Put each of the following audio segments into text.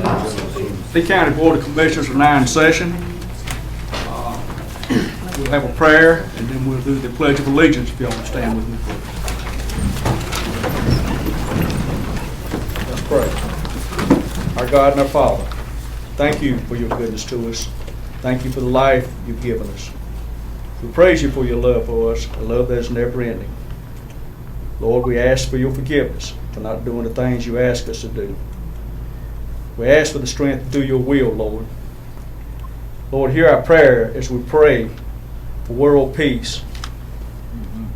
Lee County Board of Commissioners are now in session. We'll have a prayer, and then we'll do the Pledge of Allegiance, if y'all want to stand with me. Let's pray. Our God and our Father, thank you for your goodness to us. Thank you for the life you've given us. We praise you for your love for us, a love that is never ending. Lord, we ask for your forgiveness for not doing the things you ask us to do. We ask for the strength to do your will, Lord. Lord, hear our prayer as we pray for world peace.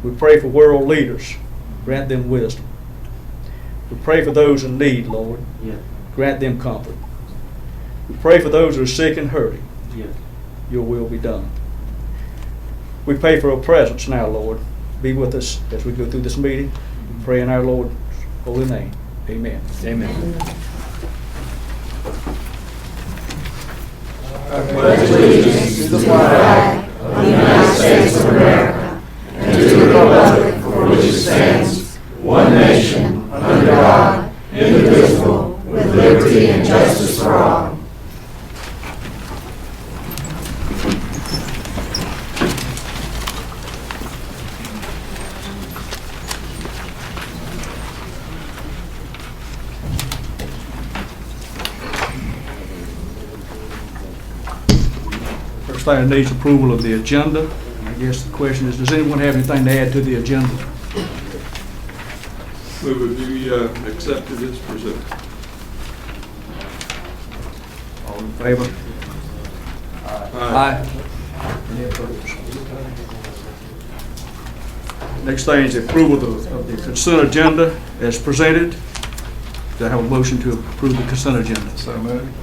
We pray for world leaders. Grant them wisdom. We pray for those in need, Lord. Grant them comfort. We pray for those who are sick and hurting. Your will be done. We pray for a presence now, Lord. Be with us as we go through this meeting. We pray in our Lord's holy name. Amen. Amen. I pledge allegiance to the flag of the United States of America and to the republic for which it stands, one nation, under God, indivisible, with liberty and justice for all. First thing that needs approval of the agenda. And I guess the question is, does anyone have anything to add to the agenda? Move it be accepted as presented. All in favor? Aye. Any opposed? Next thing is the approval of the consent agenda as presented. Do I have a motion to approve the consent agenda? So moved.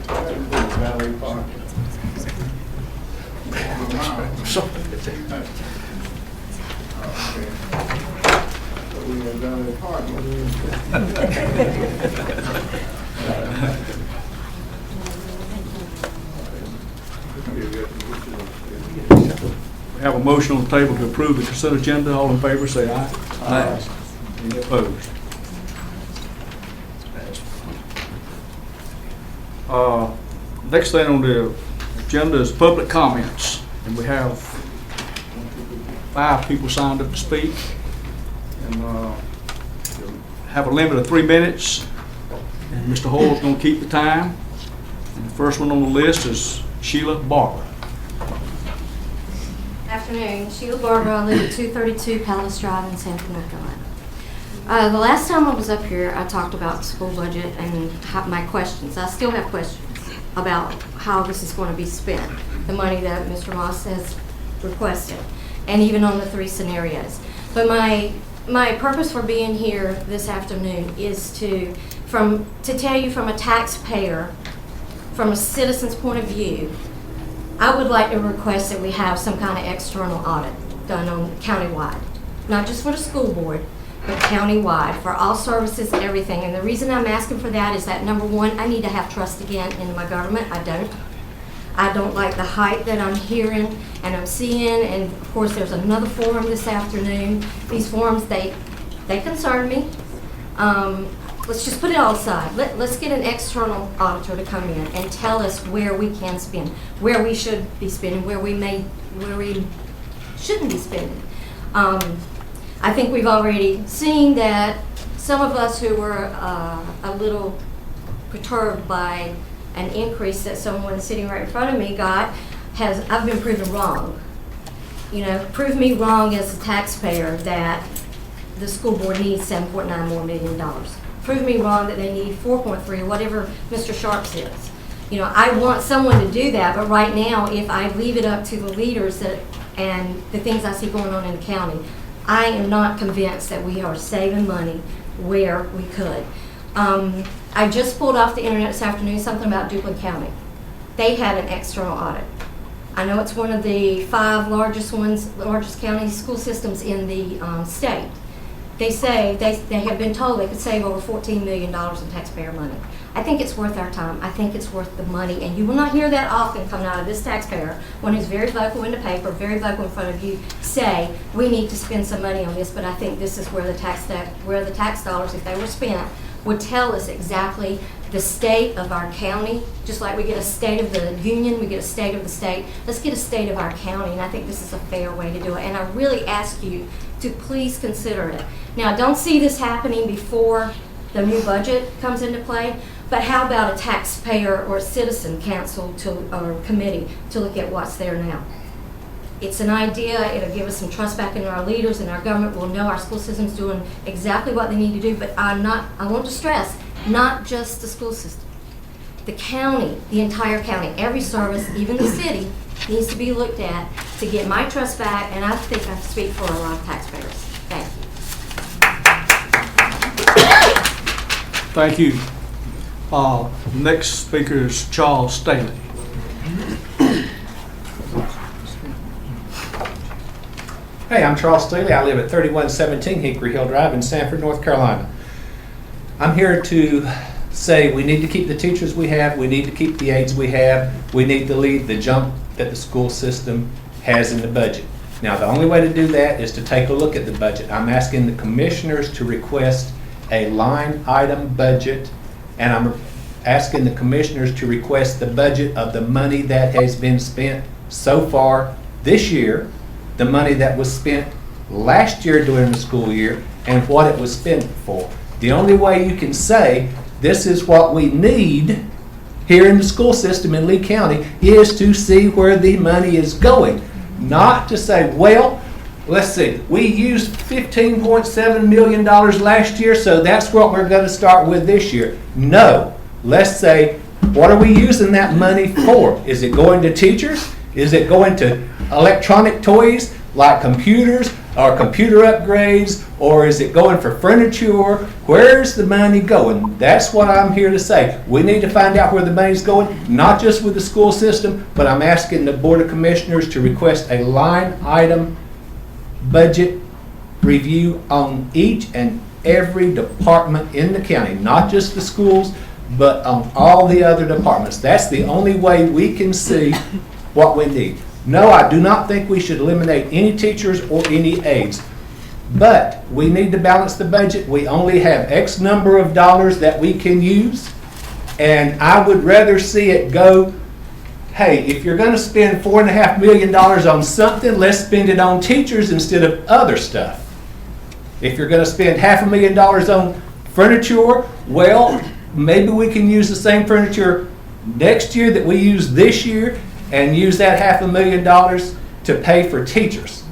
We have a motion on the table to approve the consent agenda. All in favor, say aye. Aye. Any opposed? Next thing on the agenda is public comments. And we have 5 people signed up to speak. And have a limit of 3 minutes. And Mr. Hoyle's going to keep the time. And the first one on the list is Sheila Barber. Afternoon, Sheila Barber. I live at 232 Palace Drive in Sanford, North Carolina. The last time I was up here, I talked about the school budget and my questions. I still have questions about how this is going to be spent, the money that Mr. Moss has requested, and even on the 3 scenarios. But my purpose for being here this afternoon is to tell you from a taxpayer, from a citizen's point of view, I would like to request that we have some kind of external audit done on countywide, not just for the school board, but countywide for all services, everything. And the reason I'm asking for that is that, number one, I need to have trust again in my government. I don't like the hype that I'm hearing and I'm seeing. And of course, there's another forum this afternoon. These forums, they concern me. Let's just put it all aside. Let's get an external auditor to come in and tell us where we can spend, where we should be spending, where we shouldn't be spending. I think we've already seen that some of us who were a little perturbed by an increase that someone sitting right in front of me got, I've been proven wrong. You know, prove me wrong as a taxpayer that the school board needs $7.9 million more. Prove me wrong that they need 4.3 or whatever Mr. Sharp says. You know, I want someone to do that, but right now, if I leave it up to the leaders and the things I see going on in the county, I am not convinced that we are saving money where we could. I just pulled off the internet this afternoon something about Duplin County. They had an external audit. I know it's one of the 5 largest county school systems in the state. They say they have been told they could save over $14 million in taxpayer money. I think it's worth our time. I think it's worth the money, and you will not hear that often coming out of this taxpayer, one who's very vocal in the paper, very vocal in front of you, say we need to spend some money on this. But I think this is where the tax dollars, if they were spent, would tell us exactly the state of our county. Just like we get a state of the union, we get a state of the state. Let's get a state of our county, and I think this is a fair way to do it. And I really ask you to please consider it. Now, I don't see this happening before the new budget comes into play, but how about a taxpayer or a citizen council or committee to look at what's there now? It's an idea. It'll give us some trust back in our leaders, and our government will know our school system's doing exactly what they need to do. But I want to stress, not just the school system. The county, the entire county, every service, even the city, needs to be looked at to get my trust back, and I think I speak for a lot of taxpayers. Thank you. Thank you. Next speaker is Charles Staley. Hey, I'm Charles Staley. I live at 3117 Hickory Hill Drive in Sanford, North Carolina. I'm here to say we need to keep the teachers we have, we need to keep the aides we have, we need to lead the jump that the school system has in the budget. Now, the only way to do that is to take a look at the budget. I'm asking the commissioners to request a line item budget, and I'm asking the commissioners to request the budget of the money that has been spent so far this year, the money that was spent last year during the school year, and what it was spent for. The only way you can say this is what we need here in the school system in Lee County is to see where the money is going. Not to say, well, let's see, we used $15.7 million last year, so that's what we're going to start with this year. No. Let's say, what are we using that money for? Is it going to teachers? Is it going to electronic toys like computers or computer upgrades? Or is it going for furniture? Where's the money going? That's what I'm here to say. We need to find out where the money's going, not just with the school system, but I'm asking the Board of Commissioners to request a line item budget review on each and every department in the county, not just the schools, but on all the other departments. That's the only way we can see what we need. No, I do not think we should eliminate any teachers or any aides, but we need to balance the budget. We only have X number of dollars that we can use, and I would rather see it go, hey, if you're going to spend $4.5 million on something, let's spend it on teachers instead of other stuff. If you're going to spend $500,000 on furniture, well, maybe we can use the same furniture next year that we use this year and use that $500,000 to pay for teachers.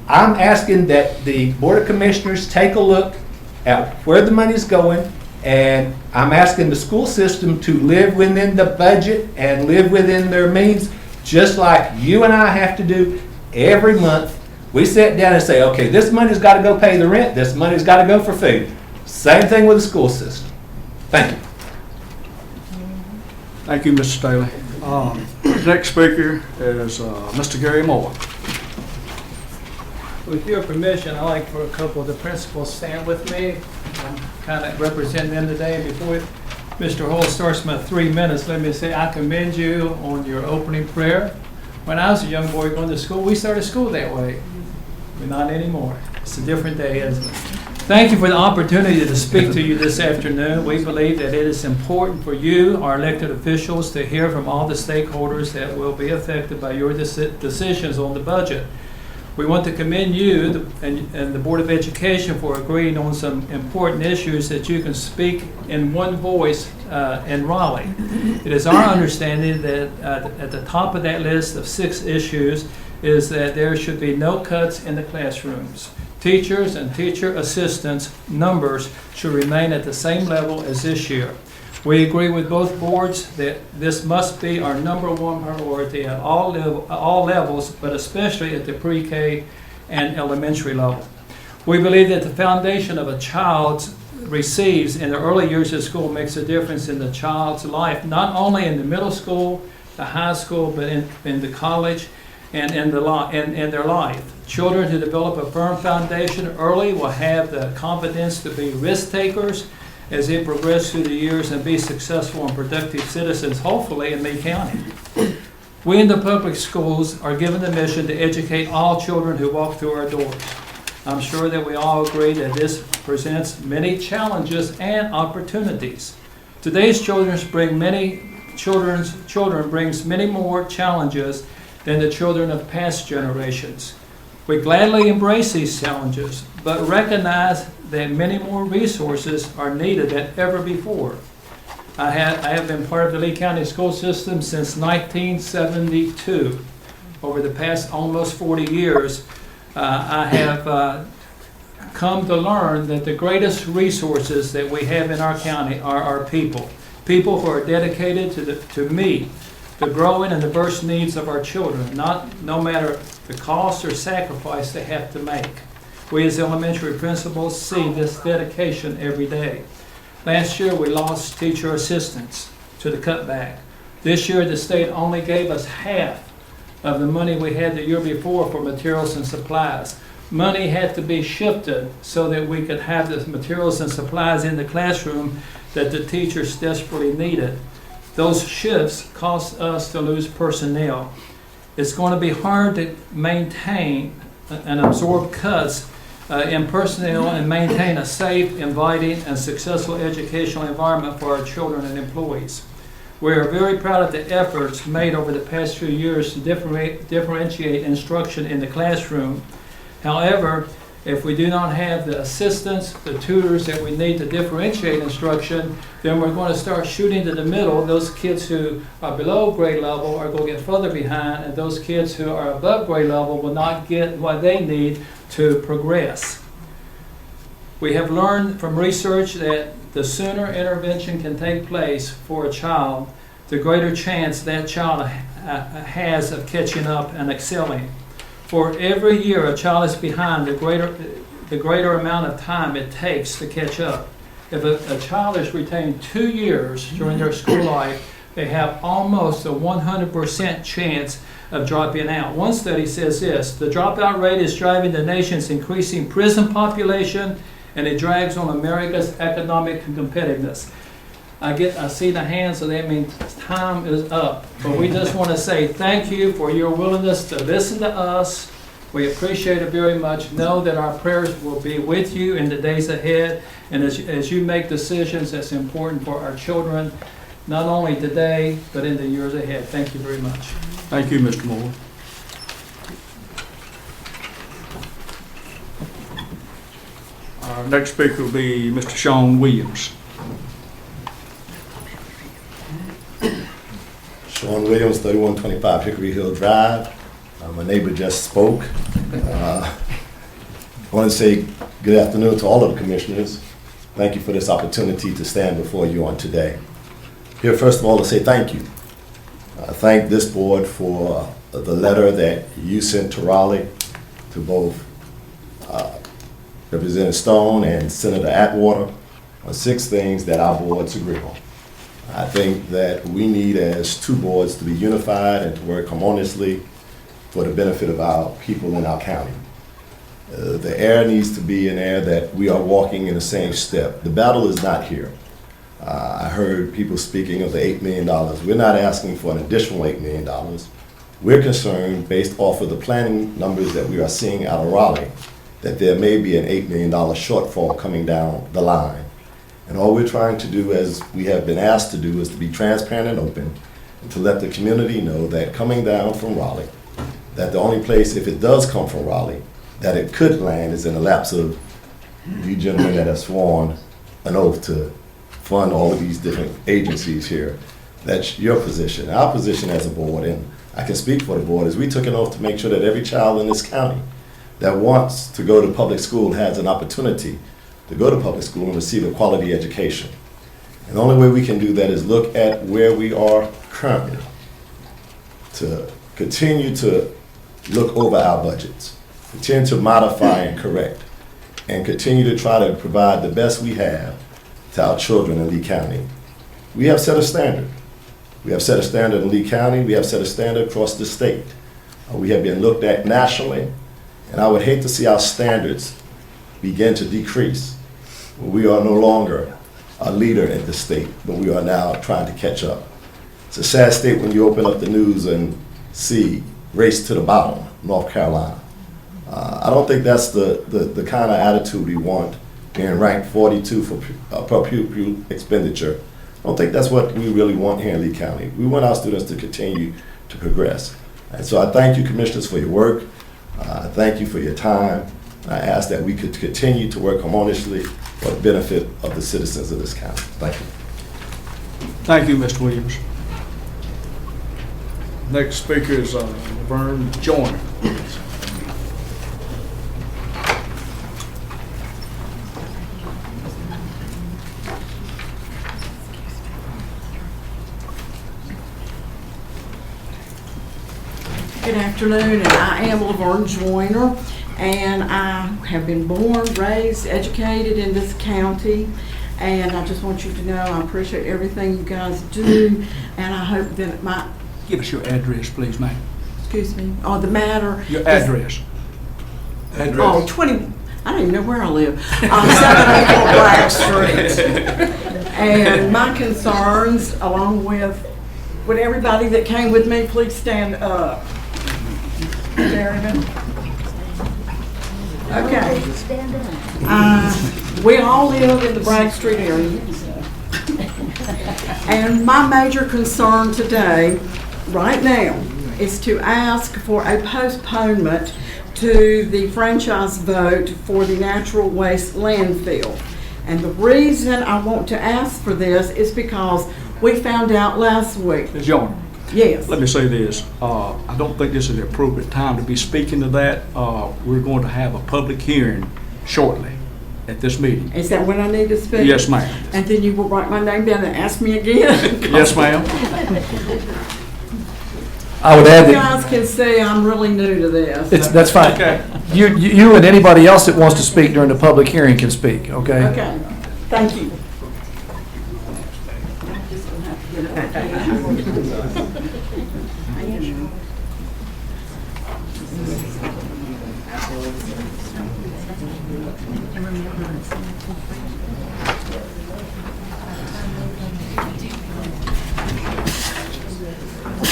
I'm asking that the Board of Commissioners take a look at where the money's going, and I'm asking the school system to live within the budget and live within their means, just like you and I have to do every month. We sit down and say, okay, this money's got to go pay the rent, this money's got to go for food. Same thing with the school system. Thank you. Thank you, Mr. Staley. Next speaker is Mr. Gary Moore. With your permission, I'd like for a couple of the principals to stand with me. I'm kind of representing them today. Before Mr. Hull starts my 3 minutes, let me say I commend you on your opening prayer. When I was a young boy going to school, we started school that way, but not anymore. It's a different day, isn't it? Thank you for the opportunity to speak to you this afternoon. We believe that it is important for you, our elected officials, to hear from all the stakeholders that will be affected by your decisions on the budget. We want to commend you and the Board of Education for agreeing on some important issues that you can speak in one voice in Raleigh. It is our understanding that at the top of that list of 6 issues is that there should be no cuts in the classrooms. Teachers and teacher assistants numbers should remain at the same level as this year. We agree with both boards that this must be our #1 priority at all levels, but especially at the pre-K and elementary level. We believe that the foundation of a child receives in the early years of school makes a difference in the child's life, not only in the middle school, the high school, but in the college and in their life. Children who develop a firm foundation early will have the confidence to be risk takers as they progress through the years and be successful and productive citizens, hopefully, in Lee County. We in the public schools are given the mission to educate all children who walk through our doors. I'm sure that we all agree that this presents many challenges and opportunities. Today's children brings many more challenges than the children of past generations. We gladly embrace these challenges, but recognize that many more resources are needed than ever before. I have been part of the Lee County school system since 1972. Over the past almost 40 years, I have come to learn that the greatest resources that we have in our county are our people. People who are dedicated to meet the growing and diverse needs of our children, no matter the cost or sacrifice they have to make. We as elementary principals see this dedication every day. Last year we lost teacher assistants to the cutback. This year the state only gave us half of the money we had the year before for materials and supplies. Money had to be shifted so that we could have the materials and supplies in the classroom that the teachers desperately needed. Those shifts cost us to lose personnel. It's going to be hard to maintain and absorb cuts in personnel and maintain a safe, inviting, and successful educational environment for our children and employees. We are very proud of the efforts made over the past few years to differentiate instruction in the classroom. However, if we do not have the assistants, the tutors that we need to differentiate instruction, then we're going to start shooting to the middle. Those kids who are below grade level are going to get further behind, and those kids who are above grade level will not get what they need to progress. We have learned from research that the sooner intervention can take place for a child, the greater chance that child has of catching up and excelling. For every year a child is behind, the greater amount of time it takes to catch up. If a child is retained 2 years during their school life, they have almost a 100% chance of dropping out. One study says this: the dropout rate is driving the nation's increasing prison population, and it drags on America's economic competitiveness. I see the hands, so that means time is up. But we just want to say thank you for your willingness to listen to us. We appreciate it very much. Know that our prayers will be with you in the days ahead. And as you make decisions that's important for our children, not only today, but in the years ahead. Thank you very much. Thank you, Mr. Moore. Our next speaker will be Mr. Sean Williams. Sean Williams, 3125 Hickory Hill Drive. My neighbor just spoke. I want to say good afternoon to all of the commissioners. Thank you for this opportunity to stand before you on today. Here, first of all, to say thank you. Thank this board for the letter that you sent to Raleigh, to both Representative Stone and Senator Atwater, on 6 things that our boards agree on. I think that we need, as 2 boards, to be unified and to work harmoniously for the benefit of our people in our county. The air needs to be an air that we are walking in the same step. The battle is not here. I heard people speaking of the $8 million. We're not asking for an additional $8 million. We're concerned, based off of the planning numbers that we are seeing out of Raleigh, that there may be an $8 million shortfall coming down the line. And all we're trying to do, as we have been asked to do, is to be transparent and open, and to let the community know that coming down from Raleigh, that the only place, if it does come from Raleigh, that it could land is in the laps of you gentlemen that have sworn an oath to fund all of these different agencies here. That's your position. Our position as a board, and I can speak for the board, is we took an oath to make sure that every child in this county that wants to go to public school has an opportunity to go to public school and receive a quality education. And the only way we can do that is look at where we are currently, to continue to look over our budgets, continue to modify and correct, and continue to try to provide the best we have to our children in Lee County. We have set a standard. We have set a standard in Lee County. We have set a standard across the state. We have been looked at nationally, and I would hate to see our standards begin to decrease. We are no longer a leader in the state, but we are now trying to catch up. It's a sad state when you open up the news and see race to the bottom, North Carolina. I don't think that's the kind of attitude we want, being ranked 42 for per pupil expenditure. I don't think that's what we really want here in Lee County. We want our students to continue to progress. And so I thank you, commissioners, for your work. I thank you for your time. I ask that we could continue to work harmoniously for the benefit of the citizens of this county. Thank you. Thank you, Mr. Williams. Next speaker is Laverne Joyner. Good afternoon, and I am Laverne Joyner, and I have been born, raised, educated in this county, and I just want you to know I appreciate everything you guys do, and I hope that my, Give us your address, please, ma'am. excuse me, on the matter. Your is- address. Oh, 20, I don't even know where I live. 784 Black Street. And my concerns, along with everybody that came with me, please stand up. Sheridan. Okay. We all live in the Bragg Street area. And my major concern today, right now, is to ask for a postponement to the franchise vote for the natural waste landfill. And the reason I want to ask for this is because we found out last week. Ms. Joyner, Yes. let me say this. I don't think this is the appropriate time to be speaking to that. We're going to have a public hearing shortly at this meeting. Is that when I need to speak? Yes, ma'am. And then you will write my name down and ask me again? Yes, ma'am. I would add You that, guys can see I'm really new to this. that's fine. Okay. You and anybody else that wants to speak during the public hearing can speak, okay? Okay, thank you.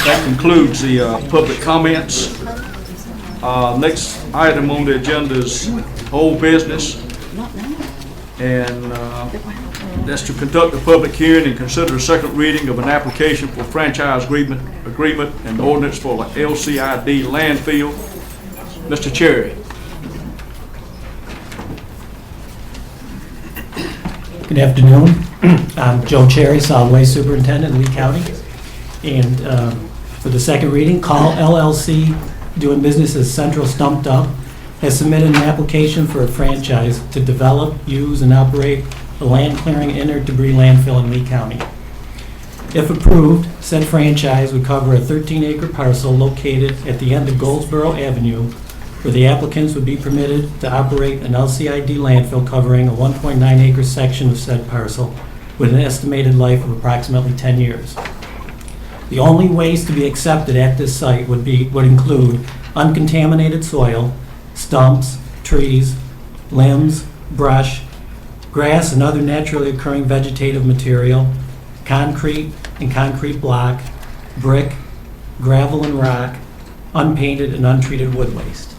That concludes the public comments. Next item on the agenda is old business. And that's to conduct a public hearing and consider a second reading of an application for franchise agreement and ordinance for LCID landfill. Mr. Cherry. Good afternoon. I'm Joe Cherry, Solid Waste Superintendent in Lee County. And for the second reading, Call LLC, doing business as Central Stump Dump, has submitted an application for a franchise to develop, use, and operate a land clearing inert debris landfill in Lee County. If approved, said franchise would cover a 13-acre parcel located at the end of Goldsboro Avenue, where the applicants would be permitted to operate an LCID landfill covering a 1.9-acre section of said parcel with an estimated life of approximately 10 years. The only waste to be accepted at this site would include uncontaminated soil, stumps, trees, limbs, brush, grass and other naturally occurring vegetative material, concrete and concrete block, brick, gravel and rock, unpainted and untreated wood waste.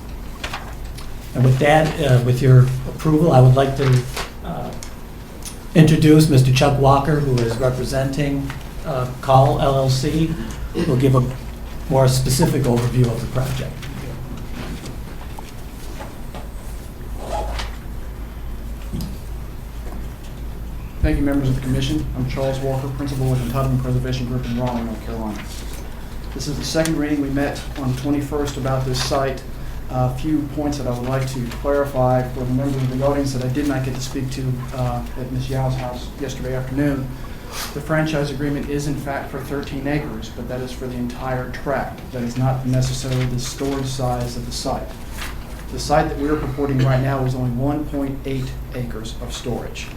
And with that, with your approval, I would like to introduce Mr. Chuck Walker, who is representing Call LLC, who will give a more specific overview of the project. Thank you, members of the commission. I'm Charles Walker, principal with Entitlement Preservation Group in Raleigh, North Carolina. This is the second reading. We met on the 21st about this site. A few points that I would like to clarify for the members of the audience that I did not get to speak to at Ms. Yao's house yesterday afternoon. The franchise agreement is in fact for 13 acres, but that is for the entire tract. That is not necessarily the storage size of the site. The site that we are purporting right now is only 1.8 acres of storage.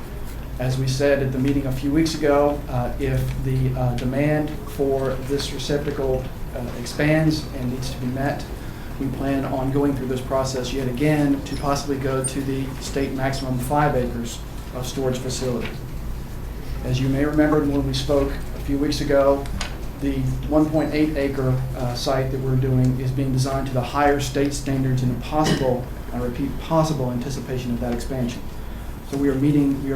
As we said at the meeting a few weeks ago, if the demand for this receptacle expands and needs to be met, we plan on going through this process yet again to possibly go to the state maximum 5 acres of storage facility. As you may remember when we spoke a few weeks ago, the 1.8 acre site that we're doing is being designed to the higher state standards and impossible I repeat, possible anticipation of that expansion. So we are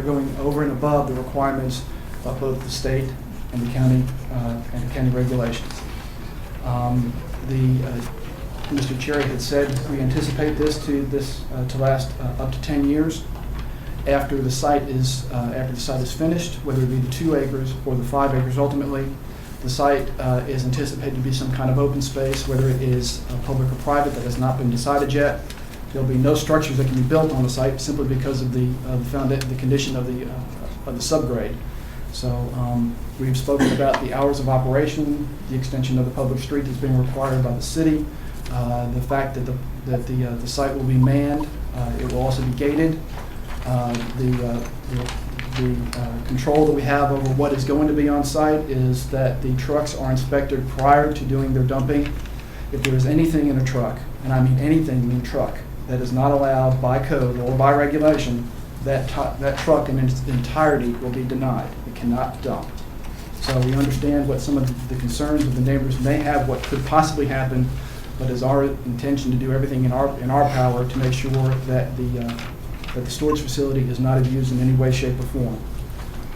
going over and above the requirements of both the state and the county regulations. Mr. Cherry had said we anticipate this to last up to 10 years after the site is finished, whether it be the 2 acres or the 5 acres. Ultimately, the site is anticipated to be some kind of open space, whether it is public or private. That has not been decided yet. There'll be no structures that can be built on the site simply because of the condition of the subgrade. So we've spoken about the hours of operation, the extension of the public street that's being required by the city, the fact that the site will be manned. It will also be gated. The control that we have over what is going to be on site is that the trucks are inspected prior to doing their dumping. If there is anything in a truck, and I mean anything in a truck, that is not allowed by code or by regulation, that truck in its entirety will be denied. It cannot dump. So we understand what some of the concerns of the neighbors may have, what could possibly happen, but it's our intention to do everything in our power to make sure that the storage facility is not abused in any way, shape, or form.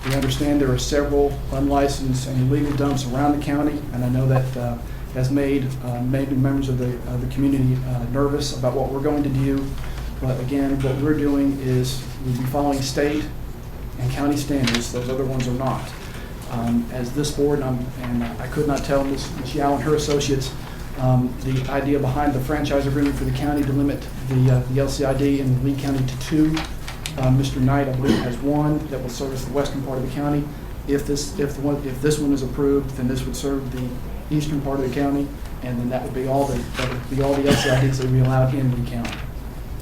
We understand there are several unlicensed and illegal dumps around the county, and I know that has made members of the community nervous about what we're going to do. But again, what we're doing is we'll be following state and county standards. Those other ones are not. As this board, and I could not tell Ms. Yao and her associates the idea behind the franchise agreement for the county to limit the LCID in Lee County to 2. Mr. Knight, I believe, has 1 that will service the western part of the county. If this one is approved, then this would serve the eastern part of the county, and then that would be all the LCIDs that would be allowed in Lee County.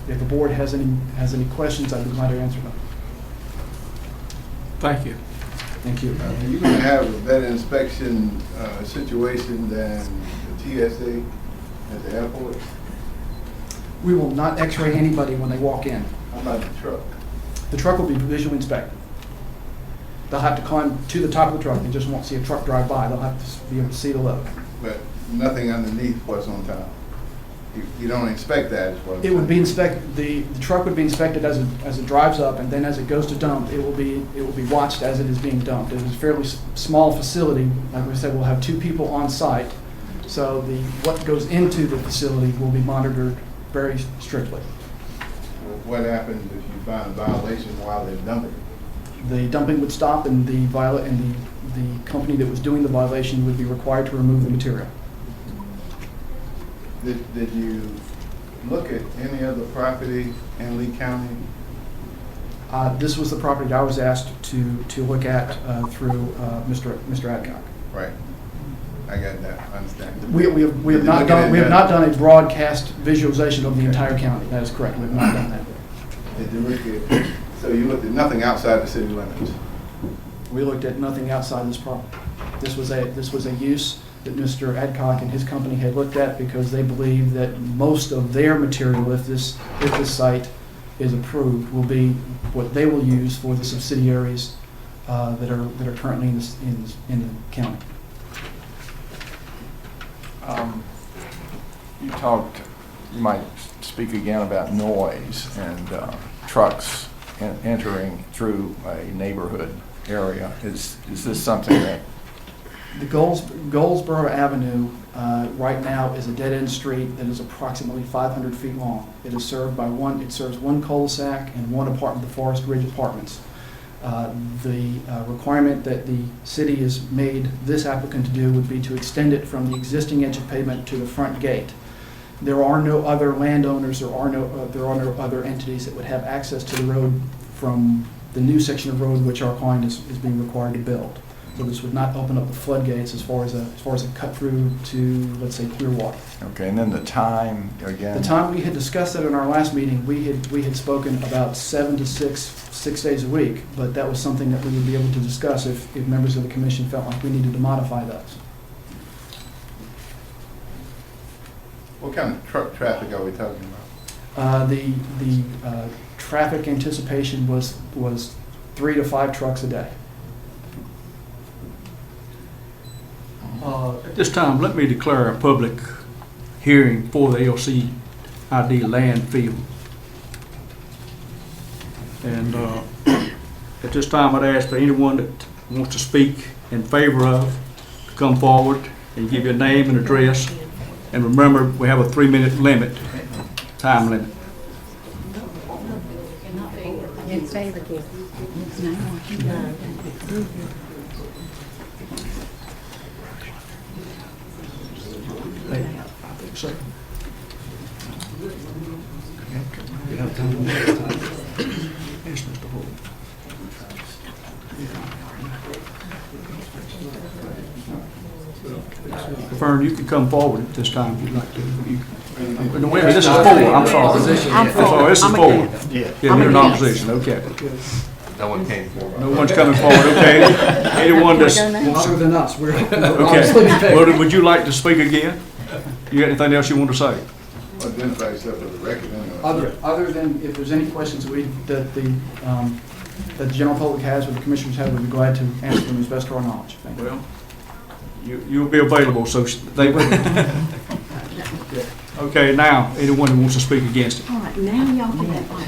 If the board has any questions, I'd be glad to answer them. Thank you. Thank you. You're going to have a better inspection situation than the TSA at the airport? We will not x-ray anybody when they walk in. How about the truck? The truck will be visually inspected. They'll have to climb to the top of the truck. They just won't see a truck drive by. They'll have to be able to see the load. But nothing underneath what's on top? You don't expect that as well? It would be inspected, the truck would be inspected as it drives up, and then as it goes to dump, it will be watched as it is being dumped. It is a fairly small facility. Like we said, we'll have 2 people on site, so what goes into the facility will be monitored very strictly. What happens if you find a violation while they're dumping? The dumping would stop, and the company that was doing the violation would be required to remove the material. Did you look at any other property in Lee County? This was the property that I was asked to look at through Mr. Adcock. Right. I got that. I understand. We have not done a broadcast visualization of the entire county. That is correct. We have not done that. Did you look at, so you looked at nothing outside the city limits? We looked at nothing outside this property. This was a use that Mr. Adcock and his company had looked at because they believe that most of their material, if this site is approved, will be what they will use for the subsidiaries that are currently in the county. You might speak again about noise and trucks entering through a neighborhood area. Is this something that... The Goldsboro Avenue right now is a dead-end street that is approximately 500 feet long. It is served by it serves 1 cul-de-sac and 1 apartment, the Forest Ridge Apartments. The requirement that the city has made this applicant to do would be to extend it from the existing edge of pavement to the front gate. There are no other landowners, there are no other entities that would have access to the road from the new section of road which our client is being required to build. So this would not open up the floodgates as far as a cut through to, let's say, Clearwater. Okay, and then the time again? The time, we had discussed that in our last meeting. We had spoken about 7 to 6 days a week, but that was something that we would be able to discuss if members of the commission felt like we needed to modify those. What kind of truck traffic are we talking about? The traffic anticipation was 3 to 5 trucks a day. At this time, let me declare a public hearing for the LCID landfill. And at this time, I'd ask for anyone that wants to speak in favor of to come forward and give your name and address. And remember, we have a 3-minute limit, time limit. In favor, I think so. You have time? Yes, Mr. Holt. Fern, you can come forward at this time if you'd like to. No, wait a minute, this is 4, I'm sorry. I'm sorry, this is 4. Yeah, you're in opposition, okay. No one came forward. No one's coming forward, okay. Anyone that's wants Other to, than us, we're obviously in okay. favor. Well, would you like to speak again? You got anything else you want to say? Identify yourself for the record. Other than if there's any questions that the general public has or the commissioners have, we'd be glad to answer them as best to our knowledge. Thank you. Well, you'll be available, so they will. Okay, now, anyone who wants to speak against it. All right, now y'all can have my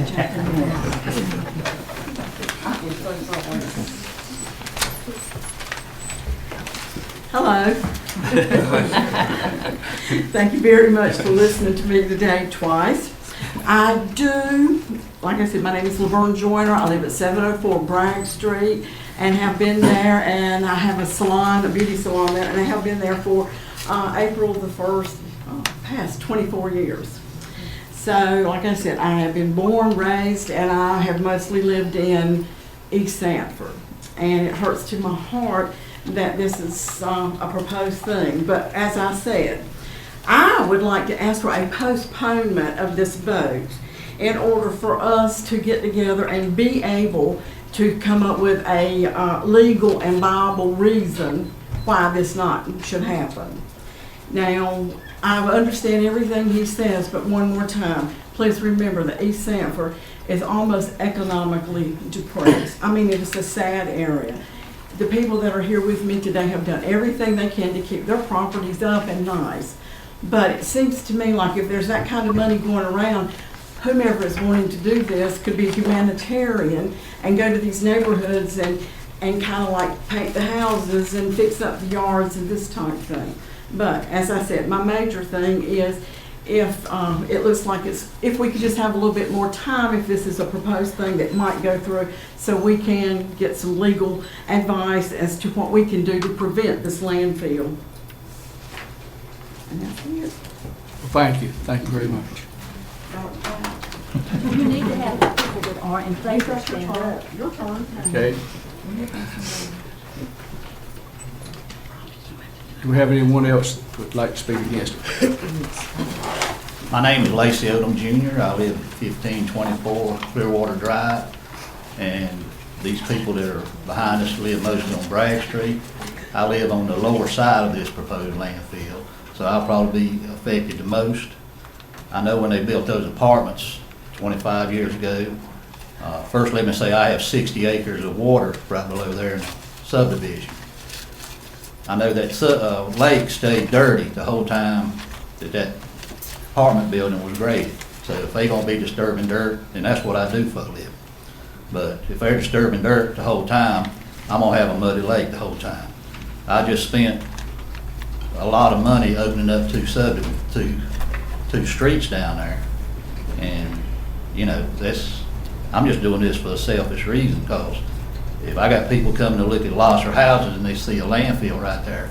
Hello. Thank you very much for listening to me today twice. I do, like I said, my name is Laverne Joyner. I live at 704 Bragg Street and have been there, and I have a salon, a beauty salon there, and I have been there for April the 1st, past 24 years. So, like I said, I have been born, raised, and I have mostly lived in East Sanford. And it hurts to my heart that this is a proposed thing. But as I said, I would like to ask for a postponement of this vote in order for us to get together and be able to come up with a legal and viable reason why this not should happen. Now, I understand everything he says, but one more time, please remember that East Sanford is almost economically depressed. I mean, it is a sad area. The people that are here with me today have done everything they can to keep their properties up and nice. But it seems to me like if there's that kind of money going around, whomever is wanting to do this could be humanitarian and go to these neighborhoods and kind of like paint the houses and fix up the yards and this type thing. But as I said, my major thing is if it looks like if we could just have a little bit more time, if this is a proposed thing that might go through, so we can get some legal advice as to what we can do to prevent this landfill. And that's it. Well, thank you. Thank you very much. You need to have the people that are in favor stand up. Your turn. Okay. Do we have anyone else that would like to speak against it? My name is Lacey Odom Jr. I live at 1524 Clearwater Drive, and these people that are behind us live mostly on Bragg Street. I live on the lower side of this proposed landfill, so I'll probably be affected the most. I know when they built those apartments 25 years ago, first let me say I have 60 acres of water right below there in the subdivision. I know that lake stayed dirty the whole time that apartment building was graded. So if they gonna be disturbing dirt, then that's what I do for a living. But if they're disturbing dirt the whole time, I'm gonna have a muddy lake the whole time. I just spent a lot of money opening up two streets down there. And, you know, I'm just doing this for a selfish reason, because if I got people coming to look at lots or houses and they see a landfill right there,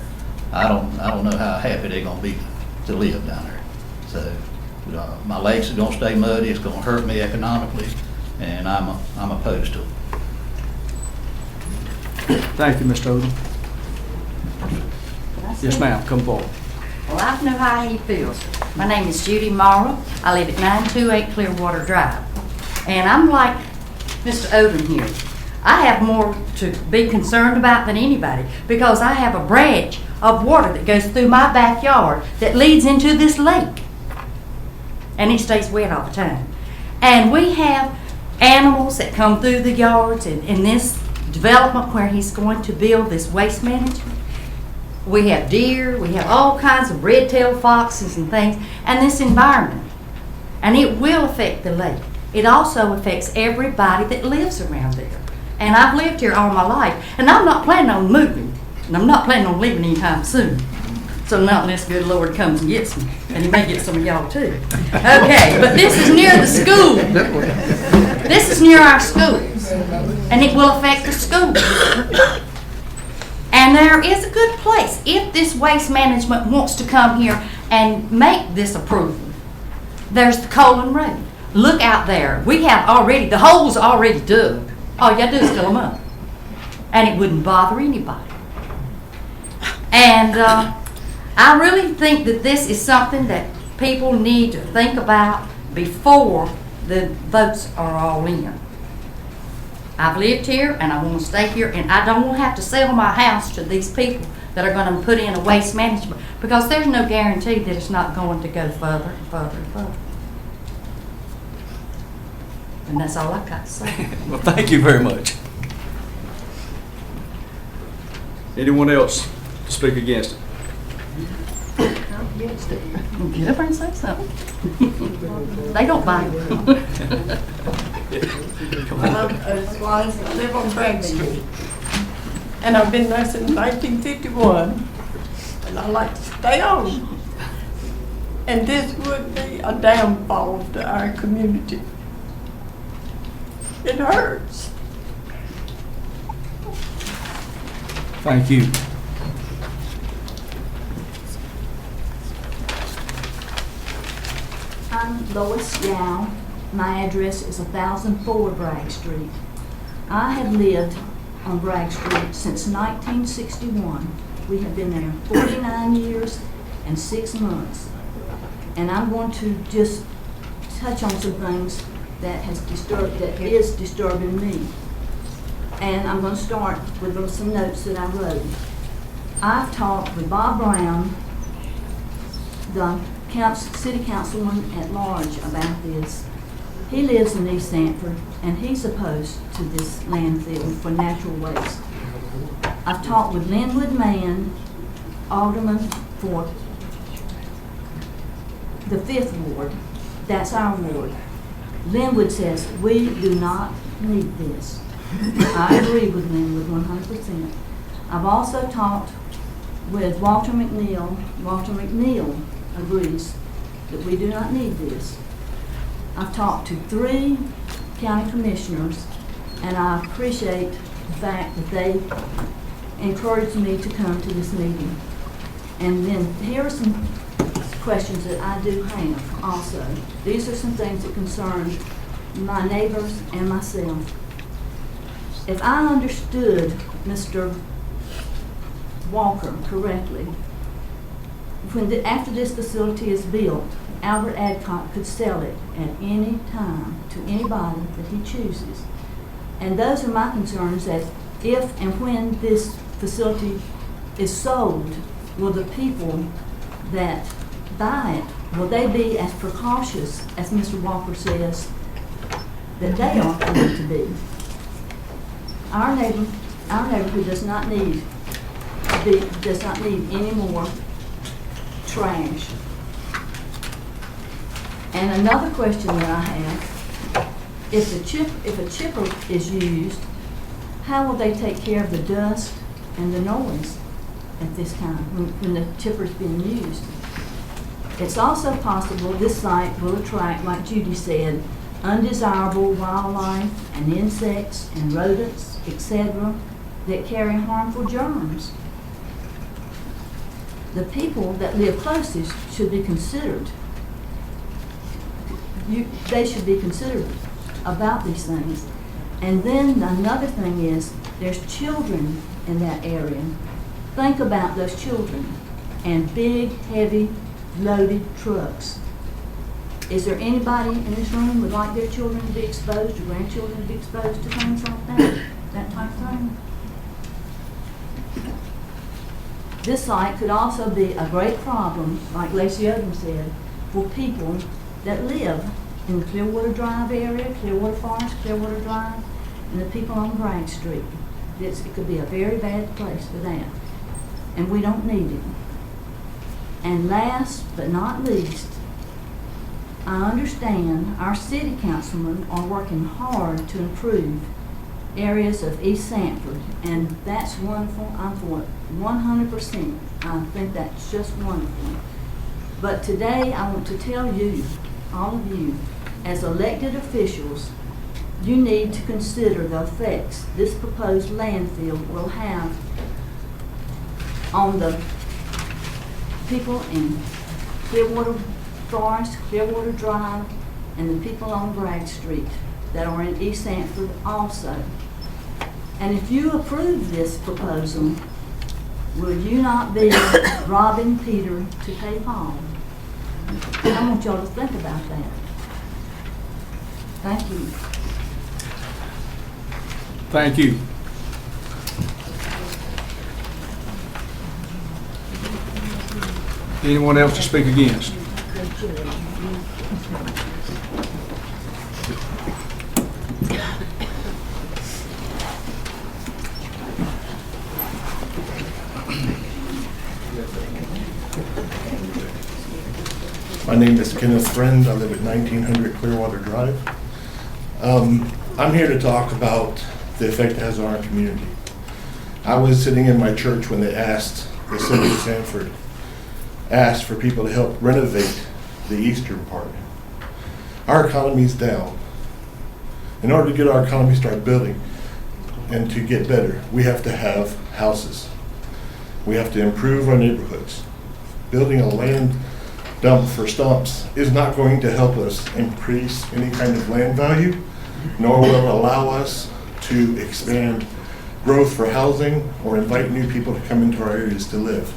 I don't know how happy they're gonna be to live down there. So my lakes are gonna stay muddy. It's gonna hurt me economically, and I'm opposed to it. Thank you, Mr. Odom. Yes, ma'am. Come forward. Well, I know how he feels. My name is Judy Morrow. I live at 928 Clearwater Drive. And I'm like Mr. Odom here. I have more to be concerned about than anybody, because I have a branch of water that goes through my backyard that leads into this lake. And it stays wet all the time. And we have animals that come through the yards, and in this development where he's going to build this waste management, we have deer, we have all kinds of red-tailed foxes and things, and this environment. And it will affect the lake. it also affects everybody that lives around there. And I've lived here all my life, and I'm not planning on moving, and I'm not planning on leaving anytime soon. So not unless good Lord comes and gets me, and he may get some of y'all too. Okay, but this is near the school. This is near our schools, and it will affect the schools. And there is a good place if this waste management wants to come here and make this approval. There's the Colon Road. Look out there. We have already, the hole's already dug. All you gotta do is fill them up. And it wouldn't bother anybody. And I really think that this is something that people need to think about before the votes are all in. I've lived here and I want to stay here, and I don't want to have to sell my house to these people that are going to put in a waste management, because there's no guarantee that it's not going to go further and further and further. And that's all I've got to say. Well, thank you very much. Anyone else speak against it? Get up and say something. They don't bite. I live on Bragg Street, and I've been there since 1951, and I like to stay on. And this would be a downfall to our community. It hurts. Thank you. I'm Lois Yao. My address is 1004 Bragg Street. I have lived on Bragg Street since 1961. We have been there 49 years and 6 months. And I'm going to just touch on some things that is disturbing me. And I'm going to start with some notes that I wrote. I've talked with Bob Brown, the city councilman at large, about this. He lives in East Sanford, and he's opposed to this landfill for natural waste. I've talked with Linwood Mann, alderman for the 5th ward. That's our ward. Linwood says we do not need this. I agree with Linwood 100%. I've also talked with Walter McNeil. Walter McNeil agrees that we do not need this. I've talked to 3 county commissioners, and I appreciate the fact that they encouraged me to come to this meeting. And then here are some questions that I do have also. These are some things that concern my neighbors and myself. If I understood Mr. Walker correctly, after this facility is built, Albert Adcock could sell it at any time to anybody that he chooses. And those are my concerns, that if and when this facility is sold, will the people that buy it, will they be as precautious as Mr. Walker says that they are going to be? Our neighborhood does not need any more trash. And another question that I have, if a chipper is used, how will they take care of the dust and the noise at this time when the chipper is being used? It's also possible this site will attract, like Judy said, undesirable wildlife and insects and rodents, etc., that carry harmful germs. The people that live closest should be considered. They should be considered about these things. And then another thing is, there's children in that area. Think about those children and big, heavy, loaded trucks. Is there anybody in this room would like their children to be exposed, or grandchildren to be exposed to things like that type of thing? This site could also be a great problem, like Lacey Odom said, for people that live in the Clearwater Drive area, Clearwater Forest, Clearwater Drive, and the people on Bragg Street. It could be a very bad place for that, and we don't need it. And last but not least, I understand our city councilmen are working hard to improve areas of East Sanford, and that's wonderful. I'm for it 100%. I think that's just wonderful. But today, I want to tell you, all of you, as elected officials, you need to consider the effects this proposed landfill will have on the people in Clearwater Forest, Clearwater Drive, and the people on Bragg Street that are in East Sanford also. And if you approve this proposal, will you not be robbing Peter to pay Paul? I want y'all to think about that. Thank you. Thank you. Anyone else to speak against? My name is Kenneth Friend. I live at 1900 Clearwater Drive. I'm here to talk about the effect it has on our community. I was sitting in my church when they asked, the city of Sanford asked for people to help renovate the eastern part. Our economy's down. In order to get our economy to start building and to get better, we have to have houses. We have to improve our neighborhoods. Building a land dump for stumps is not going to help us increase any kind of land value, nor will it allow us to expand growth for housing or invite new people to come into our areas to live.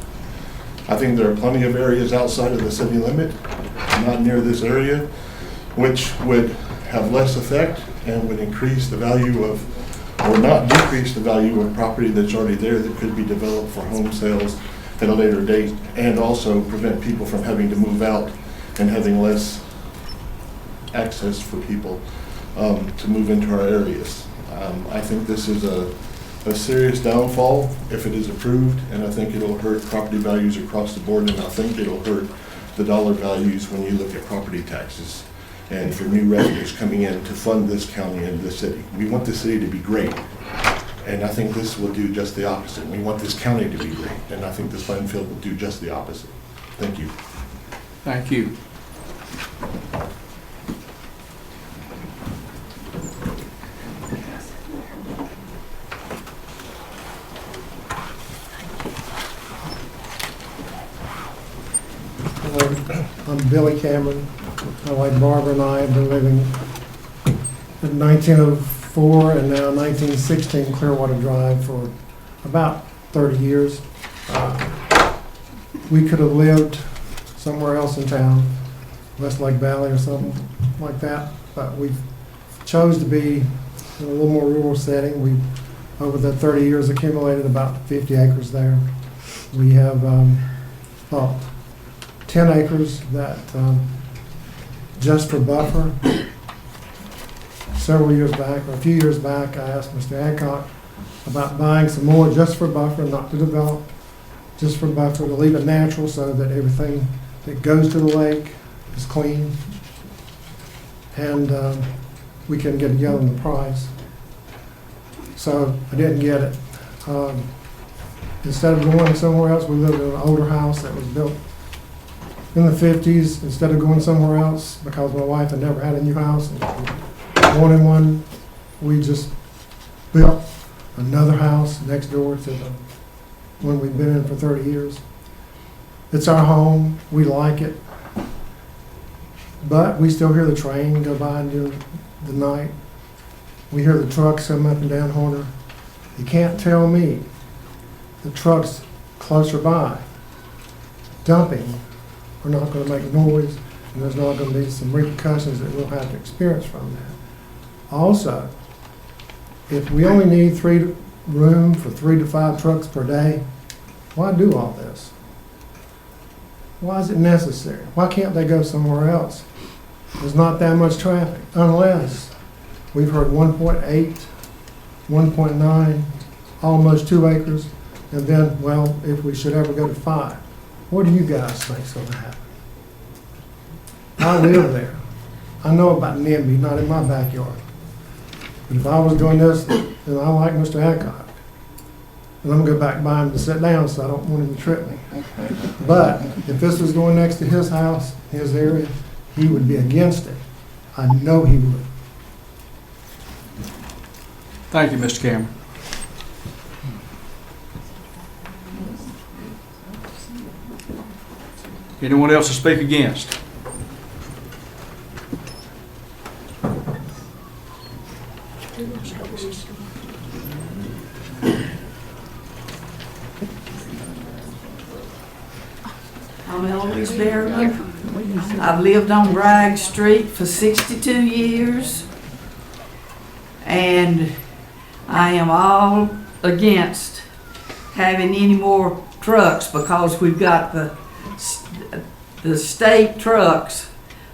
I think there are plenty of areas outside of the city limit, not near this area, which would have less effect and would increase the value of, or not decrease the value of property that's already there that could be developed for home sales at a later date, and also prevent people from having to move out and having less access for people to move into our areas. I think this is a serious downfall if it is approved, and I think it'll hurt property values across the board, and I think it'll hurt the dollar values when you look at property taxes and for new revenues coming in to fund this county and this city. We want the city to be great, and I think this will do just the opposite. We want this county to be great, and I think this landfill will do just the opposite. Thank you. Thank you. I'm Billy Cameron. My wife Barbara and I have been living at 1904 and now 1916 Clearwater Drive for about 30 years. We could have lived somewhere else in town, Westlake Valley or something like that, but we chose to be in a little more rural setting. We, over the 30 years, accumulated about 50 acres there. We have about 10 acres that just for buffer. Several years back, or a few years back, I asked Mr. Hancock about buying some more just for buffer, not to develop, just for buffer, to leave it natural so that everything that goes to the lake is clean. And we can get together on the price. So I didn't get it. Instead of going somewhere else, we lived in an older house that was built in the 50s. Instead of going somewhere else, because my wife had never had a new house and wanted one, we just built another house next door to the one we've been in for 30 years. It's our home. We like it. But we still hear the train go by during the night. We hear the trucks come up and down Horner. You can't tell me the trucks closer by dumping are not going to make noise, and there's not going to be some repercussions that we'll have to experience from that. Also, if we only need room for 3 to 5 trucks per day, why do all this? Why is it necessary? Why can't they go somewhere else? There's not that much traffic, unless we've heard 1.8, 1.9, almost 2 acres, and then, well, if we should ever go to 5. What do you guys think's going to happen? I live there. I know about NIMBY, not in my backyard. But if I was doing this, then I like Mr. Hancock. And I'm gonna go back by him to sit down, so I don't want him to trip me. But if this was going next to his house, his area, he would be against it. I know he would. Thank you, Mr. Cameron. Anyone else to speak against? I'm Eloise Bearler. I've lived on Bragg Street for 62 years. And I am all against having any more trucks because we've got the state trucks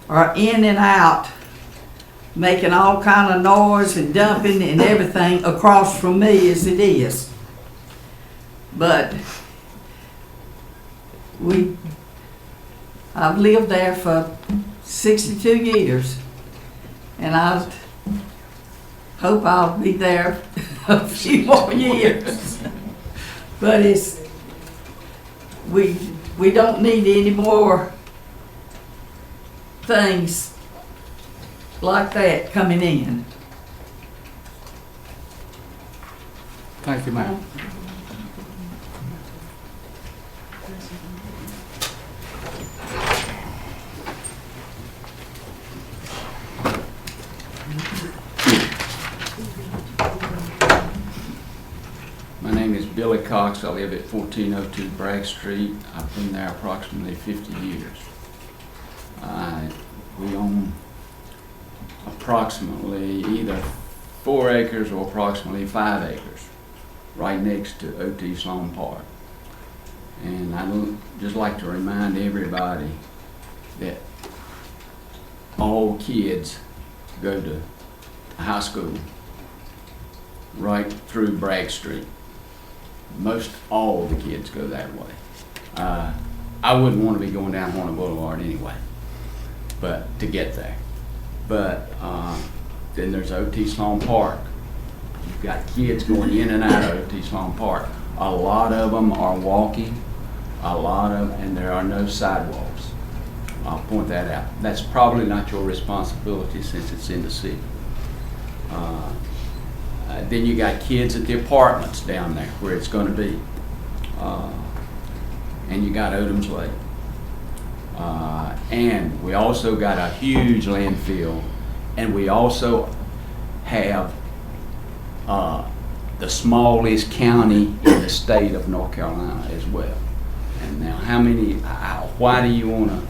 are in and out, making all kind of noise and dumping and everything across from me as it is. But I've lived there for 62 years, and I hope I'll be there a few more years. But we don't need any more things like that coming in. Thank you, ma'am. My name is Billy Cox. I live at 1402 Bragg Street. I've been there approximately 50 years. We own approximately either 4 acres or approximately 5 acres right next to O.T. Sloan Park. And I'd just like to remind everybody that all kids go to high school right through Bragg Street. Most all the kids go that way. I wouldn't want to be going down Horner Boulevard anyway, but to get there. But then there's O.T. Sloan Park. You've got kids going in and out of O.T. Sloan Park. A lot of them are walking, and there are no sidewalks. I'll point that out. That's probably not your responsibility since it's in the city. Then you got kids at the apartments down there where it's going to be. And you got Odom's Lake. And we also got a huge landfill, and we also have the smallest county in the state of North Carolina as well. And now why do you want a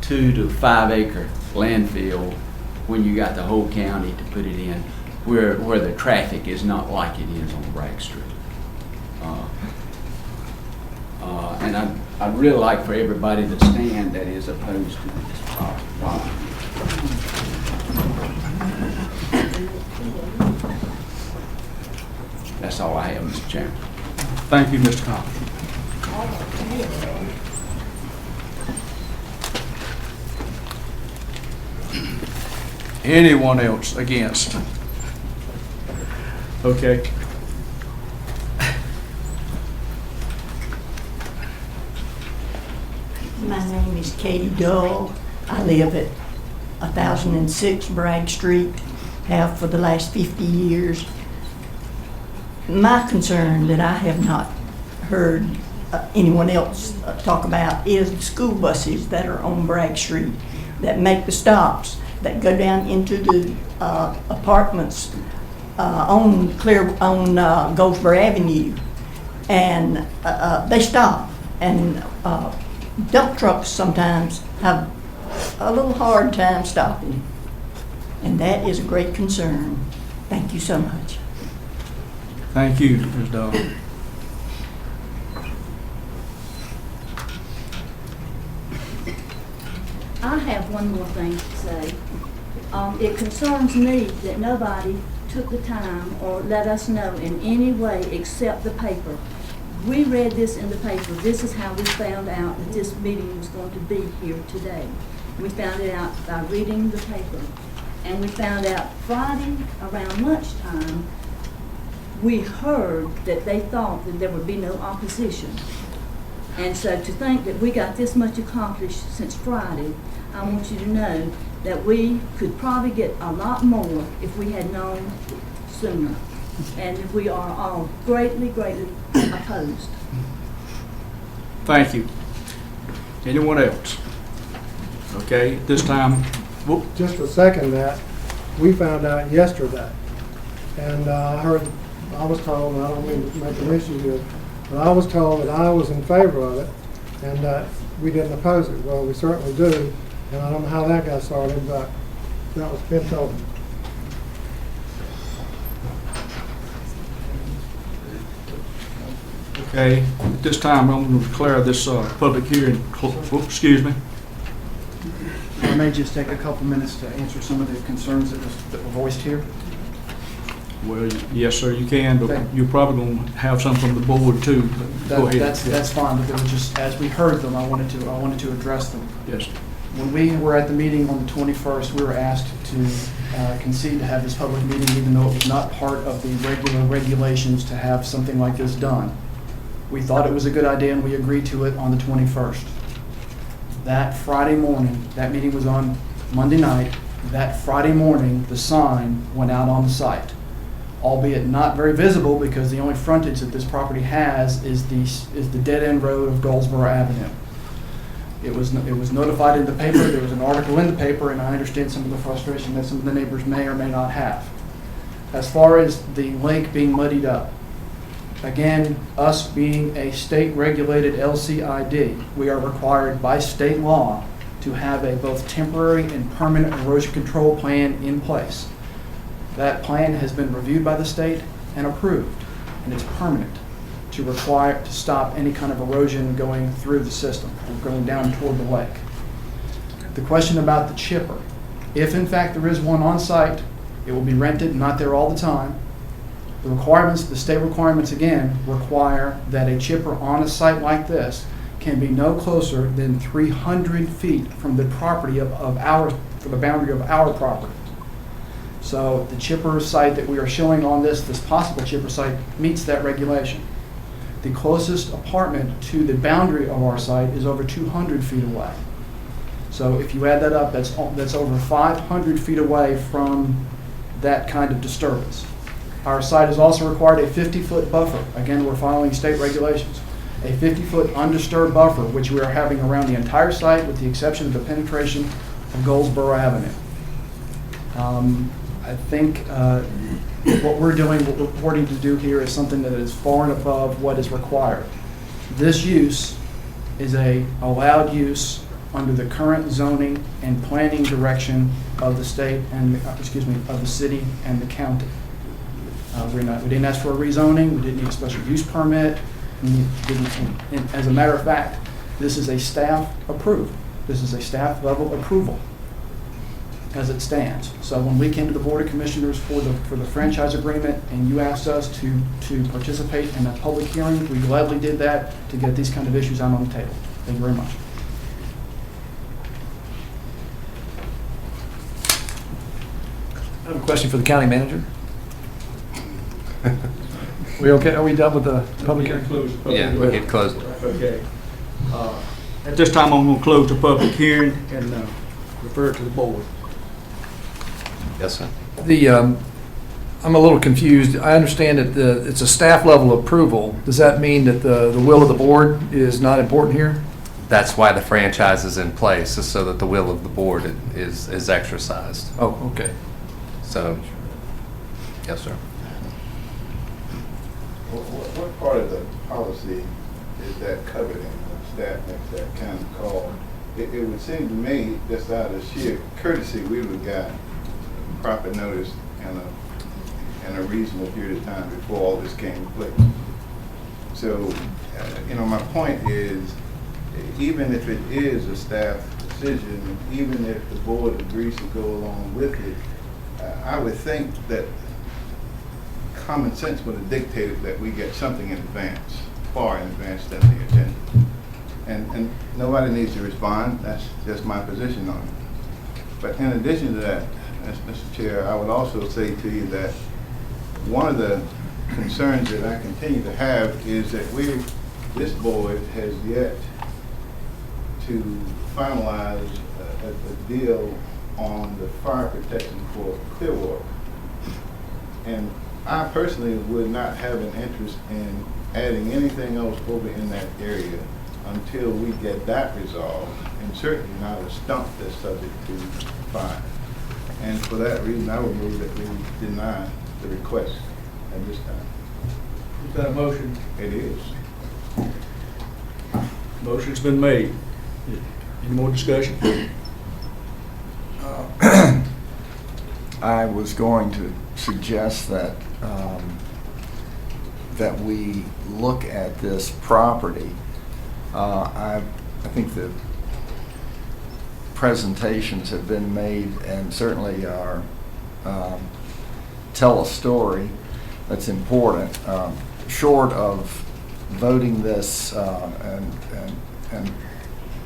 2 to 5 acre landfill when you got the whole county to put it in where the traffic is not like it is on Bragg Street? And I'd really like for everybody to stand that is opposed to this problem. That's all I have, Mr. Chairman. Thank you, Mr. Cox. Anyone else against? Okay. My name is Katie Dull. I live at 1006 Bragg Street, have for the last 50 years. My concern that I have not heard anyone else talk about is the school buses that are on Bragg Street that make the stops, that go down into the apartments on Goldsboro Avenue, and they stop. And dump trucks sometimes have a little hard time stopping, and that is a great concern. Thank you so much. Thank you, Ms. Dahl. I have one more thing to say. It concerns me that nobody took the time or let us know in any way except the paper. We read this in the paper. This is how we found out that this meeting was going to be here today. We found it out by reading the paper. And we found out Friday around lunchtime, we heard that they thought that there would be no opposition. And so to think that we got this much accomplished since Friday, I want you to know that we could probably get a lot more if we had known sooner. And we are all greatly, greatly opposed. Thank you. Anyone else? Okay, at this time, whoop. Just to second that, we found out yesterday, and I was told, and I don't mean to make an issue here, but I was told that I was in favor of it, and that we didn't oppose it. Well, we certainly do, and I don't know how that got started, but that was been told. Okay, at this time, I'm going to declare this public hearing, excuse me. I may just take a couple minutes to answer some of the concerns that were voiced here. Well, yes, sir, you can, but Okay. you're probably going to have some from the board too. Go ahead. That's fine, but they were just, as we heard them, I wanted to address them. Yes. When we were at the meeting on the 21st, we were asked to concede to have this public meeting, even though it was not part of the regular regulations to have something like this done. We thought it was a good idea, and we agreed to it on the 21st. That Friday morning, that meeting was on Monday night, that Friday morning, the sign went out on the site, albeit not very visible because the only frontage that this property has is the dead-end road of Goldsboro Avenue. It was notified in the paper, there was an article in the paper, and I understand some of the frustration that some of the neighbors may or may not have. As far as the lake being muddied up, again, us being a state-regulated LCID, we are required by state law to have a both temporary and permanent erosion control plan in place. That plan has been reviewed by the state and approved, and it's permanent to stop any kind of erosion going through the system or going down toward the lake. The question about the chipper, if in fact there is one on site, it will be rented, not there all the time. The requirements, the state requirements again, require that a chipper on a site like this can be no closer than 300 feet from the property of the boundary of our property. So the chipper site that we are showing on this possible chipper site meets that regulation. The closest apartment to the boundary of our site is over 200 feet away. So if you add that up, that's over 500 feet away from that kind of disturbance. Our site is also required a 50-foot buffer. Again, we're following state regulations. A 50-foot undisturbed buffer, which we are having around the entire site with the exception of the penetration of Goldsboro Avenue. I think what we're doing, what we're purporting to do here is something that is far and above what is required. This use is a allowed use under the current zoning and planning direction of the state and, of the city and the county. We didn't ask for a rezoning, we didn't need a special use permit, and as a matter of fact, this is a staff approved. This is a staff level approval as it stands. So when we came to the Board of Commissioners for the franchise agreement and you asked us to participate in a public hearing, we gladly did that to get these kind of issues out on the table. Thank you very much. I have a question for the county manager. We okay? Are we done with the public hearing? Yeah, we can close it. Okay. At this time, I'm going to close the public hearing and refer it to the board. Yes, sir. I'm a little confused. I understand that it's a staff level approval. Does that mean that the will of the board is not important here? That's why the franchise is in place, is so that the will of the board is exercised. Oh, okay. So, yes, sir. What part of the policy is that covered in when staff makes that kind of call? It would seem to me, just out of sheer courtesy, we would have got proper notice in a reasonable period of time before all this came to place. So, my point is, even if it is a staff decision, even if the board agrees to go along with it, I would think that common sense would have dictated that we get something in advance, far in advance than the agenda. And nobody needs to respond, that's just my position on it. But in addition to that, Mr. Chair, I would also say to you that one of the concerns that I continue to have is that this board has yet to finalize a deal on the fire protection for Clearwater. And I personally would not have an interest in adding anything else over in that area until we get that resolved, and certainly not a stump that's subject to fire. And for that reason, I would move that we deny the request at this time. Is that a motion? It is. Motion's been made. Any more discussion? I was going to suggest that that we look at this property. I think the presentations have been made and certainly are tell a story that's important. Short of voting this and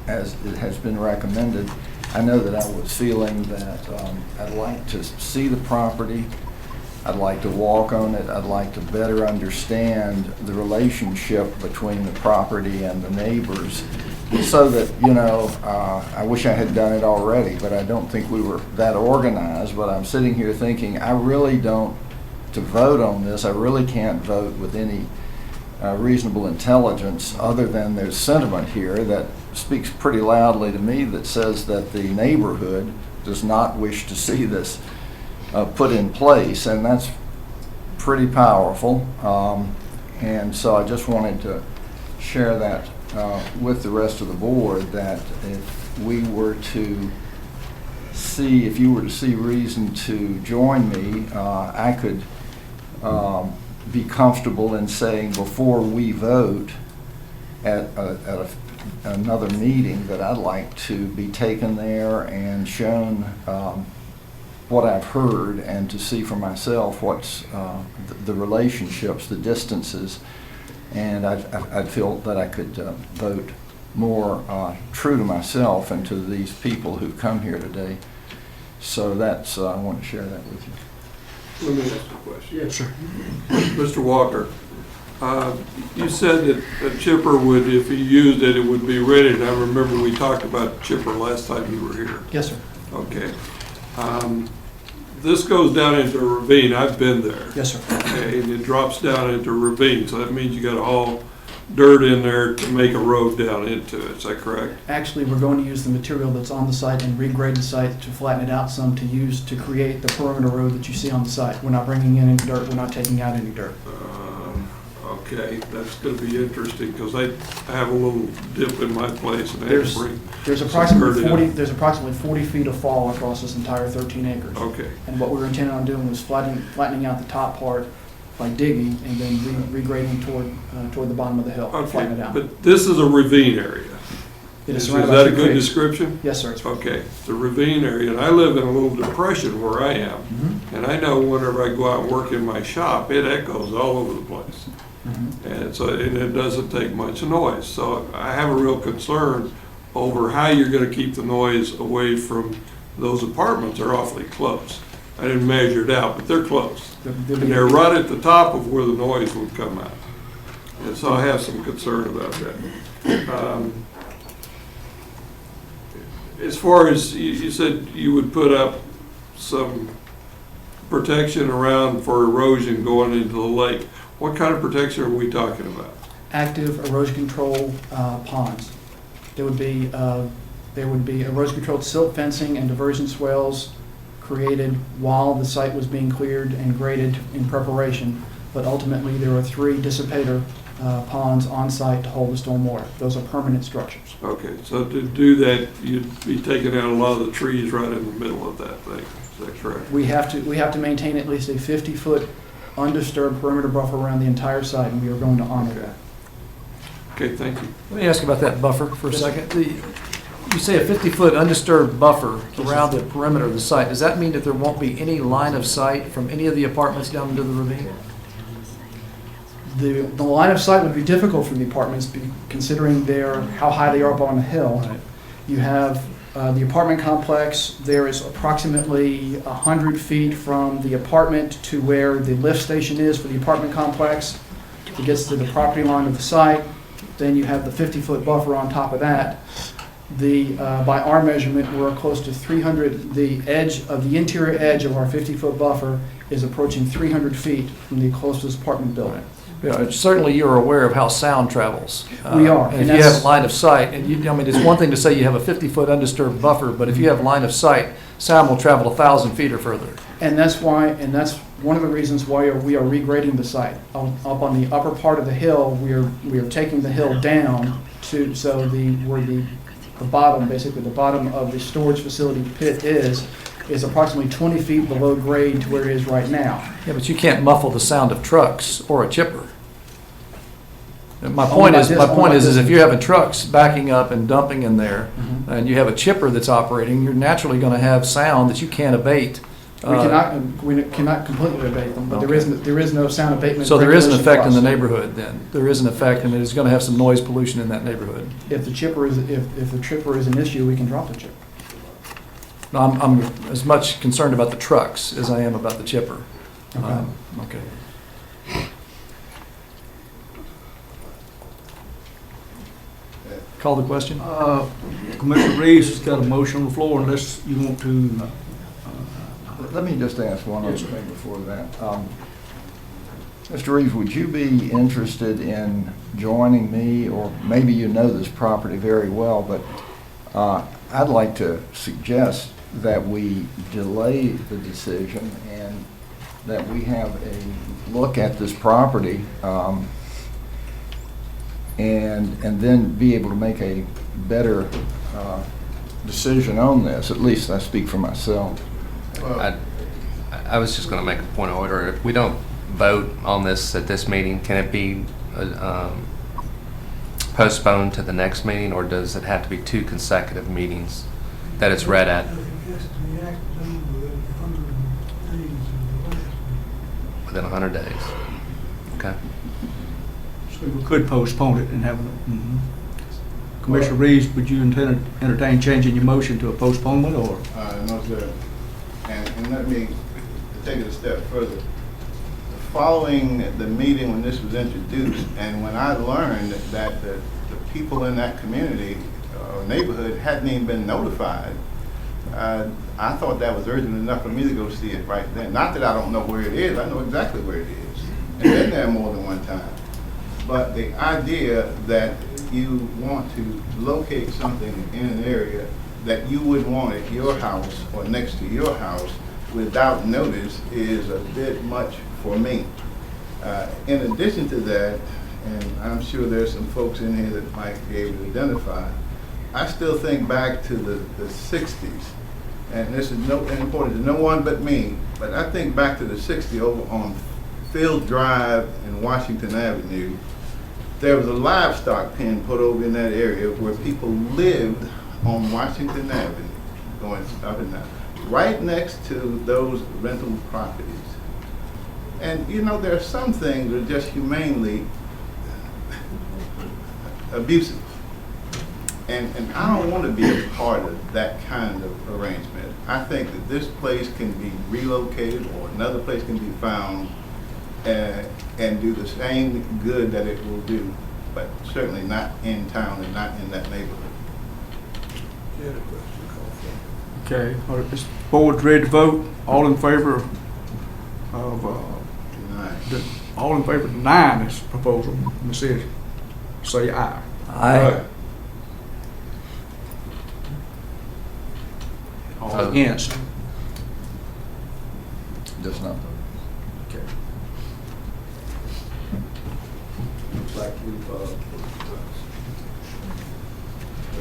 as it has been recommended, I know that I was feeling that I'd like to see the property, I'd like to walk on it, I'd like to better understand the relationship between the property and the neighbors, so that, you know, I wish I had done it already, but I don't think we were that organized. But I'm sitting here thinking, I really don't, to vote on this, I really can't vote with any reasonable intelligence other than there's sentiment here that speaks pretty loudly to me that says that the neighborhood does not wish to see this put in place, and that's pretty powerful. And so I just wanted to share that with the rest of the board, that if we were to see, if you were to see reason to join me, I could be comfortable in saying before we vote at another meeting that I'd like to be taken there and shown what I've heard, and to see for myself what's the relationships, the distances, and I'd feel that I could vote more true to myself and to these people who've come here today. So that's, I want to share that with you. Let me ask you a question. Yes, sir. Mr. Walker, you said that a chipper would, if he used it, it would be ready. And I remember we talked about chipper last time you were here. Yes, sir. Okay. This goes down into a ravine. I've been there. Yes, sir. Okay, and it drops down into a ravine. So that means you got to haul dirt in there to make a road down into it. Is that correct? Actually, we're going to use the material that's on the site and regrade the site to flatten it out some to use to create the perimeter road that you see on the site. We're not bringing in any dirt. We're not taking out any dirt. Okay, that's going to be interesting because I have a little dip in my place and I have to bring There's some approximately dirt 40. in. There's approximately 40 feet of fall across this entire 13 acres. Okay. And what we were intending on doing was flattening out the top part by digging and then regrading toward the bottom of the hill. Flatten it Okay, out. but this is a ravine area. It is Is surrounded by that a two good creeks. description? Yes, sir. Okay, it's a ravine area, and I live in a little depression where I am. Mm-hmm. And I know whenever I go out and work in my shop, it echoes all over the place. Mm-hmm. And so, and it doesn't take much noise. So I have a real concern over how you're gonna keep the noise away from those apartments. They're awfully close. I didn't measure it out, but they're close. And they're right at the top of where the noise would come out. And so I have some concern about that. As far as, you said you would put up some protection around for erosion going into the lake. What kind of protection are we talking about? Active erosion control ponds. There would be erosion controlled silt fencing and diversion swales created while the site was being cleared and graded in preparation. But ultimately, there are 3 dissipator ponds on site to hold the storm water. Those are permanent structures. Okay, so to do that, you'd be taking out a lot of the trees right in the middle of that thing. Is that correct? We have to maintain at least a 50-foot undisturbed perimeter buffer around the entire site, and we are going to honor that. Okay, thank you. Let me ask you about that buffer for a Yes, second. You say a 50-foot undisturbed buffer around the perimeter of the site. Does that mean that there won't be any line of sight from any of the apartments down into the ravine? The line of sight would be difficult for the apartments considering how high they are up on the hill. You have the apartment complex. There is approximately 100 feet from the apartment to where the lift station is for the apartment complex. It gets to the property line of the site. Then you have the 50-foot buffer on top of that. By our measurement, we're close to 300. The interior edge of our 50-foot buffer is approaching 300 feet from the closest apartment building. Yeah, certainly you're aware of how sound travels. We are. And if you have line of sight, and it's one thing to say you have a 50-foot undisturbed buffer, but if you have line of sight, sound will travel 1,000 feet or further. And that's one of the reasons why we are regrading the site. Up on the upper part of the hill, we are taking the hill down where the bottom, basically the bottom of the storage facility pit is approximately 20 feet below grade to where it is right now. Yeah, but you can't muffle the sound of trucks or a chipper. And my point is if you're having trucks backing up and dumping in there, and you have a chipper that's operating, you're naturally going to have sound that you can't abate. We cannot completely abate them, but there is no sound abatement. So there is an effect in the neighborhood then. There is an effect, and it is going to have some noise pollution in that neighborhood. If the chipper is an issue, we can drop the chipper. No, I'm as much concerned about the trucks as I am about the chipper. Okay. Call the question. Commissioner Reeves has got a motion on the floor unless you want to. Let me just ask one other thing before that. Mr. Reeves, would you be interested in joining me, or maybe you know this property very well, but I'd like to suggest that we delay the decision and that we have a look at this property and then be able to make a better decision on this. At least I speak for myself. I was just going to make a point of order. If we don't vote on this at this meeting, can it be postponed to the next meeting, or does it have to be 2 consecutive meetings that it's read at? Within 100 days. Okay. So we could postpone it and have Commissioner Reeves, would you entertain changing your motion to a postponement, or? No, sir. And let me take it a step further. Following the meeting when this was introduced, and when I learned that the people in that community or neighborhood hadn't even been notified, I thought that was urgent enough for me to go see it right then. Not that I don't know where it is, I know exactly where it is. And been there more than one time. But the idea that you want to locate something in an area that you would want at your house or next to your house without notice is a bit much for me. In addition to that, and I'm sure there's some folks in here that might be able to identify, I still think back to the 60s, and this is important to no one but me, but I think back to the 60s over on Field Drive in Washington Avenue. There was a livestock pen put over in that area where people lived on Washington Avenue, going up and down, right next to those rental properties. And you know, there are some things that are just humanely abusive. And I don't want to be a part of that kind of arrangement. I think that this place can be relocated or another place can be found and do the same good that it will do, but certainly not in town and not in that neighborhood. Okay, this board's ready to vote. All in favor of all in favor of denying this proposal, Ms. Edge, say aye. Aye. All against? Just not. Okay. Looks like we've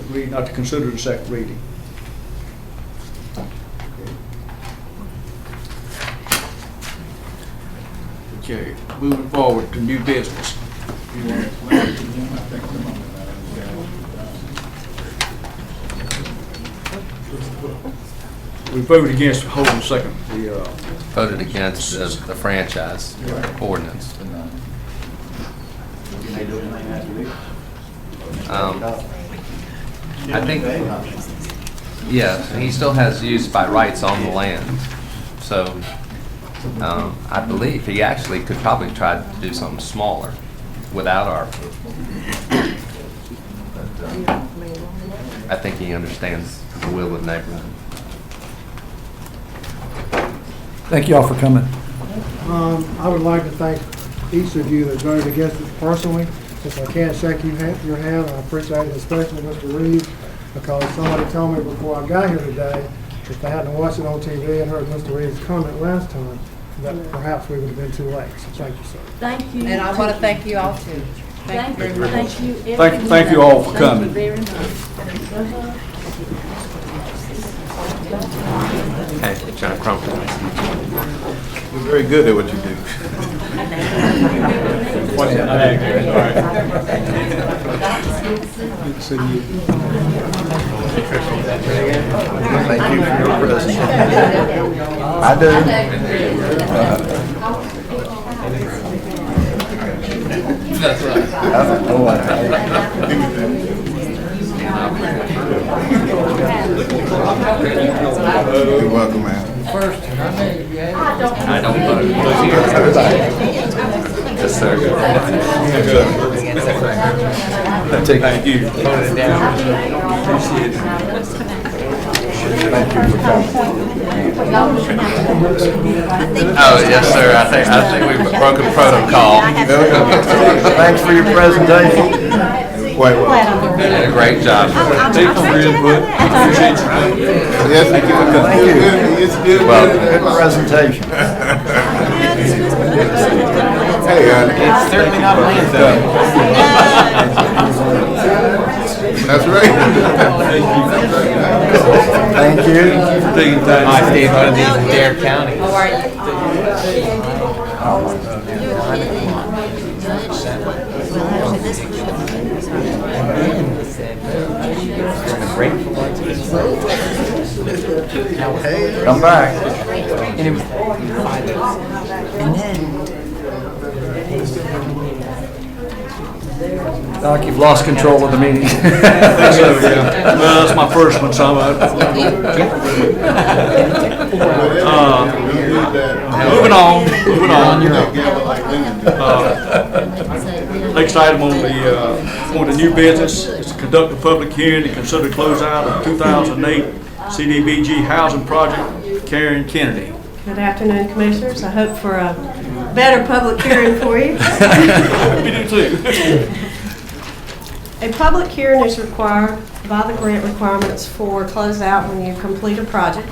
agreed not to consider the second reading. Okay, moving forward to new business. We voted against holding second. We voted against the franchise ordinance. I think, yeah, he still has use by rights on the land. So I believe he actually could probably try to do something smaller without our approval. But I think he understands the will of the neighborhood. Thank you all for coming. I would like to thank each of you that voted against it personally. Since I can't shake your hand, I appreciate it, especially Mr. Reed, because somebody told me before I got here today, if I hadn't watched it on TV and heard Mr. Reed's comment last time, that perhaps we would have been too late. So thank you, sir. Thank you. And I want to thank you all too. Thank you very much. Thank you. Thank you all for coming. Thank you very much. Hey, John Crumpton. You're very good at what you do. Thank you for your presentation. I do. That's right. You're welcome, man. I don't vote. Yes, sir. Thank you. Oh, yes, sir. I think we've broken protocol. Thanks for your presentation. Wait. You did a great job. Thank you for your input. Appreciate you. Yes, thank you. It's good. Well, Good presentation. Hey, It's certainly not a landfill. that's right. Thank you. For taking time. I stayed one of these in Dare County. How are you? Come back. Doc, you've lost control of the meeting. Well, that's my first one, so moving on. Next item on the new business is to conduct a public hearing and consider closeout of 2008 CDBG housing project, Karen Kennedy. Good afternoon, Commissioners. I hope for a better public hearing for you. We do too. A public hearing is required by the grant requirements for closeout when you complete a project.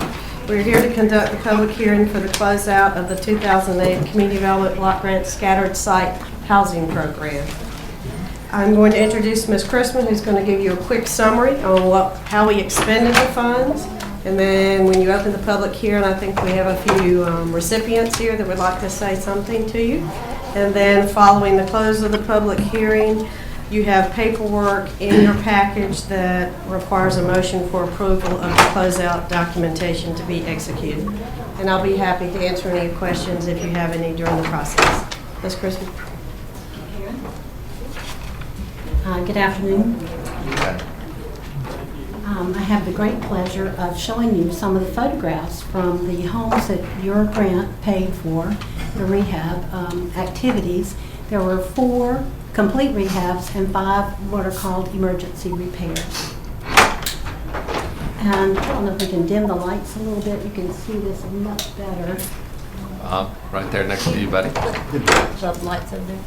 We're here to conduct the public hearing for the closeout of the 2008 Community Development Block Grant Scattered Site Housing Program. I'm going to introduce Ms. Chrisman, who's going to give you a quick summary on how we expended the funds. And then when you open the public hearing, I think we have a few recipients here that would like to say something to you. And then following the close of the public hearing, you have paperwork in your package that requires a motion for approval of the closeout documentation to be executed. And I'll be happy to answer any questions if you have any during the process. Ms. Chrisman. Good afternoon. I have the great pleasure of showing you some of the photographs from the homes that your grant paid for, the rehab activities. There were 4 complete rehabs and 5 what are called emergency repairs. And I don't know if we can dim the lights a little bit. You can see this much better. Right there next to you, buddy. Those lights over there.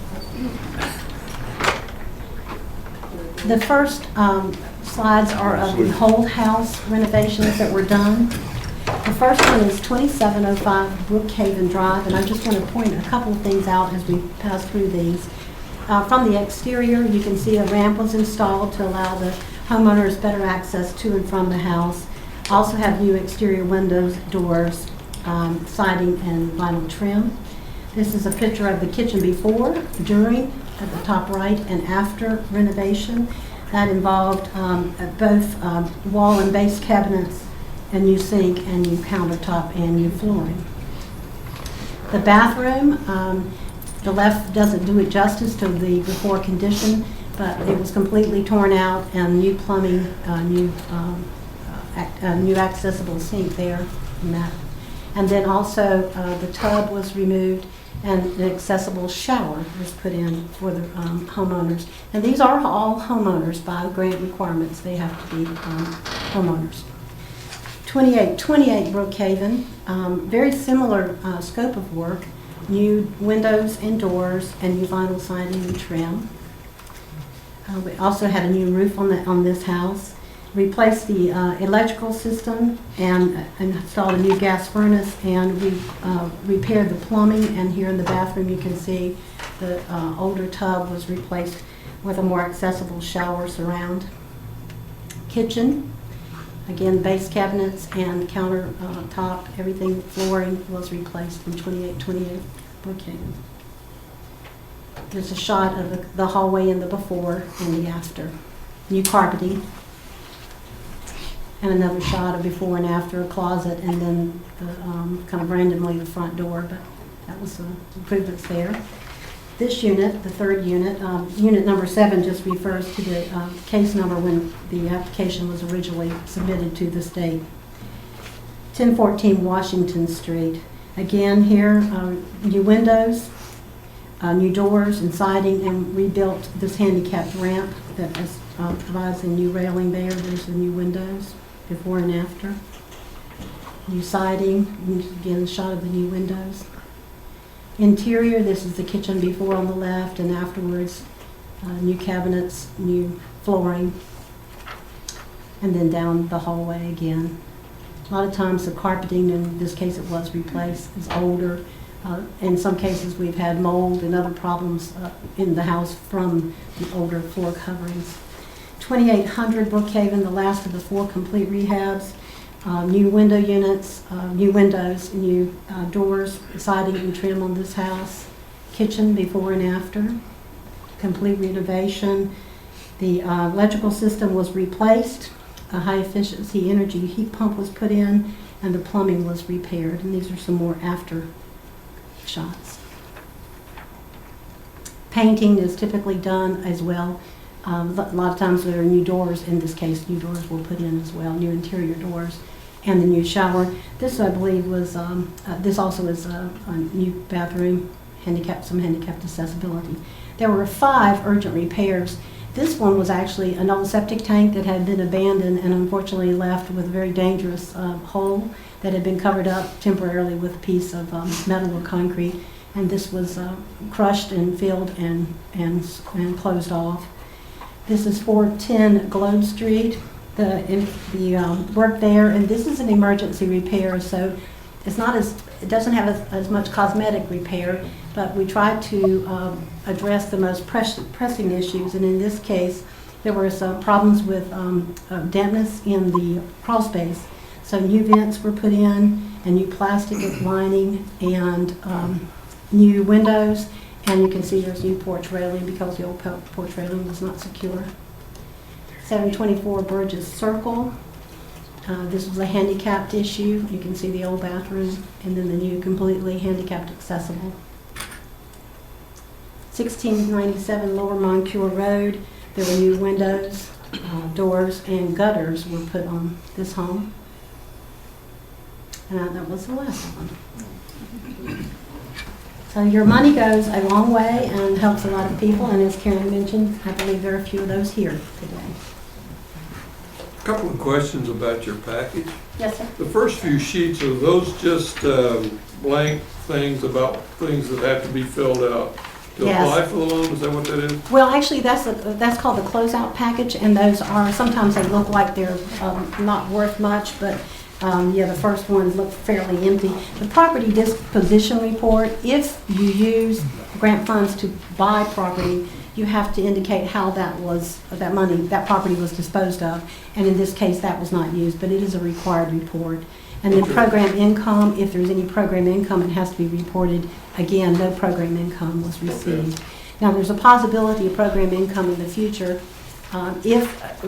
The first slides are of the whole house renovations that were done. The first one is 2705 Brookhaven Drive, and I just want to point a couple of things out as we pass through these. From the exterior, you can see a ramp was installed to allow the homeowners better access to and from the house. Also have new exterior windows, doors, siding, and vinyl trim. This is a picture of the kitchen before, during, at the top right, and after renovation. That involved both wall and base cabinets, a new sink, and new countertop, and new flooring. The bathroom, the left doesn't do it justice to the before condition. but it was completely torn out and new plumbing, new accessible sink there and that. And then also the tub was removed and an accessible shower was put in for the homeowners. And these are all homeowners by grant requirements. They have to be homeowners. 2828 Brookhaven, very similar scope of work, new windows and doors and new vinyl siding and trim. We also had a new roof on this house. Replaced the electrical system and installed a new gas furnace, and we repaired the plumbing. And here in the bathroom you can see the older tub was replaced with a more accessible shower surround. Kitchen, again base cabinets and countertop, everything, flooring was replaced in 2828 Brookhaven. There's a shot of the hallway in the before and the after. New carpeting. And another shot of before and after, a closet, and then the, kind of randomly the front door, but that was improvements there. This unit, the third unit, unit number 7 just refers to the case number when the application was originally submitted to the state. 1014 Washington Street. Again here, new windows, new doors and siding, and rebuilt this handicapped ramp that provides a new railing there. There's the new windows before and after. New siding, and again, a shot of the new windows. Interior, this is the kitchen before on the left, and afterwards, new cabinets, new flooring, and then down the hallway again. A lot of times the carpeting, in this case it was replaced, is older. In some cases we've had mold and other problems in the house from the older floor coverings. 2800 Brookhaven, the last of the 4 complete rehabs. New window units, new windows, new doors, siding and trim on this house. Kitchen before and after. Complete renovation. The electrical system was replaced. A high efficiency energy heat pump was put in, and the plumbing was repaired. And these are some more after shots. Painting is typically done as well. A lot of times there are new doors. In this case, new doors were put in as well, new interior doors, and the new shower. This, I believe, was, this also is a new bathroom, some handicapped accessibility. There were 5 urgent repairs. This one was actually an old septic tank that had been abandoned and unfortunately left with a very dangerous hole that had been covered up temporarily with a piece of metal or concrete. And this was crushed and filled and closed off. This is 410 Globe Street, the work there, and this is an emergency repair, so it's not it doesn't have as much cosmetic repair, but we try to address the most pressing issues, and in this case, there were some problems with dampness in the crawl space, so new vents were put in, and new plastic lining, and new windows. And you can see there's new porch railing because the old porch railing was not secure. 724 Burgess Circle. This was a handicapped issue. You can see the old bathroom and then the new completely handicapped accessible. 1697 Lower Moncure Road. There were new windows, doors, and gutters were put on this home. And that was the last one. So your money goes a long way and helps a lot of people, and as Karen mentioned, I believe there are a few of those here today. A couple of questions about your package. Yes, sir. The first few sheets, are those just blank things about things that have to be filled out to Yes. apply for the loan? Is that what that is? Well, actually, that's called the closeout package, and those are, sometimes they look like they're not worth much, but yeah, the first ones look fairly empty. The property disposition report, if you use grant funds to buy property, you have to indicate how that property was disposed of. And in this case, that was not used, but it is a required report. And then program income, if there's any program income, it has to be reported. Again, no program income was received. Now, there's a possibility of program income in the future if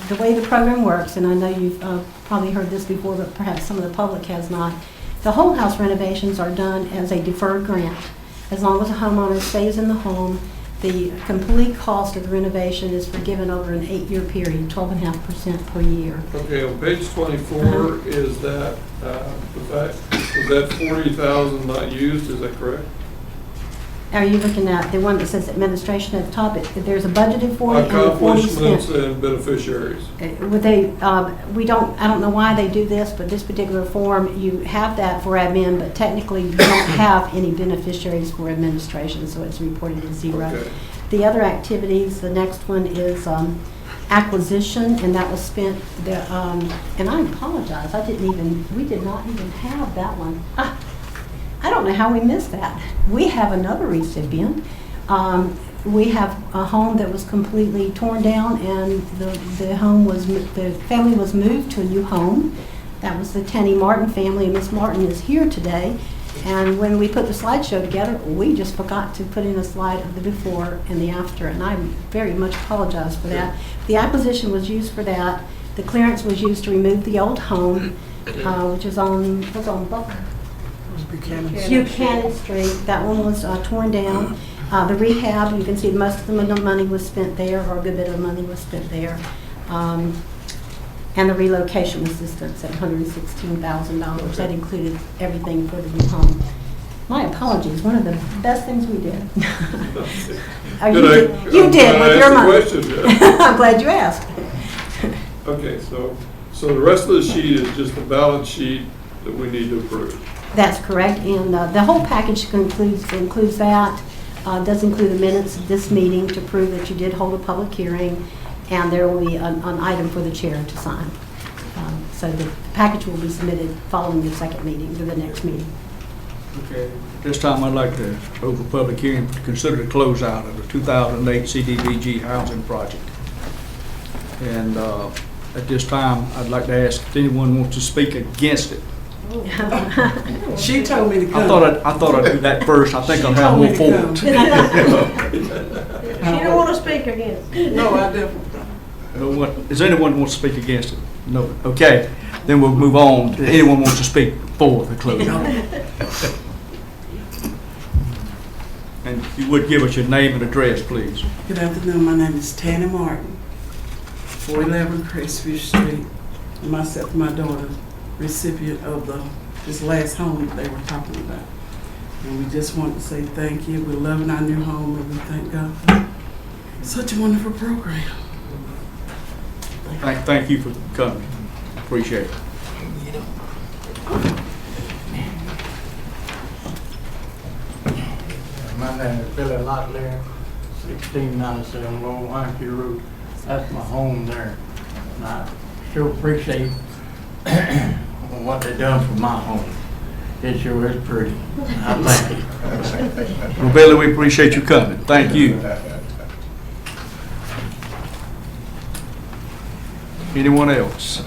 the way the program works, and I know you've probably heard this before, but perhaps some of the public has not, the whole house renovations are done as a deferred grant. As long as a homeowner stays in the home, The complete cost of the renovation is forgiven over an 8-year period, 12.5% per year. Okay, on page 24, is that, was that 40,000 not used, is that correct? Are you looking at the one that says administration at the top? There's a budgeted 40 and a 40 Accomplishments spent. and beneficiaries. Would they, I don't know why they do this, but this particular form, you have that for admin, but technically you don't have any beneficiaries for administration, so it's reported as zero. Okay. The other activities, the next one is acquisition, and that was spent, and I apologize, we did not even have that one. I don't know how we missed that. We have another recipient. We have a home that was completely torn down, and the family was moved to a new home. That was the Tenny Martin family, and Miss Martin is here today. And when we put the slideshow together, we just forgot to put in a slide of the before and the after, and I very much apologize for that. The acquisition was used for that. The clearance was used to remove the old home, which is on Buckner. Buchanan Street. That one was torn down. The rehab, you can see most of the money was spent there, or a good bit of money was spent there. And the relocation assistance at $116,000. That included everything for the new home. My apologies, one of the best things we did. You did with your money. I'm glad you asked. Okay, so the rest of the sheet is just the balance sheet that we need to approve. That's correct, and the whole package includes that. Does include the minutes of this meeting to prove that you did hold a public hearing, and there will be an item for the chair to sign. So the package will be submitted following the second meeting, to the next meeting. Okay. At this time, I'd like to open public hearing to consider the closeout of the 2008 CDBG housing project. And at this time, I'd like to ask if anyone wants to speak against it. She told me to come. I thought I'd do that first. I think I'll have more forward. She don't want to speak against. No, I definitely. Does anyone want to speak against it? No. Okay, then we'll move on. Anyone wants to speak for the closeout? And if you would give us your name and address, please. Good afternoon. My name is Tanny Martin, 411 Crestfield Street. And myself and my daughter, recipient of this last home that they were talking about. And we just want to say thank you. We're loving our new home, and we thank God for such a wonderful program. Thank you for coming. Appreciate it. My name is Billy Locklear, 1697 Lower Winekey Road. That's my home there. And I sure appreciate what they done for my home. It sure is pretty. I thank you. Well, Billy, we appreciate you coming. Thank you. Anyone else?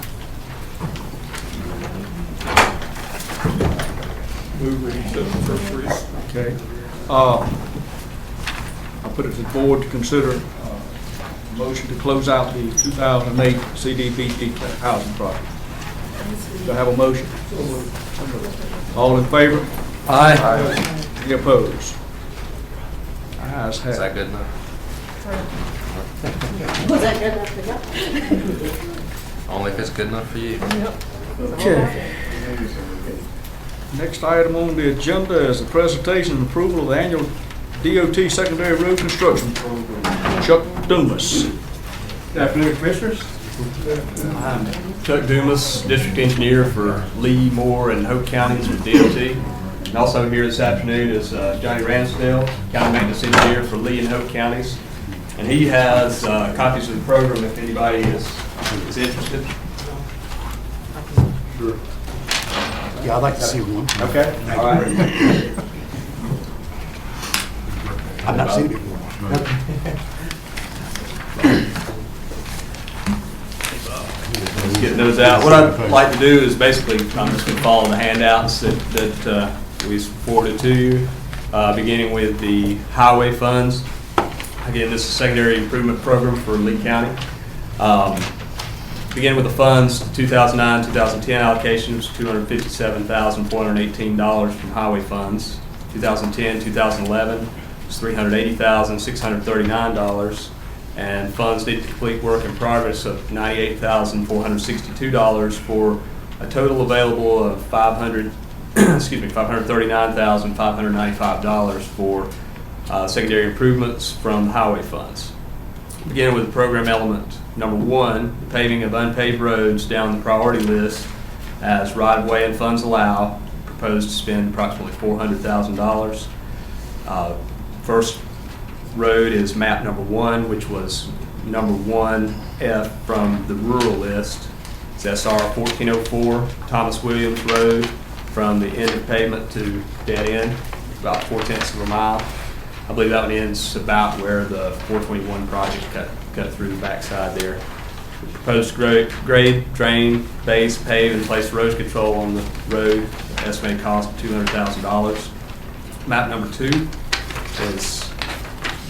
Move we accept the first reading. Okay. I'll put it to the board to consider a motion to close out the 2008 CDBG housing project. Do I have a motion? All in favor? Aye. Any opposed? Ayes have it. Is that good enough? Was that good enough for you? Only if it's good enough for you. Okay. Next item on the agenda is the presentation and approval of the annual DOT Secondary Road Construction Program. Chuck Dumas. Good afternoon, Commissioners. I'm Chuck Dumas, District Engineer for Lee, Moore, and Hope Counties with DOT. And also here this afternoon is Johnny Ransdale, County Maintenance Engineer for Lee and Hope Counties. And he has copies of the program if anybody is interested. Sure. Yeah, I'd like to see one. Okay. All right. I've not seen it before. Getting those out. What I'd like to do is basically, I'm just going to follow the handouts that we forwarded to you, beginning with the highway funds. Again, this is a secondary improvement program for Lee County. Beginning with the funds, 2009-2010 allocation was $257,418 from highway funds. 2010-2011, is $380,639, and funds needed to complete work in progress of $98,462 for a total available of $539,595 for secondary improvements from highway funds. Beginning with program element number 1, the paving of unpaved roads down the priority list as right-of-way and funds allow, proposed to spend approximately $400,000. First road is map number 1, which was number 1F from the rural list. It's SR 1404 Thomas Williams Road from the end of pavement to dead end, about 4/10 of a mile. I believe that one ends about where the 421 project cut through the backside there. The proposed grade, drain, base, pave, and place erosion control on the road. Estimated cost of $200,000. Map number 2 is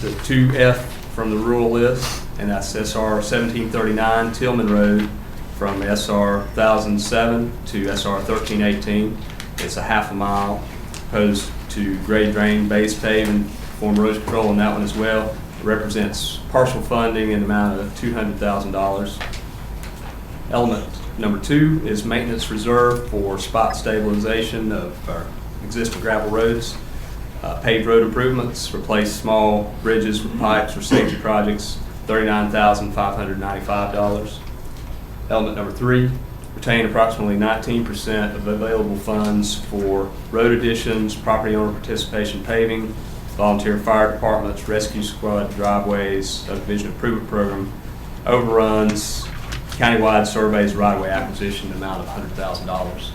the 2F from the rural list, and that's SR 1739 Tillman Road from SR 1007 to SR 1318. It's a half a mile. Proposed to grade, drain, base, pave, and perform erosion control on that one as well. It represents partial funding in the amount of $200,000. Element number 2 is maintenance reserve for spot stabilization of our existing gravel roads. Paved road improvements, replace small bridges with pipes or safety projects, $39,595. Element number 3, retain approximately 19% of available funds for road additions, property owner participation paving, volunteer fire departments, rescue squad, driveways, subdivision improvement program, overruns, countywide surveys, right-of-way acquisition, the amount of $100,000.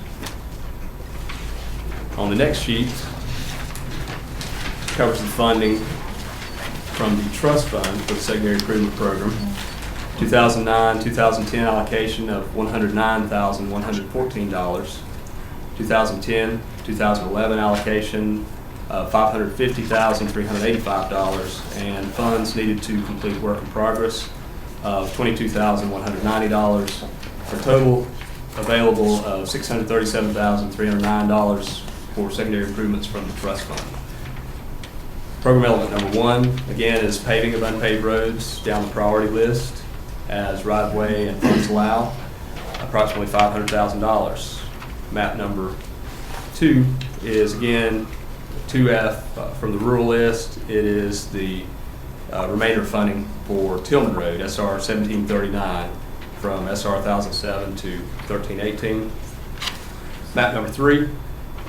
On the next sheet, covers the funding from the trust fund for the secondary improvement program. 2009-2010 allocation of $109,114. 2010-2011 allocation of $550,385, and funds needed to complete work in progress of $22,190, for a total available of $637,309 for secondary improvements from the trust fund. Program element number 1, again, is paving of unpaved roads down the priority list as right-of-way and funds allow, approximately $500,000. Map number 2 is, again, 2F from the rural list. It is the remainder funding for Tillman Road, SR 1739, from SR 1007 to 1318. Map number 3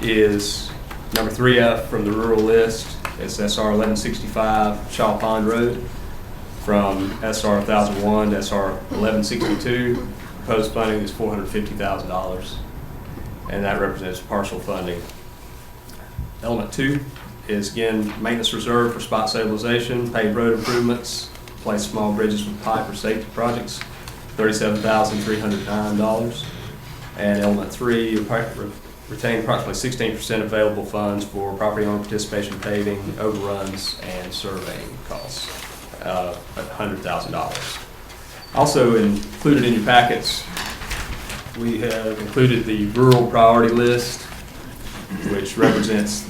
is number 3F from the rural list. It's SR 1165 Shaw Pond Road, from SR 1001 to SR 1162. Proposed funding is $450,000, and that represents partial funding. Element 2 is, again, maintenance reserve for spot stabilization, paved road improvements, place small bridges with pipe or safety projects, $37,309. And element 3, retain approximately 16% available funds for property owner participation paving, overruns, and surveying costs, at $100,000. Also included in your packets, we have included the rural priority list, which represents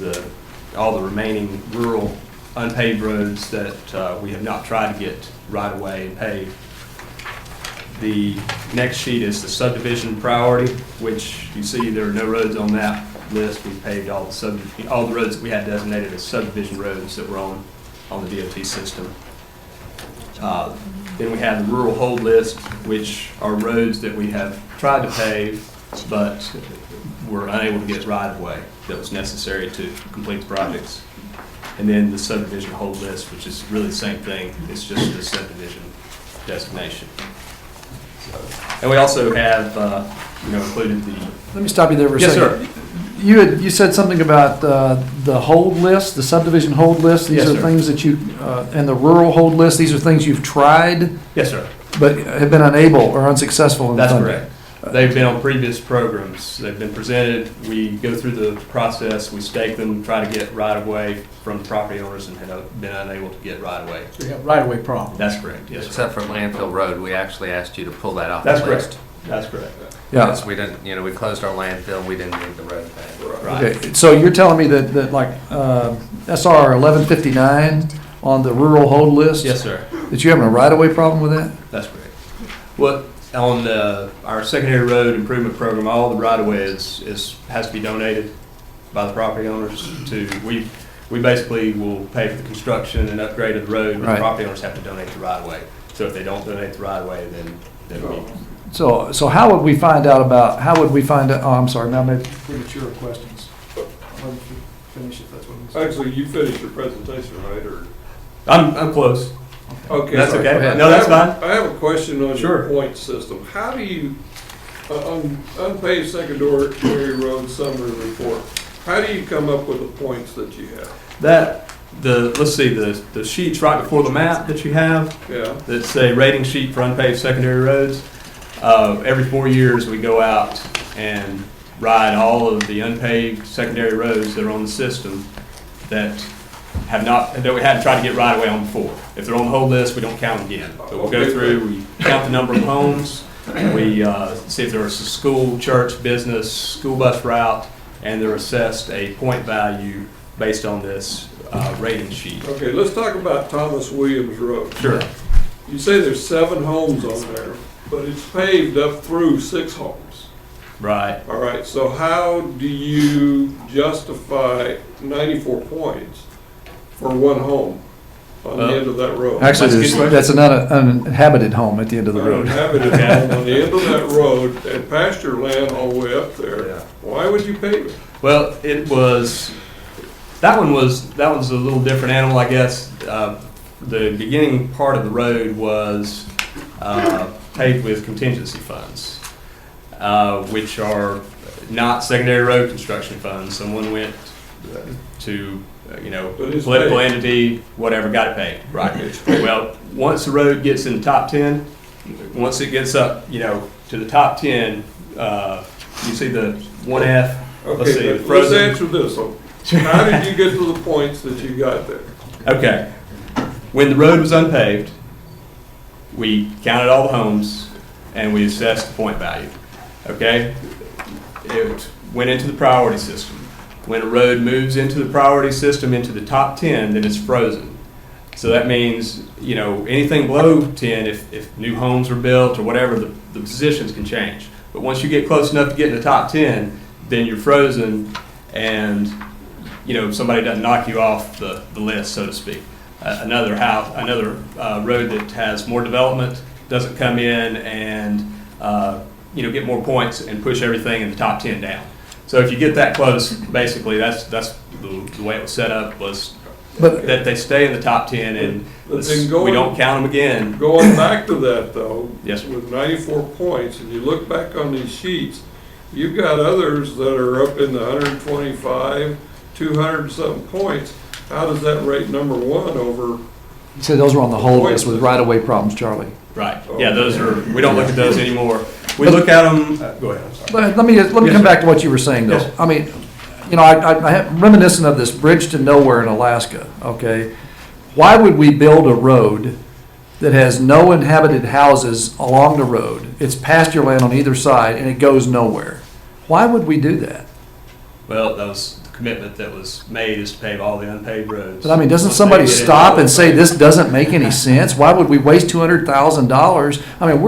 all the remaining rural unpaved roads that we have not tried to get right away and paved. The next sheet is the subdivision priority, which you see there are no roads on that list. We paved all the roads that we had designated as subdivision roads that were on the DOT system. Then we have the rural hold list, which are roads that we have tried to pave, but were unable to get right of way that was necessary to complete the projects. And then the subdivision hold list, which is really the same thing. It's just the subdivision designation. And we also have, included the. Let me stop you there for a Yes, second. sir. You said something about the hold list, the subdivision hold list. These Yes, are sir. things that you, and the rural hold list, these are things you've tried, Yes, sir. but have been unable or unsuccessful in That's funding. correct. They've been on previous programs. They've been presented. We go through the process. We stake them, try to get right of way from the property owners, and have been unable to get right of way. We have right-of-way problems. That's correct. Yes, sir. Except for Landfill Road, we actually asked you to pull that off That's the correct. list. That's correct. Yeah. Because we didn't, we closed our landfill, we didn't need the road paved. Okay, so you're telling me that like, SR 1159 on the rural hold list? Yes, sir. That you having a right-of-way problem with that? That's correct. What, on our secondary road improvement program, all the right-of-way has to be donated by the property owners we basically will pay for the construction and upgrade of the road, but the Right. property owners have to donate the right-of-way. So if they don't donate the right-of-way, then we. So how would we find out, oh, I'm sorry, now maybe premature questions. I'll let you finish if that's what it is. Actually, you finished your presentation, right, or? I'm close. Okay. That's sorry. okay. No, that's fine. I have a question on Sure. your point system. How do you, on unpaved secondary road summary report, how do you come up with the points that you have? Let's see, the sheets right before the map that you have, Yeah. that say rating sheet for unpaved secondary roads. Every 4 years, we go out and ride all of the unpaved secondary roads that are on the system that we hadn't tried to get right away on before. If they're on the whole list, we don't count them again. But we'll go through, we count the number of homes, we see if there's a school, church, business, school bus route, and they're assessed a point value based on this rating sheet. Okay, let's talk about Thomas Williams Road. Sure. You say there's 7 homes on there, but it's paved up through 6 homes. Right. All right, so how do you justify 94 points for 1 home on the end of that road? Actually, that's an uninhabited home at the end of the road. Uninhabited home on the end of that road and pasture land all the way up there. Yeah. Why would you pave it? Well, that one's a little different animal, I guess. The beginning part of the road was paved with contingency funds, which are not secondary road construction funds. Someone went to, political entity, whatever, got it paid, right? Well, once the road gets in the top 10, once it gets up, to the top 10, you see the 1F. Okay, let's answer this one. How did you get to the points that you got there? Okay. When the road was unpaved, we counted all the homes and we assessed the point value. Okay? It went into the priority system. When a road moves into the priority system into the top 10, then it's frozen. So that means, anything below 10, if new homes are built or whatever, the positions can change. But once you get close enough to get in the top 10, then you're frozen and, somebody doesn't knock you off the list, so to speak. Another road that has more development doesn't come in and, get more points and push everything in the top 10 down. So if you get that close, basically, that's the way it was set up, was that they stay in the top 10 and we don't count them again. Going back to that, though, yes, with 94 points, and you look back on these sheets, you've got others that are up in the 125, 200-something points. How does that rate number 1 over? You said those were on the hold list with right-of-way problems, Charlie. Right. Yeah, we don't look at those anymore. We look at them. Go ahead. I'm sorry. But let me come back to what you were saying, though. Yes. I mean, I'm reminiscent of this bridge to nowhere in Alaska, okay? Why would we build a road that has no inhabited houses along the road? It's pasture land on either side, and it goes nowhere. Why would we do that? Well, that was the commitment that was made, is to pave all the unpaved roads. But I mean, doesn't somebody stop and say, this doesn't make any sense? Why would we waste $200,000? I mean,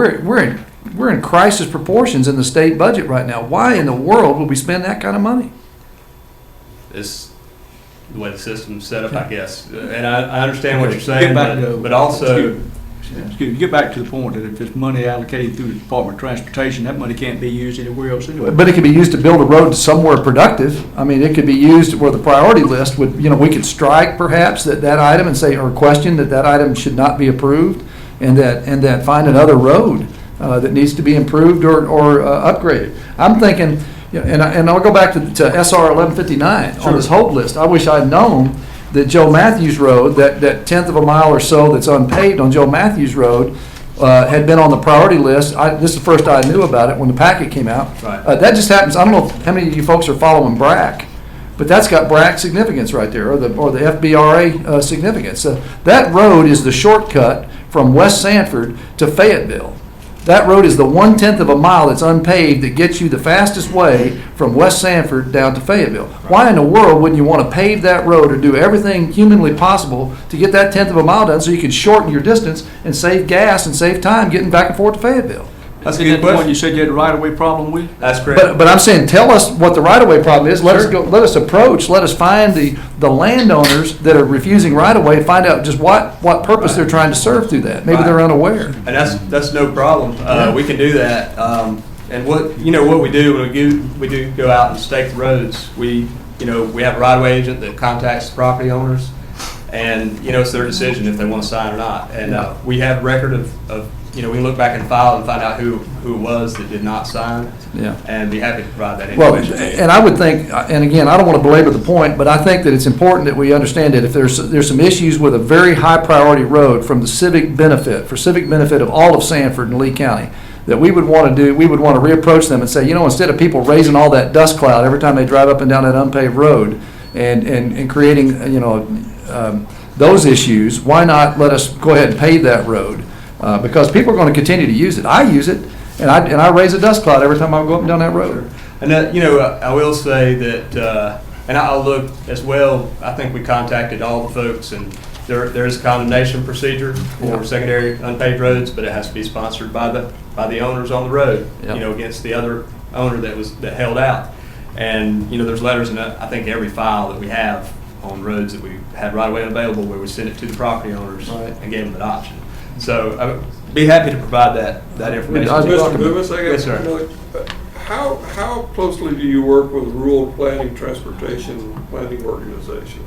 we're in crisis proportions in the state budget right now. Why in the world would we spend that kind of money? It's the way the system's set up, I guess. And I understand what you're saying, but also... Excuse me, get back to the point that if it's money allocated through the Department of Transportation, that money can't be used anywhere else anyway. But it could be used to build a road somewhere productive. I mean, it could be used where the priority list would, we could strike perhaps that item and say, or question that item should not be approved, and that find another road that needs to be improved or upgraded. I'm thinking, and I'll go back to SR 1159 on this hold list. I wish I'd known that Joe Matthews Road, that 1/10 of a mile or so that's unpaved on Joe Matthews Road, had been on the priority list. This is the first I knew about it when the packet came out. Right. That just happens. I don't know how many of you folks are following BRAC, but that's got BRAC significance right there, or the FBRA significance. That road is the shortcut from West Sanford to Fayetteville. That road is the 1/10 of a mile that's unpaved that gets you the fastest way from West Sanford down to Fayetteville. Why in the world wouldn't you want to pave that road or do everything humanly possible to get that 1/10 of a mile done so you can shorten your distance and save gas and save time getting back and forth to Fayetteville? That's a Isn't good that the one question. you said you had a right-of-way problem with? That's correct. But I'm saying, tell us what the right-of-way problem is. Let us go. Let us approach. Let us find the landowners that are refusing right-of-way. Find out just what purpose they're trying to serve through that. Maybe they're unaware. And that's no problem. We can do that. And what we do when we do go out and stake the roads, we have a right-of-way agent that contacts the property owners, and it's their decision if they want to sign or not. And we have record of we can look back in the file and find out who it was that did not sign. Yeah. And be happy to provide that Well, information. and I would think, and again, I don't want to belabor the point, but I think that it's important that we understand that if there's some issues with a very high priority road for civic benefit of all of Sanford and Lee County, that we would want to reapproach them and say, instead of people raising all that dust cloud every time they drive up and down that unpaved road and creating, those issues, why not let us go ahead and pave that road? Because people are going to continue to use it. I use it, and I raise a dust cloud every time I go up and down that road. And I will say that, and I'll look as well. I think we contacted all the folks, and there is a condemnation procedure for secondary unpaved roads, but it has to be sponsored by the owners on the road. Against the other owner that held out. And there's letters in I think every file that we have on roads that we had right away available where we sent it to the property owners and gave them an option. So I'd be happy to provide that information. Mr. Boomis, Yes, sir. How closely do you work with rural planning, transportation planning organization?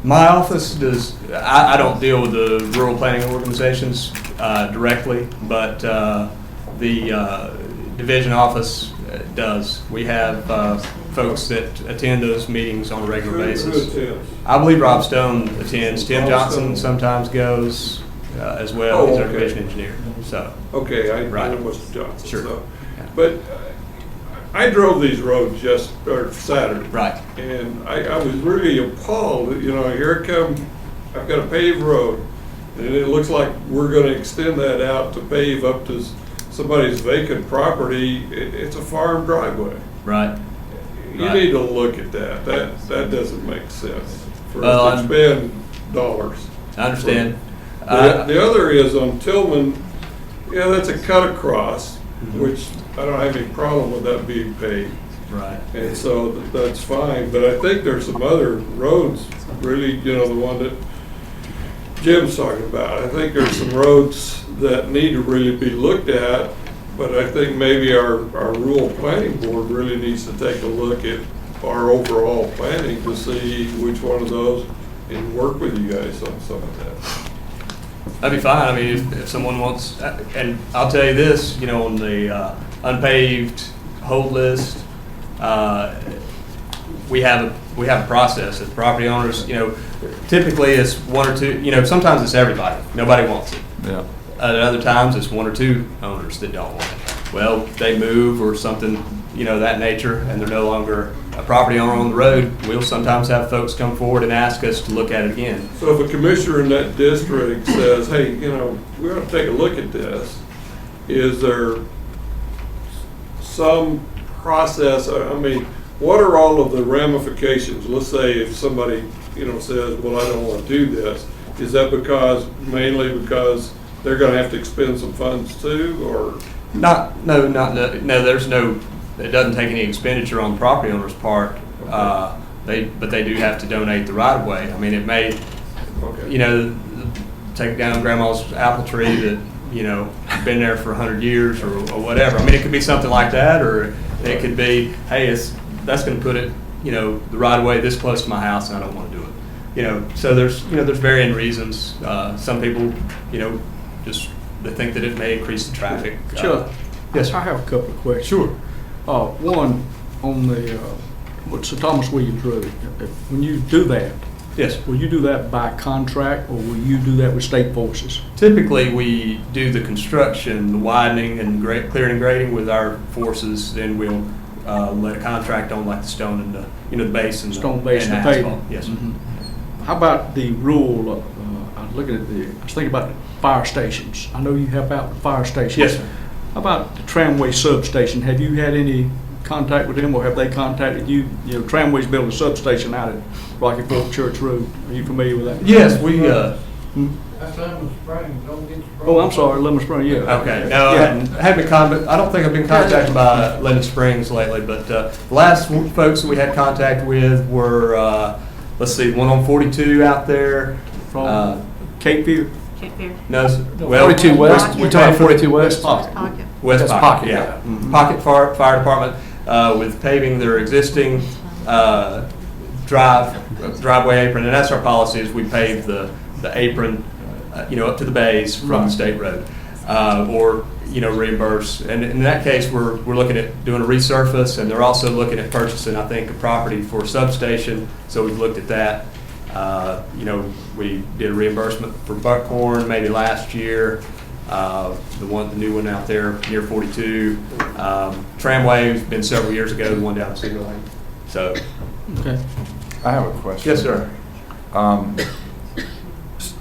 My office does, I don't deal with the rural planning organizations directly, but the division office does. We have folks that attend those meetings on a regular basis. Who attends? I believe Rob Stone attends. Tim Johnson sometimes goes as well. He's our division engineer. So Okay, I know Mr. Johnson. Sure. So. But I drove these roads Saturday. Right. And I was really appalled that, here it comes, I've got a paved road, and it looks like we're going to extend that out to pave up to somebody's vacant property. It's a farm driveway. Right. You need to look at that. That doesn't make sense for Well, us to spend dollars. I understand. The other is on Tillman, that's a cut across, which I don't have any problem with that being paved. Right. And so that's fine, but I think there's some other roads, really, the one that Jim's talking about. I think there's some roads that need to really be looked at, but I think maybe our rural planning board really needs to take a look at our overall planning to see which one of those and work with you guys on some of that. That'd be fine. I mean, if someone wants, and I'll tell you this, on the unpaved hold list, we have a process. As property owners, typically it's one or two. Sometimes it's everybody. Nobody wants it. Yeah. At other times it's one or two owners that don't want it. Well, they move or something, that nature, and they're no longer a property owner on the road. We'll sometimes have folks come forward and ask us to look at it again. So if a commissioner in that district says, hey, we ought to take a look at this, is there some process? I mean, what are all of the ramifications? Let's say if somebody, says, well, I don't want to do this. Is that mainly because they're going to have to expend some funds too, or? No, there's no, it doesn't take any expenditure on the property owner's part. But they do have to donate the right of way. I mean, it may, take down grandma's apple tree that, been there for 100 years or whatever. I mean, it could be something like that, or it could be, hey, that's going to put it, the right of way this close to my house and I don't want to do it. So there's varying reasons. Some people, just they think that it may increase the traffic. Sure. Yes, sir. I have a couple of questions. Sure. One on the Sir Thomas Williams Road. When you do that, yes, will you do that by contract or will you do that with state forces? Typically, we do the construction, the widening, and clearing and grading with our forces. Then we'll let a contract on like the stone and the base and stone base and the asphalt. pavement. Yes. Mm-hmm. How about the rule? I was thinking about fire stations. I know you help out with fire stations. Yes, sir. How about the Tramway substation? Have you had any contact with them, or have they contacted you? You know, Tramway's building a substation out at Rocky Fork Church Road. Are you familiar with that? Yes, we, That's Lemon Springs, don't get Springs. Oh, I'm sorry, Lemon Spring, yeah. okay, no, I haven't been I don't think I've been contacted by Linden Springs lately, but the last folks that we had contact with were, let's see, one on 42 out there. From Cape Fear? No, well. 42 West, we're talking 42 West? Pocket. West That's Pocket, Pocket, yeah. yeah. Mhm. Pocket Fire Department, with paving their existing driveway apron, and that's our policy, is we pave the apron, up to the bays from the state road, or, reimburse. And in that case, we're looking at doing a resurface, and they're also looking at purchasing, I think, a property for a substation, so we've looked at that. We did a reimbursement for Buckhorn maybe last year. The new one out there near 42. Tramway has been several years ago, the one down in Cedar Lane. So, okay. I have a question. Yes, sir.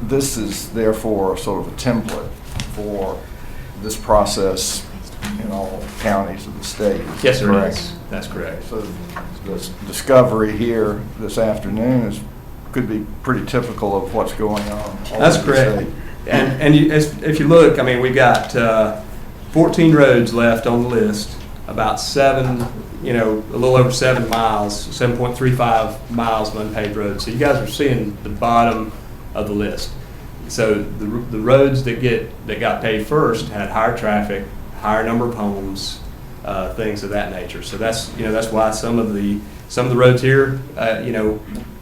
This is therefore sort of a template for this process in all counties of the state. Yes, sir. Correct? That's correct. So this discovery here this afternoon could be pretty typical of what's going on all That's over the correct. state. And if you look, I mean, we've got 14 roads left on the list, about a little over 7 miles, 7.35 miles of unpaved roads. So you guys are seeing the bottom of the list. So the roads that got paved first had higher traffic, higher number of homes, things of that nature. So that's why some of the roads here,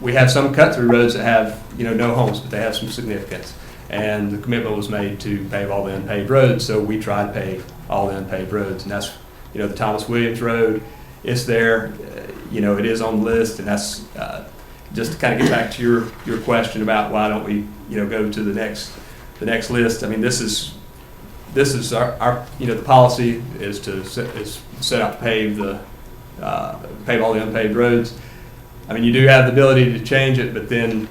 we have some cut-through roads that have, no homes, but they have some significance. And the commitment was made to pave all the unpaved roads, so we try to pave all the unpaved roads. And that's, the Thomas Williams Road, it's there, it is on the list, and that's, just to kind of get back to your question about why don't we, go to the next list. I mean, this is our the policy is set out to pave all the unpaved roads. I mean, you do have the ability to change it, but then,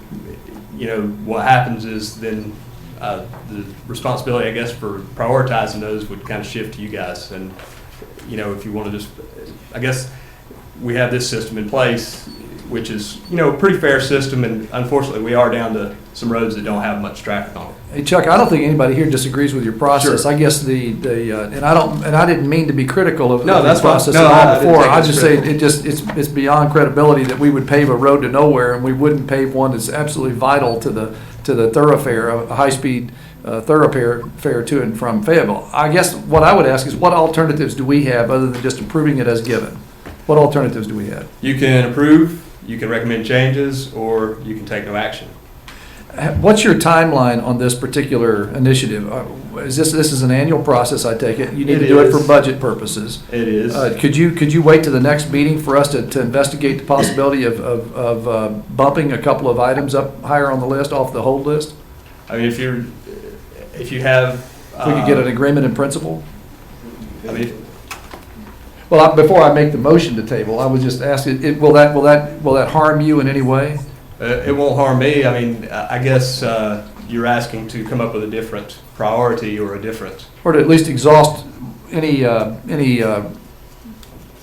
what happens is then the responsibility, I guess, for prioritizing those would kind of shift to you guys. And, if you want to just, I guess, we have this system in place, which is, a pretty fair system, and unfortunately, we are down to some roads that don't have much traffic on it. Hey Chuck, I don't think anybody here disagrees with your process. Sure. I guess and I didn't mean to be critical of No, the that's fine. process No, at I all didn't before. think I it's just say critical. it's beyond credibility that we would pave a road to nowhere and we wouldn't pave one that's absolutely vital to the thoroughfare, a high-speed thoroughfare to and from Fayetteville. I guess what I would ask is, what alternatives do we have other than just approving it as given? What alternatives do we have? You can approve, you can recommend changes, or you can take no action. What's your timeline on this particular initiative? This is an annual process, I take it? You need It to do it is. for budget purposes. It is. Could you wait to the next meeting for us to investigate the possibility of bumping a couple of items up higher on the list, off the hold list? I mean, if you have. If we could get an agreement in principle? I mean, Well, before I make the motion to table, I was just asking, will that harm you in any way? it won't harm me. I mean, I guess you're asking to come up with a different priority or a different. Or to at least exhaust any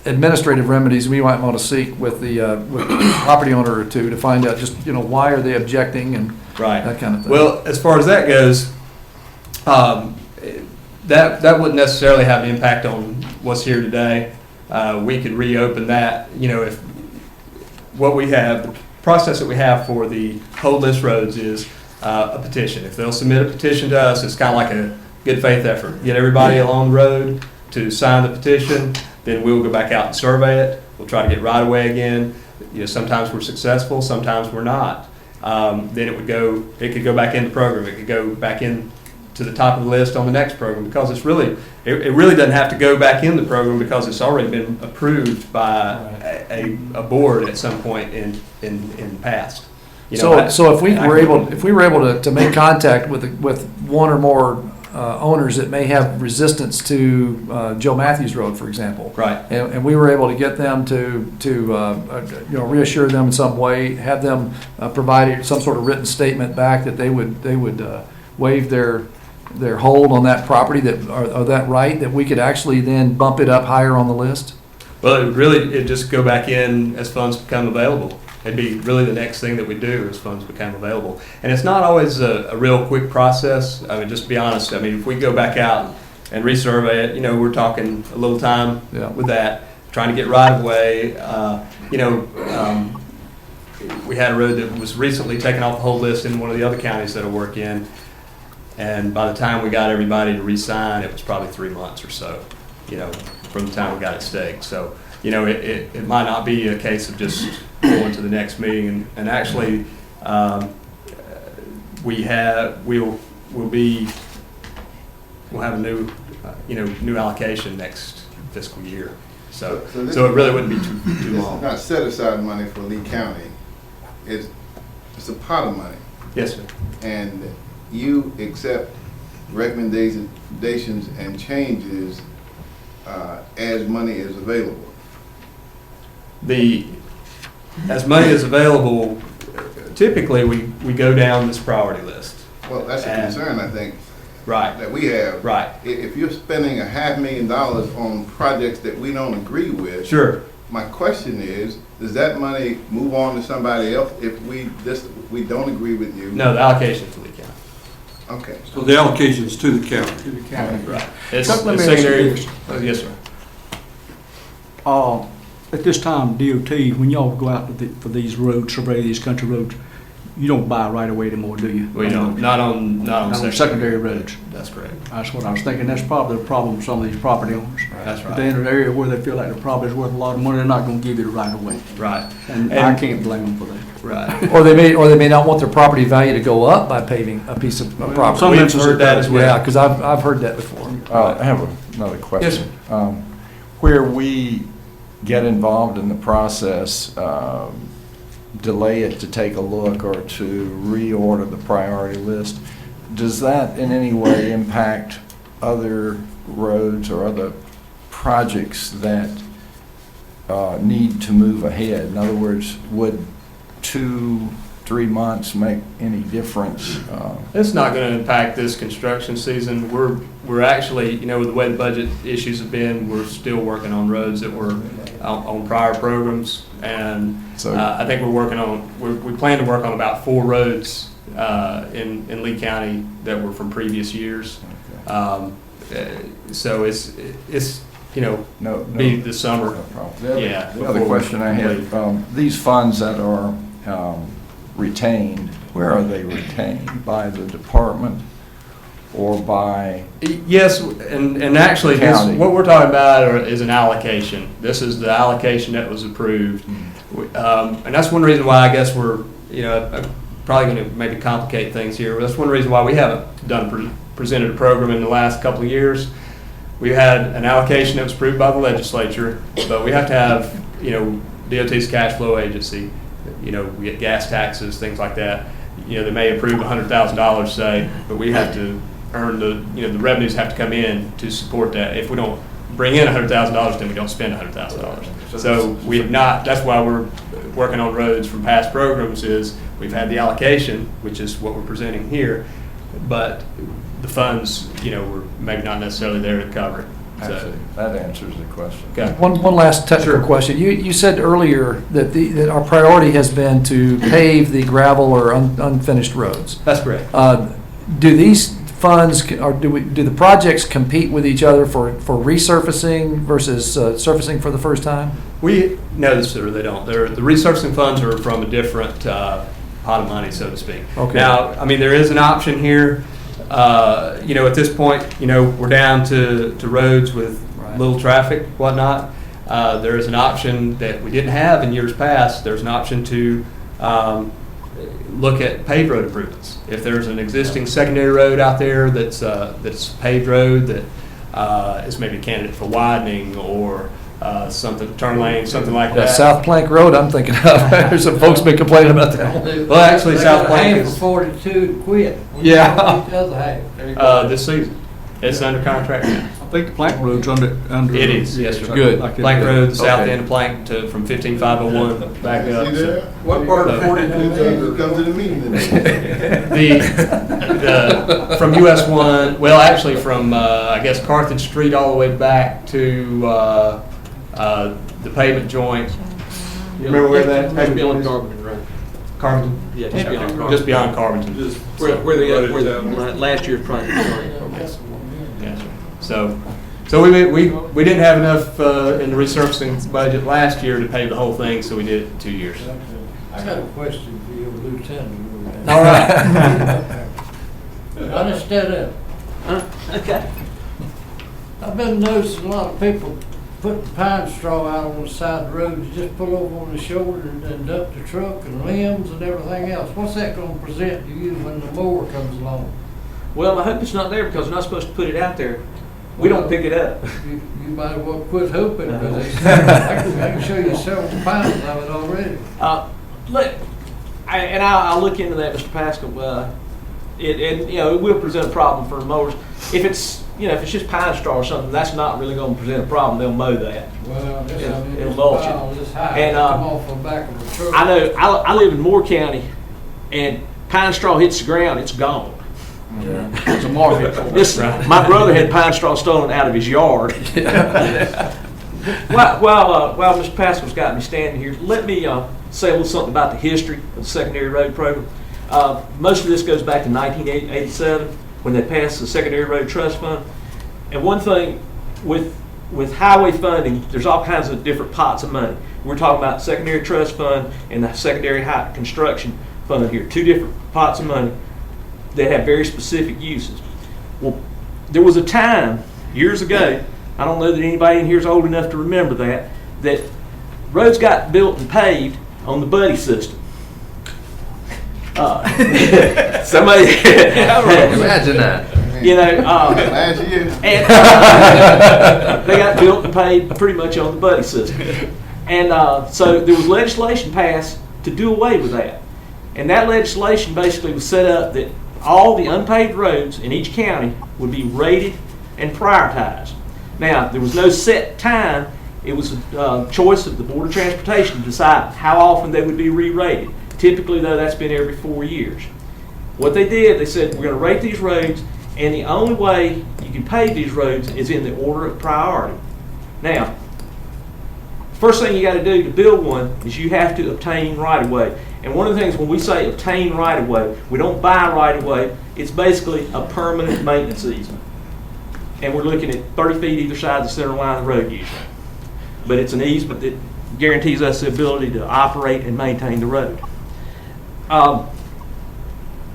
administrative remedies we might want to seek with the property owner or two to find out just, why are they objecting and Right. that kind of thing. Well, as far as that goes, that wouldn't necessarily have an impact on what's here today. We could reopen that, if what we have, the process that we have for the hold list roads is a petition. If they'll submit a petition to us, it's kind of like a good faith effort. Get everybody along the road to sign the petition, then we'll go back out and survey it. We'll try to get right away again. Sometimes we're successful, sometimes we're not. Then it could go back in the program. It could go back in to the top of the list on the next program, because it really doesn't have to go back in the program because it's already been approved by a board at some point in the past. So if we were able to make contact with one or more owners that may have resistance to Joe Matthews Road, for example, right, and we were able to get them to reassure them in some way, have them provide some sort of written statement back that they would waive their their hold on that property, that, are that right? That we could actually then bump it up higher on the list? Well, it'd just go back in as funds become available. It'd be really the next thing that we do as funds become available. And it's not always a real quick process. I mean, just to be honest, I mean, if we go back out and resurvey it, we're talking a little time with that, trying to get right of way. We had a road that was recently taken off the whole list in one of the other counties that I work in. And by the time we got everybody to re-sign, it was probably 3 months or so, from the time we got it staked. So, it might not be a case of just going to the next meeting. And actually, we'll have a new allocation next fiscal year. So it really wouldn't be too long. It's not set aside money for Lee County. It's a pot of money. Yes, sir. And you accept recommendations and changes as money is available. As money is available, typically we go down this priority list. Well, that's a concern, I think. Right. That we have. Right. If you're spending $500,000 on projects that we don't agree with. Sure. My question is, does that money move on to somebody else if we don't agree with you? No, the allocation to the county. Okay. So the allocation is to the county. To the county, right. Let me ask you secondary. this. Yes, sir. At this time, DOT, when y'all go out for these roads, survey these country roads, you don't buy right away anymore, do you? We don't. Not on secondary roads. That's correct. That's what I was thinking. That's probably the problem with some of these property owners. That's right. If they're in an area where they feel like the property is worth a lot of money, they're not going to give you the right of way. Right. And I can't blame them for that. Right. Or they may not want their property value to go up by paving a piece of property. Some We've instances heard that as well. Yeah, because I've heard that before. I have another question. Yes, sir. Where we get involved in the process, delay it to take a look or to reorder the priority list, does that in any way impact other roads or other projects that need to move ahead? In other words, would 2-3 months make any difference? It's not going to impact this construction season. We're actually, with the way the budget issues have been, we're still working on roads that were on prior programs, and I think we plan to work on about 4 roads in Lee County that were from previous years. So it's be the summer. No problem. The other question I had, these funds that are retained, where are they retained? By the department or by? Yes, and actually, what we're talking about is an allocation. This is the allocation that was approved. And that's one reason why I guess we're, probably going to maybe complicate things here. That's one reason why we haven't presented a program in the last couple of years. We had an allocation that was approved by the legislature, but we have to have, DOT's cash flow agency. We get gas taxes, things like that. They may approve $100,000, say, but we have to earn the revenues have to come in to support that. If we don't bring in $100,000, then we don't spend $100,000. So we have not. That's why we're working on roads from past programs. Is we've had the allocation, which is what we're presenting here, but the funds, were maybe not necessarily there to cover it. So that answers the question. Okay. One last technical question. You said earlier that our priority has been to pave the gravel or unfinished roads. That's correct. Do these funds or do the projects compete with each other for resurfacing versus surfacing for the first time? No, sir, they don't. The resurfacing funds are from a different pot of money, so to speak. Okay. Now, there is an option here. At this point, we're down to roads with little traffic, whatnot. There is an option that we didn't have in years past. There's an option to look at paved road improvements. If there's an existing secondary road out there that's a paved road that is maybe a candidate for widening or turn lane, something like that. South Plank Road, I'm thinking of. There's some folks been complaining about that. Well, actually, South Plank is 42 to quit. Yeah. The other half. This season. It's under contract now. I think the Plank Road's under. It is, yes, sir. Good. Plank Road, the south Okay. end of Plank to, from 15501 back up. See there? What part of So- 42? Come to the meeting today. From US 1, well, actually from, I guess, Carthage Street all the way back to the pavement joint. You remember where that pavement joint is? Carbon, right? Carbon? Yeah, just beyond Carbon. Just beyond Carbon. Just Where write it the down. last year's project started. Yes, sir. So we didn't have enough in the resurfacing budget last year to pave the whole thing, so we did it in 2 years. I got a question for you, Lieutenant. All right. Understand that. Okay. I've been noticing a lot of people put the pine straw out on the side of the road, you just pull over on the shoulder and dump the truck and limbs and everything else. What's that gonna present to you when the mower comes along? Well, I hope it's not there because we're not supposed to put it out there. We don't pick it up. You might as well quit hoping, because I can show you several piles of it already. Look, I'll look into that, Mr. Pascal. It will present a problem for mowers. If it's just pine straw or something, that's not really going to present a problem. They'll mow that. Well, It'll mulch pile it. this high, And come off the back of the truck. I know. I live in Moore County, and pine straw hits the ground, it's gone. It's a market for it. This, my brother had pine straw stolen out of his yard. While Mr. Pascal's got me standing here, let me say a little something about the history of the secondary road program. Most of this goes back to 1987 when they passed the Secondary Road Trust Fund. And one thing with highway funding, there's all kinds of different pots of money. We're talking about secondary trust fund and the secondary high construction fund here, two different pots of money that have very specific uses. Well, there was a time years ago, I don't know that anybody in here is old enough to remember that roads got built and paved on the buddy system. Somebody Imagine that. Last year. and, they got built and paved pretty much on the buddy system. And so there was legislation passed to do away with that. And that legislation basically was set up that all the unpaved roads in each county would be rated and prioritized. Now, there was no set time. It was a choice of the Board of Transportation to decide how often they would be re-rated. Typically, though, that's been every 4 years. What they did, they said, we're going to rate these roads, and the only way you can pave these roads is in the order of priority. Now, first thing you got to do to build one is you have to obtain right-of-way. And one of the things when we say obtain right-of-way, we don't buy right-of-way. It's basically a permanent maintenance easement. And we're looking at 30 feet either side of the center line of the road usually. But it's an easement that guarantees us the ability to operate and maintain the road.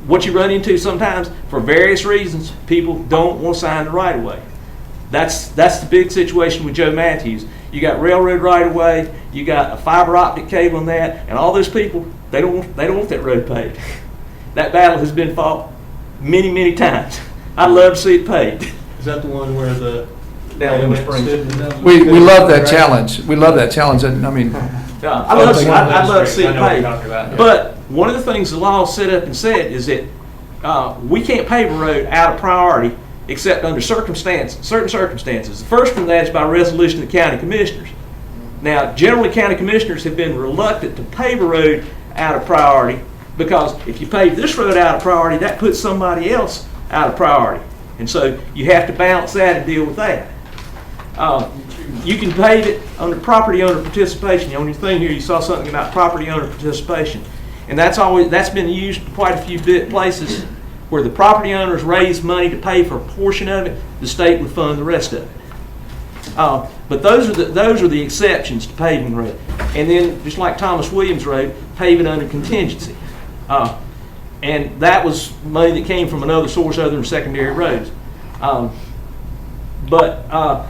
What you run into sometimes, for various reasons, people don't want to sign the right-of-way. That's the big situation with Joe Matthews. You got railroad right-of-way, you got a fiber optic cable in that, and all those people, they don't want that road paved. That battle has been fought many, many times. I'd love to see it paved. Is that the one where the Down in Springs? We love that challenge. We love that challenge. And, I mean, Yeah, I'd love to see it I know what you're paved. talking about, yeah. But one of the things the law set up and said is that we can't pave a road out of priority except under certain circumstances. The first one of that is by resolution of the county commissioners. Now, generally, county commissioners have been reluctant to pave a road out of priority because if you pave this road out of priority, that puts somebody else out of priority. And so you have to balance that and deal with that. You can pave it under property owner participation. On your thing here, you saw something about property owner participation. And that's been used quite a few places where the property owners raise money to pay for a portion of it, the state would fund the rest of it. But those are the exceptions to paving road. And then, just like Thomas Williams Road, paving under contingency. And that was money that came from another source other than secondary roads. But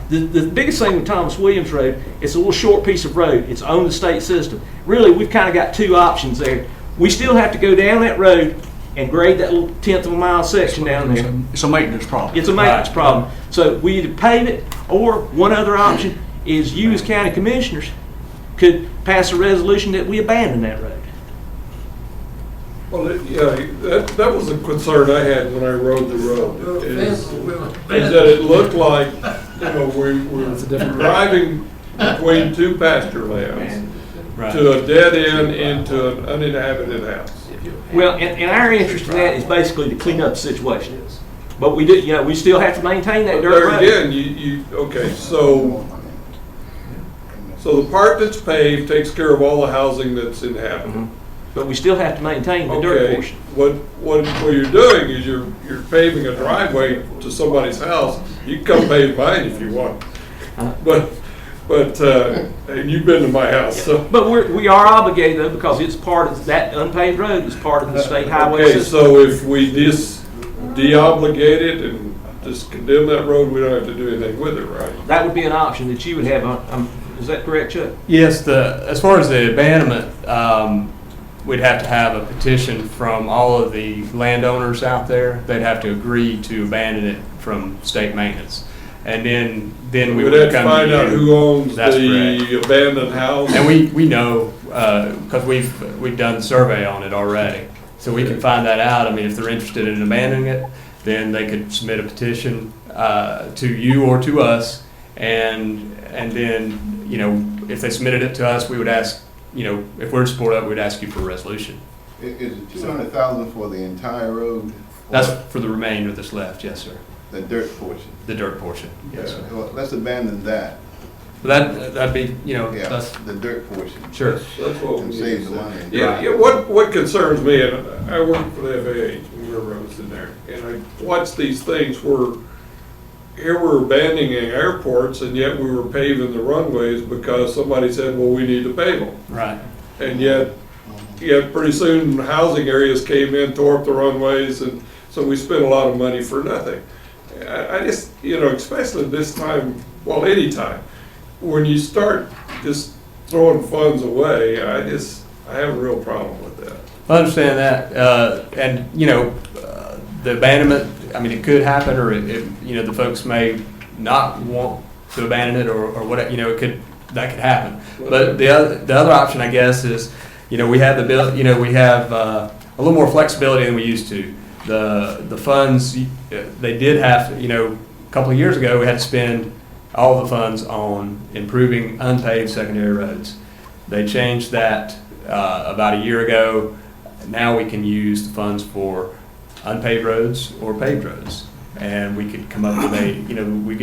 the biggest thing with Thomas Williams Road, it's a little short piece of road. It's on the state system. Really, we've kind of got two options there. We still have to go down that road and grade that little 1/10 of a mile section down there. It's a maintenance problem. It's a maintenance problem. So we either pave it, or one other option is you as county commissioners could pass a resolution that we abandon that road. Well, that was a concern I had when I rode the road, is that it looked like we're driving between two pasture lands Right. to a dead end into an uninhabited house. Well, and our interest in that is basically to clean up the situation. But we do, you know, we still have to maintain that But dirt there road. again, okay, so the part that's paved takes care of all the housing that's inhabited. But we still have to maintain the dirt Okay, portion. what you're doing is you're paving a driveway to somebody's house. You can come pave mine if you want. But and you've been to my house, so. But we are obligated though, because it's part of, that unpaved road is part of the state highway Okay, system. so if we just de-obligate it and just condemn that road, we don't have to do anything with it, right? That would be an option that you would have, is that correct, Chuck? Yes, as far as the abandonment, we'd have to have a petition from all of the landowners out there. They'd have to agree to abandon it from state maintenance. And then we We'd would have to come to find out you. who owns That's the correct. abandoned house. And we know, because we've done the survey on it already. So we can find that out. I mean, if they're interested in abandoning it, then they could submit a petition to you or to us. And then, you know, if they submitted it to us, we would ask, you know, if we're in support of it, we'd ask you for a resolution. Is it 200,000 for the entire road? That's for the remainder that's left, yes, sir. The dirt portion? The dirt portion, yes, sir. Well, let's abandon that. That'd be, you know, Yeah, that's, the dirt portion. sure. That's what we And need. save the money. Yeah, what concerns me, and I worked for the FAA, wherever I was in there, and I watched these things where here we're abandoning airports, and yet we were paving the runways because somebody said, well, we need to pave them. Right. And yet pretty soon housing areas came in, tore up the runways, and so we spent a lot of money for nothing. I just, you know, especially this time, well, any time, when you start just throwing funds away, I have a real problem with that. I understand that, and, you know, the abandonment, I mean, it could happen, or you know, the folks may not want to abandon it, or whatever, you know, that could happen. But the other option, I guess, is, you know, we have a little more flexibility than we used to. The funds, they did have to, you know, a couple of years ago, we had to spend all the funds on improving unpaved secondary roads. They changed that about a year ago. Now we can use the funds for unpaved roads or paved roads. And we could come up with you know, we've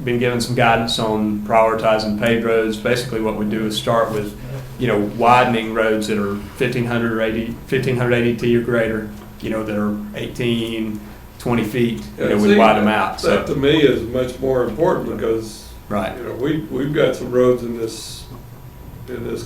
been given some guidance on prioritizing paved roads. Basically what we do is start with, you know, widening roads that are 1,580 or greater, you know, that are 18, 20 feet, you know, we widen them out. That to me is much more important because, right, you know, we've got some roads in this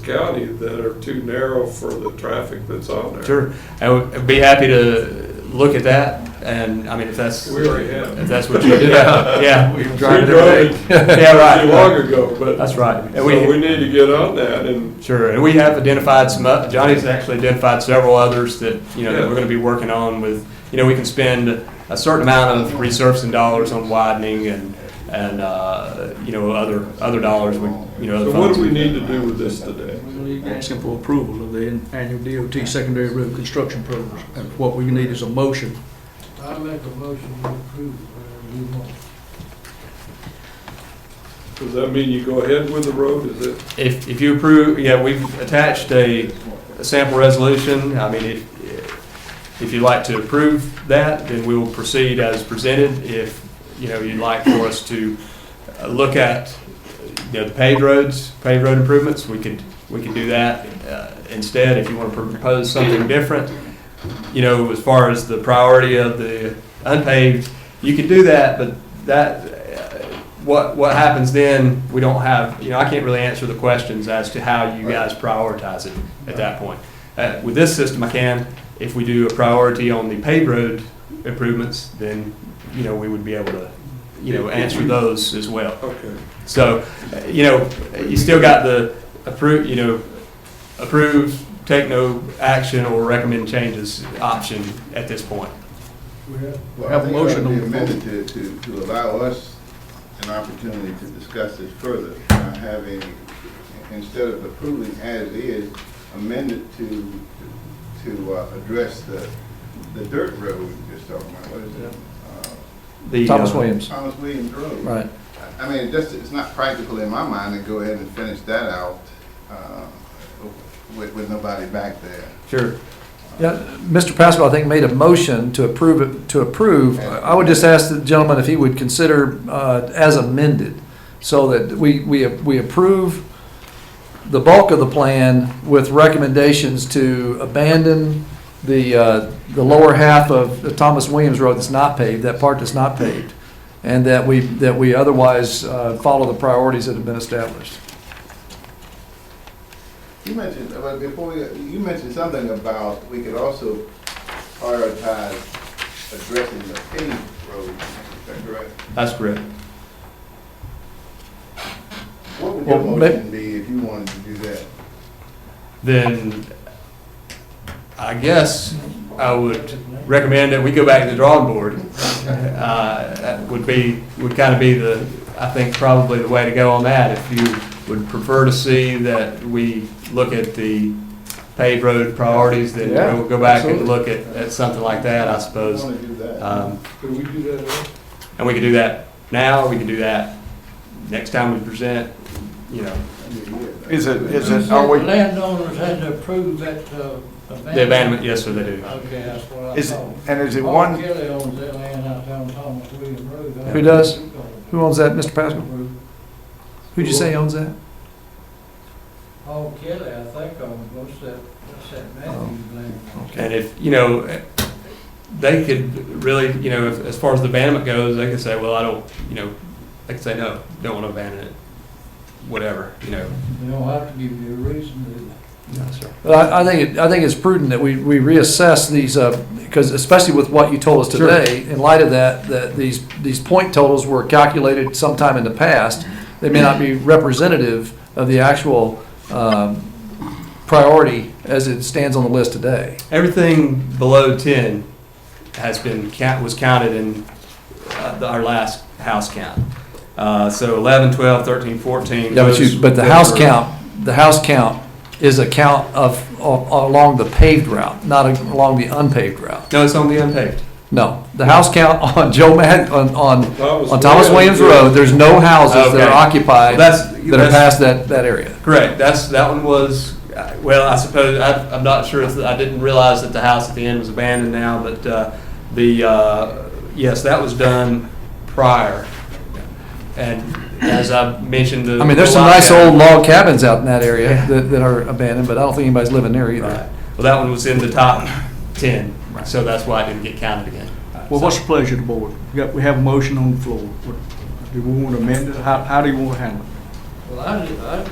county that are too narrow for the traffic that's on there. Sure, I would be happy to look at that, and I mean, if that's We already have. If that's what you do, yeah, We we've drove it. it Yeah, right. too long ago, but That's right. And so we need to get on that and. Sure, and we have identified some. Johnny's actually identified several others that, you know, that we're going to be working on with. You know, we can spend a certain amount of resurfacing dollars on widening and you know, other dollars. So what do we need to do with this today? Asking for approval of the annual DOT secondary road construction programs. And what we need is a motion. I make a motion to approve, move on. Does that mean you go ahead with the road? Is it? If you approve, yeah, we've attached a sample resolution. I mean, if you'd like to approve that, then we will proceed as presented. If, you know, you'd like for us to look at, you know, the paved road improvements, we could do that instead. If you want to propose something different, you know, as far as the priority of the unpaved, you could do that, but that, what happens then, we don't have, you know, I can't really answer the questions as to how you guys prioritize it at that point. With this system, I can. If we do a priority on the paved road improvements, then, you know, we would be able to, you know, answer those as well. Okay. So, you know, you still got the approve, take no action, or recommend changes option at this point. Well, Have a I think motion it ought to be on the amended to allow us an opportunity to discuss this further, having, instead of approving as is, amended to address the dirt road you're talking about. What is it? Thomas Williams. Thomas Williams Road. Right. I mean, it's not practical in my mind to go ahead and finish that out with nobody back there. Sure. Yeah, Mr. Pascal, I think, made a motion to approve it, to approve. I would just ask the gentleman if he would consider as amended, so that we approve the bulk of the plan with recommendations to abandon the lower half of the Thomas Williams Road that's not paved, that part that's not paved, and that we otherwise follow the priorities that have been established. You mentioned, you mentioned something about we could also prioritize addressing the paved roads. Is that correct? That's correct. What would your motion be if you wanted to do that? Then I guess I would recommend that we go back to the drawing board. That would kind of be I think probably the way to go on that. If you would prefer to see that we look at the paved road priorities, then we'll go back and look at something like that, I suppose. I want to do that. Could we do that? And we can do that now, or we can do that next time we present, you know. Is it, are we? Landowners had to approve that, abandonment? The abandonment, yes, sir, they do. Okay, that's what I Is, thought. and is it Paul one, Kelly owns that land out there on Thomas Williams Road. Who does? Who owns that, Mr. Pascal? Who'd you say owns that? Paul Kelly, I think, owns most of that Matthews land. And if, you know, they could really, you know, as far as the abandonment goes, they could say, well, I don't, you know, they could say, no, don't want to abandon it, whatever, you know. They don't have to give you a reason to. No, sir. But I think it's prudent that we reassess these, because especially with what you told us today, in light of that these point totals were calculated sometime in the past. They may not be representative of the actual priority as it stands on the list today. Everything below 10 was counted in our last house count. So 11, 12, 13, 14. Yeah, but the house count is a count of along the paved route, not along the unpaved route. No, it's on the unpaved. No, the house count on on Thomas Williams Road. Road, there's no houses that are occupied that are past that area. Correct. That one was, well, I suppose, I'm not sure if, I didn't realize that the house at the end was abandoned now, but yes, that was done prior. And as I mentioned, I mean, there's some nice old log cabins out in that area that are abandoned, but I don't think anybody's living there either. Right. Well, that one was in the top 10, so that's why it didn't get counted again. Well, what's the pleasure of the board? We have a motion on the floor. Do we want to amend it? How do you want to handle it? Well, you know,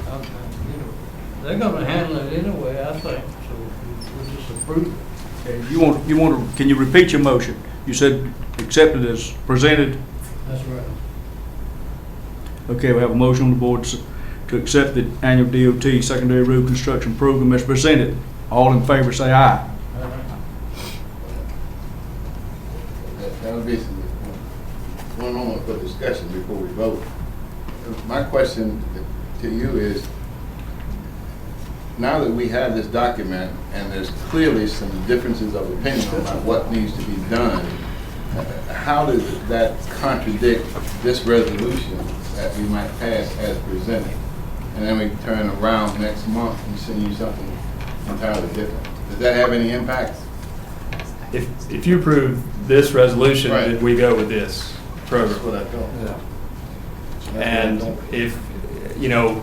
they're gonna handle it anyway, I think, so we'll just approve it. Okay, you want to, can you repeat your motion? You said accept it as presented. That's right. Okay, we have a motion on the board to accept the annual DOT secondary road construction program as presented. All in favor say aye. That would be one moment for discussion before we vote. My question to you is, now that we have this document and there's clearly some differences of opinion about what needs to be done, how does that contradict this resolution that we might pass as presented? And then we turn around next month and send you something entirely different. Does that have any impact? If you approve this resolution, then we go with this program. That's what I thought. Yeah. And if, you know,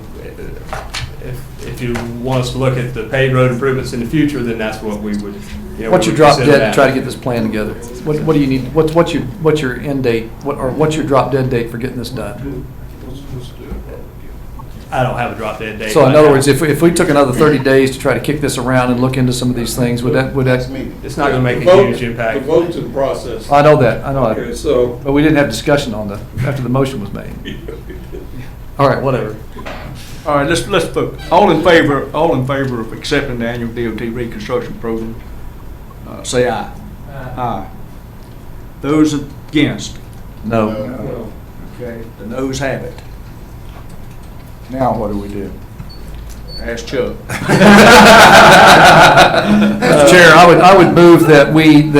if you want us to look at the paved road improvements in the future, then that's what we would, you know. What's your drop dead to try to get this plan together? What do you need? What's your end date? What's your drop dead date for getting this done? I don't have a drop dead date. So in other words, if we took another 30 days to try to kick this around and look into some of these things, would that? It's not going to make a huge impact. The vote's in process. I know that. Okay, so. But we didn't have discussion on after the motion was made. All right, whatever. All right, let's vote. All in favor of accepting the annual DOT reconstruction program, say aye. Aye. Those against? No. Okay, the noes have it. now what do we do? Ask Chuck. Mr. Chair, I would move that we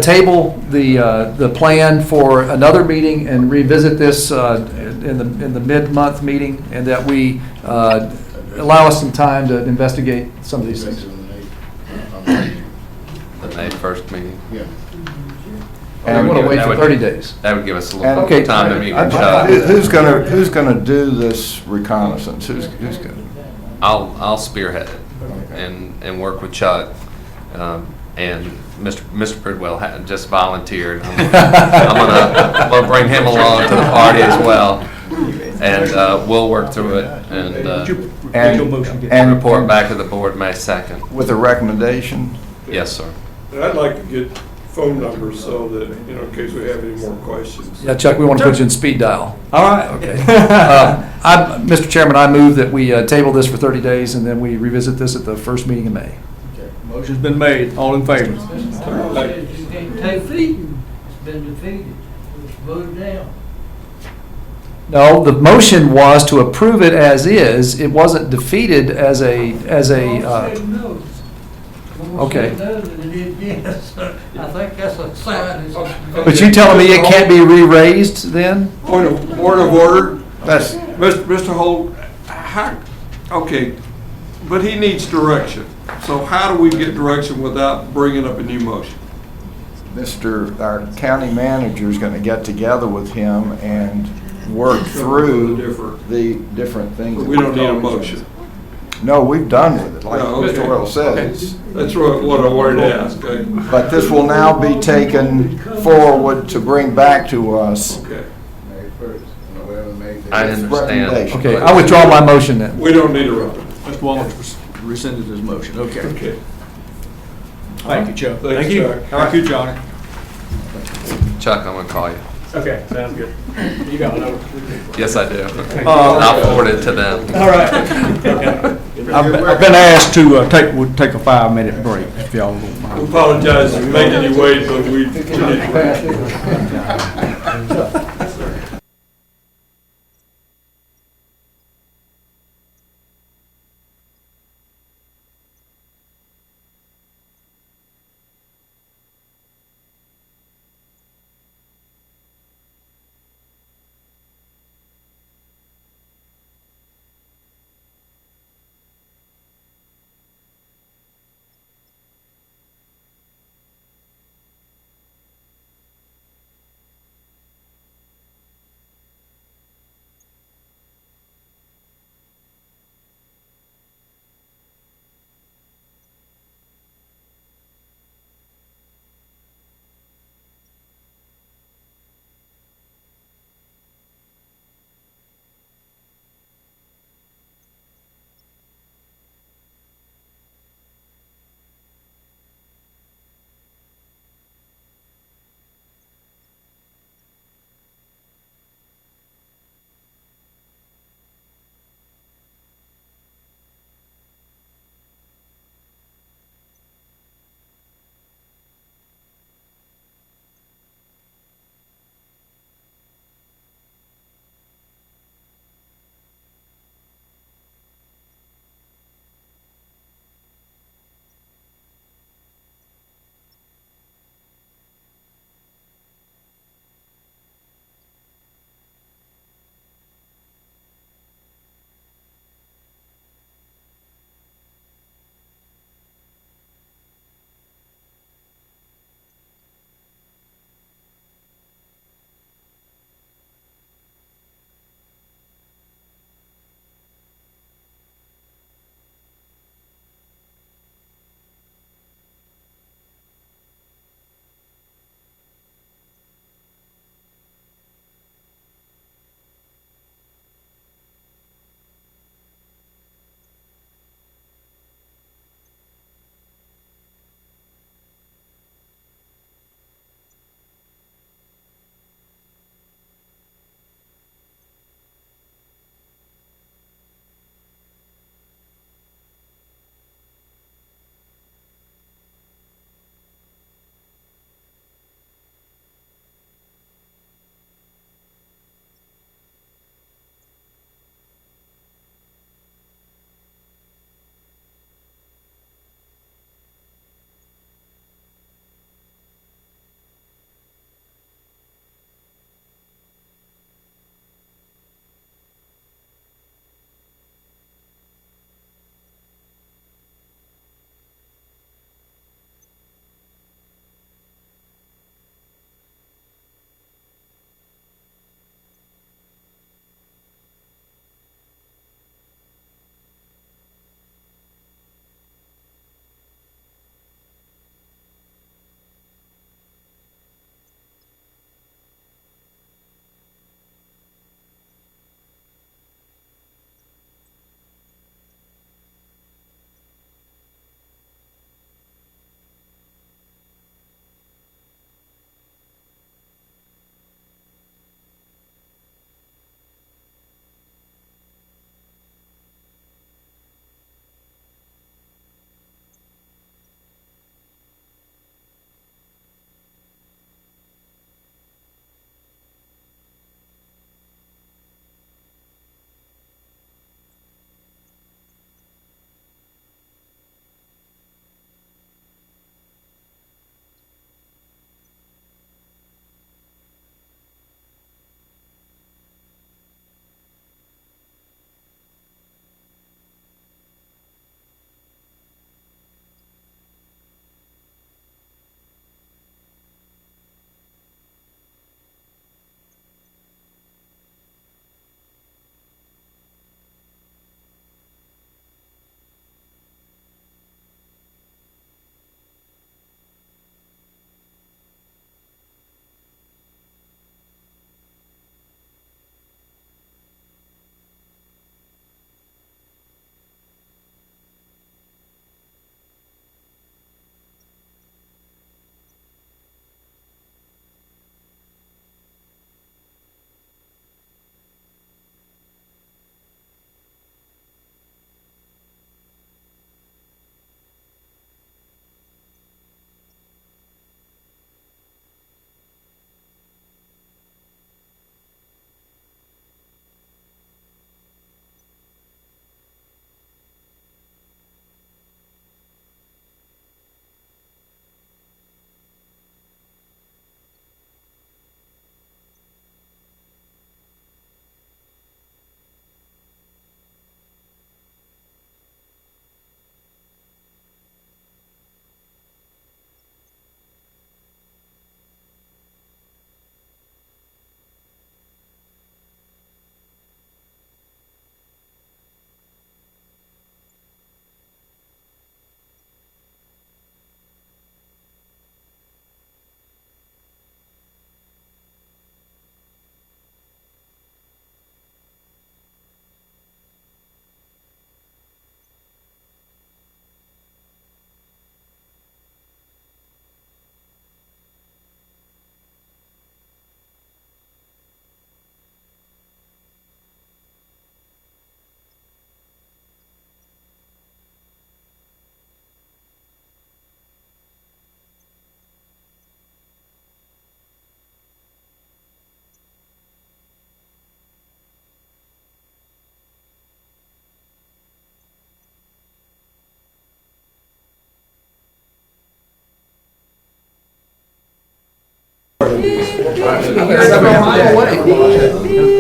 table the plan for another meeting and revisit this in the mid-month meeting, and that we allow us some time to investigate some of these things. The May 1st meeting. Yeah. And we're going to wait for 30 days. That would give us a And- little time to meet with Chuck. Who's gonna do this reconnaissance? Who's gonna? I'll spearhead it and work with Chuck. And Mr. Pridwell just volunteered. I'm gonna bring him along to the party as well. And we'll work through it and report back to the board May 2nd. With a recommendation? Yes, sir. And I'd like to get phone numbers so that, in case we have any more questions. Yeah, Chuck, we want to put you in speed dial. All right. Okay. Mr. Chairman, I move that we table this for 30 days, and then we revisit this at the first meeting in May. Motion's been made. All in favor? You can't take defeated. It's been defeated. It's voted down. No, the motion was to approve it as is. It wasn't defeated as a. No. Okay. No, than it is yes. I think that's a sign. But you telling me it can't be re-raised then? Point of order. That's Mr. Holt, okay, but he needs direction. So how do we get direction without bringing up a new motion? our county manager is gonna get together with him and work through the different things. We don't need a motion. No, we've done with it, like No, okay. Mr. Well said. It's- That's what I wanted to ask, okay? But this will now be taken forward to bring back to us. Okay. May 1st, whatever May. I understand. Okay, I withdraw my motion then. We don't need a recommendation. Mr. Wallace rescinded his motion. Okay. Okay. Thank you, Chuck. Thanks, Thank you. Chuck. Thank you, Johnny. Chuck, I'm gonna call you. Okay, sounds good. You got it over. Yes, I do. I'll forward it to them. All right. I've been asked to take a 5-minute break, if y'all don't mind. We apologize for making you wait, but we need to.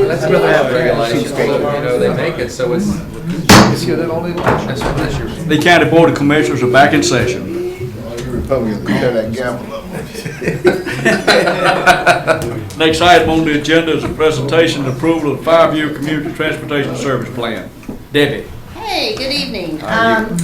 That's another regulations, they make it so it's. That's what The County Board of Commissioners are back in session. Republicans, tear that gavel up. Next item on the agenda is a presentation and approval of 5-year Community Transportation Service Plan. Debbie. Hey, good evening. How are you?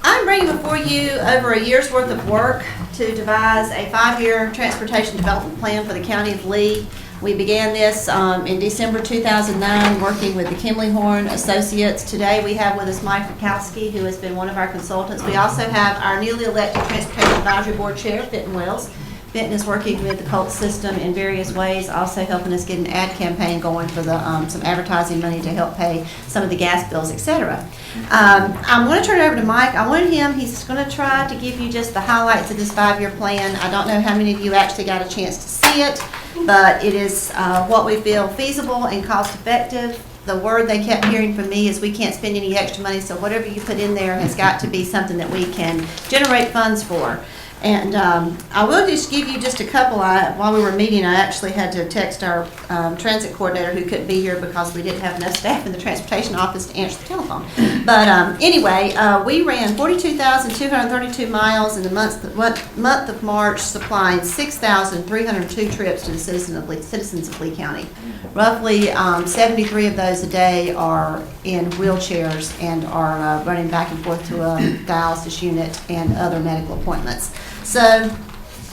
I'm bringing before you over a year's worth of work to devise a 5-year transportation development plan for the County of Lee. We began this in December 2009, working with the Kimley Horn Associates. Today we have with us Mike Rakowski, who has been one of our consultants. We also have our newly elected Transportation Advisory Board Chair, Fenton Wells. Fenton is working with the Colt system in various ways, also helping us get an ad campaign going for the some advertising money to help pay some of the gas bills, etc. I'm going to turn it over to Mike. I want him, he's going to try to give you just the highlights of this 5-year plan. I don't know how many of you actually got a chance to see it, but it is what we feel feasible and cost effective. The word they kept hearing from me is we can't spend any extra money, so whatever you put in there has got to be something that we can generate funds for. And I will just give you just a couple. While we were meeting, I actually had to text our transit coordinator who couldn't be here because we didn't have enough staff in the transportation office to answer the telephone. But anyway, we ran 42,232 miles in the month of March, supplying 6,302 trips to the citizens of Lee County. Roughly 73 of those a day are in wheelchairs and are running back and forth to a dialysis unit and other medical appointments. So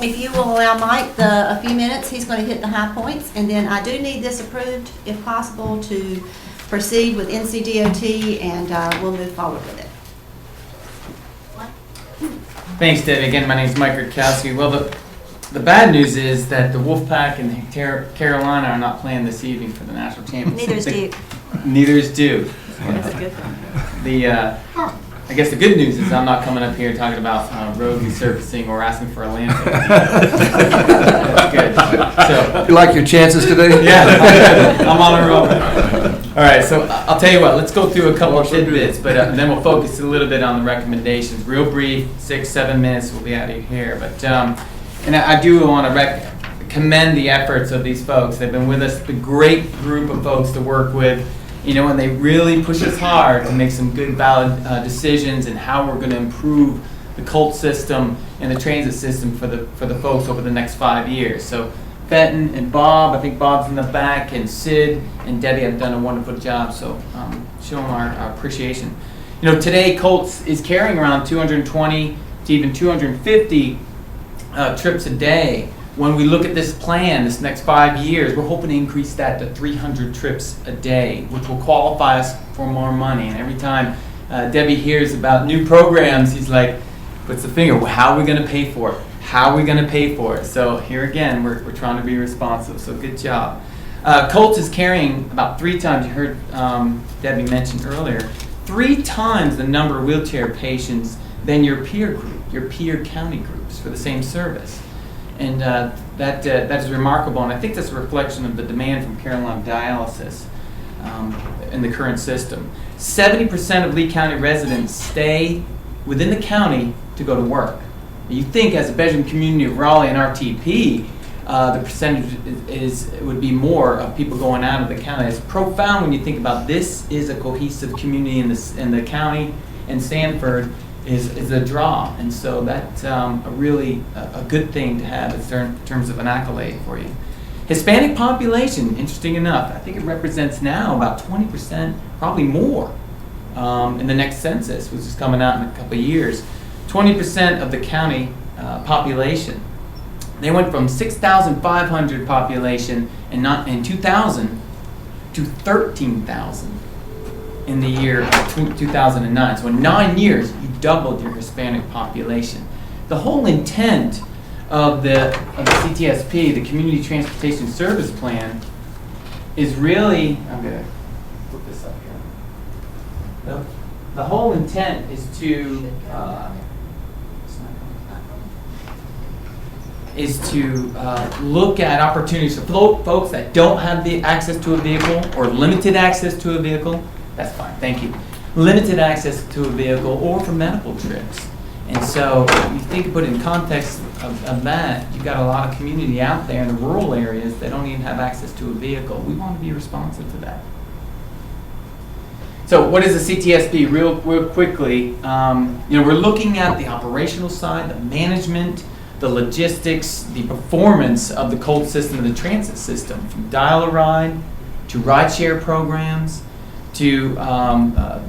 if you will allow Mike a few minutes, he's going to hit the high points, and then I do need this approved, if possible, to proceed with NCDOT, and we'll move forward with it. Thanks, Debbie. Again, my name is Mike Rakowski. Well, the bad news is that the Wolfpack and Carolina are not playing this evening for the national championship. Neither is Duke. Neither is Duke. That's a good thing. I guess the good news is I'm not coming up here talking about road resurfacing or asking for a landfill. That's good. So, You like your chances today? Yeah, I'm on a roll. All right, so I'll tell you what, let's go through a couple of tidbits, but then we'll focus a little bit on the recommendations. Real brief, 6-7 minutes, we'll be out of here. But and I do want to commend the efforts of these folks. They've been with us, a great group of folks to work with. You know, and they really push us hard to make some good, valid decisions and how we're going to improve the Colt system and the transit system for the folks over the next 5 years. So Fenton and Bob, I think Bob's in the back, and Sid and Debbie have done a wonderful job. So show them our appreciation. You know, today Colt is carrying around 220 to even 250 trips a day. When we look at this plan, this next 5 years, we're hoping to increase that to 300 trips a day, which will qualify us for more money. And every time Debbie hears about new programs, he's like, puts the finger, well, how are we going to pay for it? How are we going to pay for it? So here again, we're trying to be responsive, so good job. Colt is carrying about 3 times, you heard Debbie mention earlier, 3 times the number of wheelchair patients than your peer group, your peer county groups for the same service. And that is remarkable, and I think that's a reflection of the demand from Carolina Dialysis in the current system. 70% of Lee County residents stay within the county to go to work. You think as a bedroom community of Raleigh and RTP, the percentage would be more of people going out of the county. It's profound when you think about this is a cohesive community in the county, and Sanford is a draw, and so that's a really good thing to have in terms of an accolade for you. Hispanic population, interesting enough, I think it represents now about 20%, probably more, in the next census, which is coming out in a couple of years. 20% of the county population. They went from 6,500 population in 2000 to 13,000 in the year 2009. So in 9 years, you doubled your Hispanic population. The whole intent of the CTSP, the Community Transportation Service Plan, is really, I'm going to put this up here. The whole intent is to look at opportunities for folks that don't have the access to a vehicle or limited access to a vehicle. That's fine, thank you. Limited access to a vehicle or for medical trips. And so you think, put it in context, of that, you've got a lot of community out there in the rural areas that don't even have access to a vehicle. We want to be responsive to that. So what is the CTSB? Real quickly, we're looking at the operational side, the management, the logistics, the performance of the COLT system and the transit system, from dial-a-ride to rideshare programs to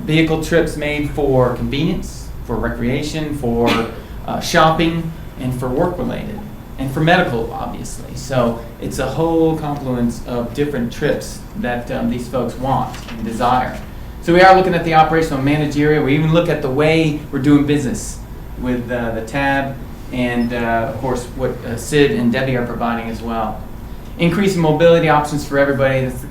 vehicle trips made for convenience, for recreation, for shopping, and for work-related, and for medical, obviously. So it's a whole confluence of different trips that these folks want and desire. So we are looking at the operational managerial. We even look at the way we're doing business with the TAB and, of course, what Sid and Debbie are providing as well. Increasing mobility options for everybody. That's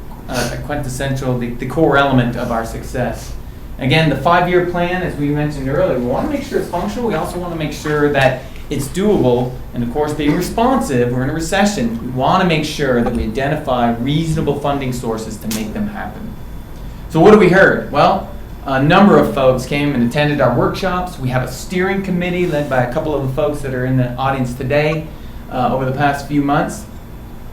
quintessential, the core element of our success. Again, the 5-year plan, as we mentioned earlier, we want to make sure it's functional. We also want to make sure that it's doable. And, of course, being responsive, we're in a recession. We want to make sure that we identify reasonable funding sources to make them happen. So what have we heard? Well, a number of folks came and attended our workshops. We have a steering committee led by a couple of the folks that are in the audience today over the past few months,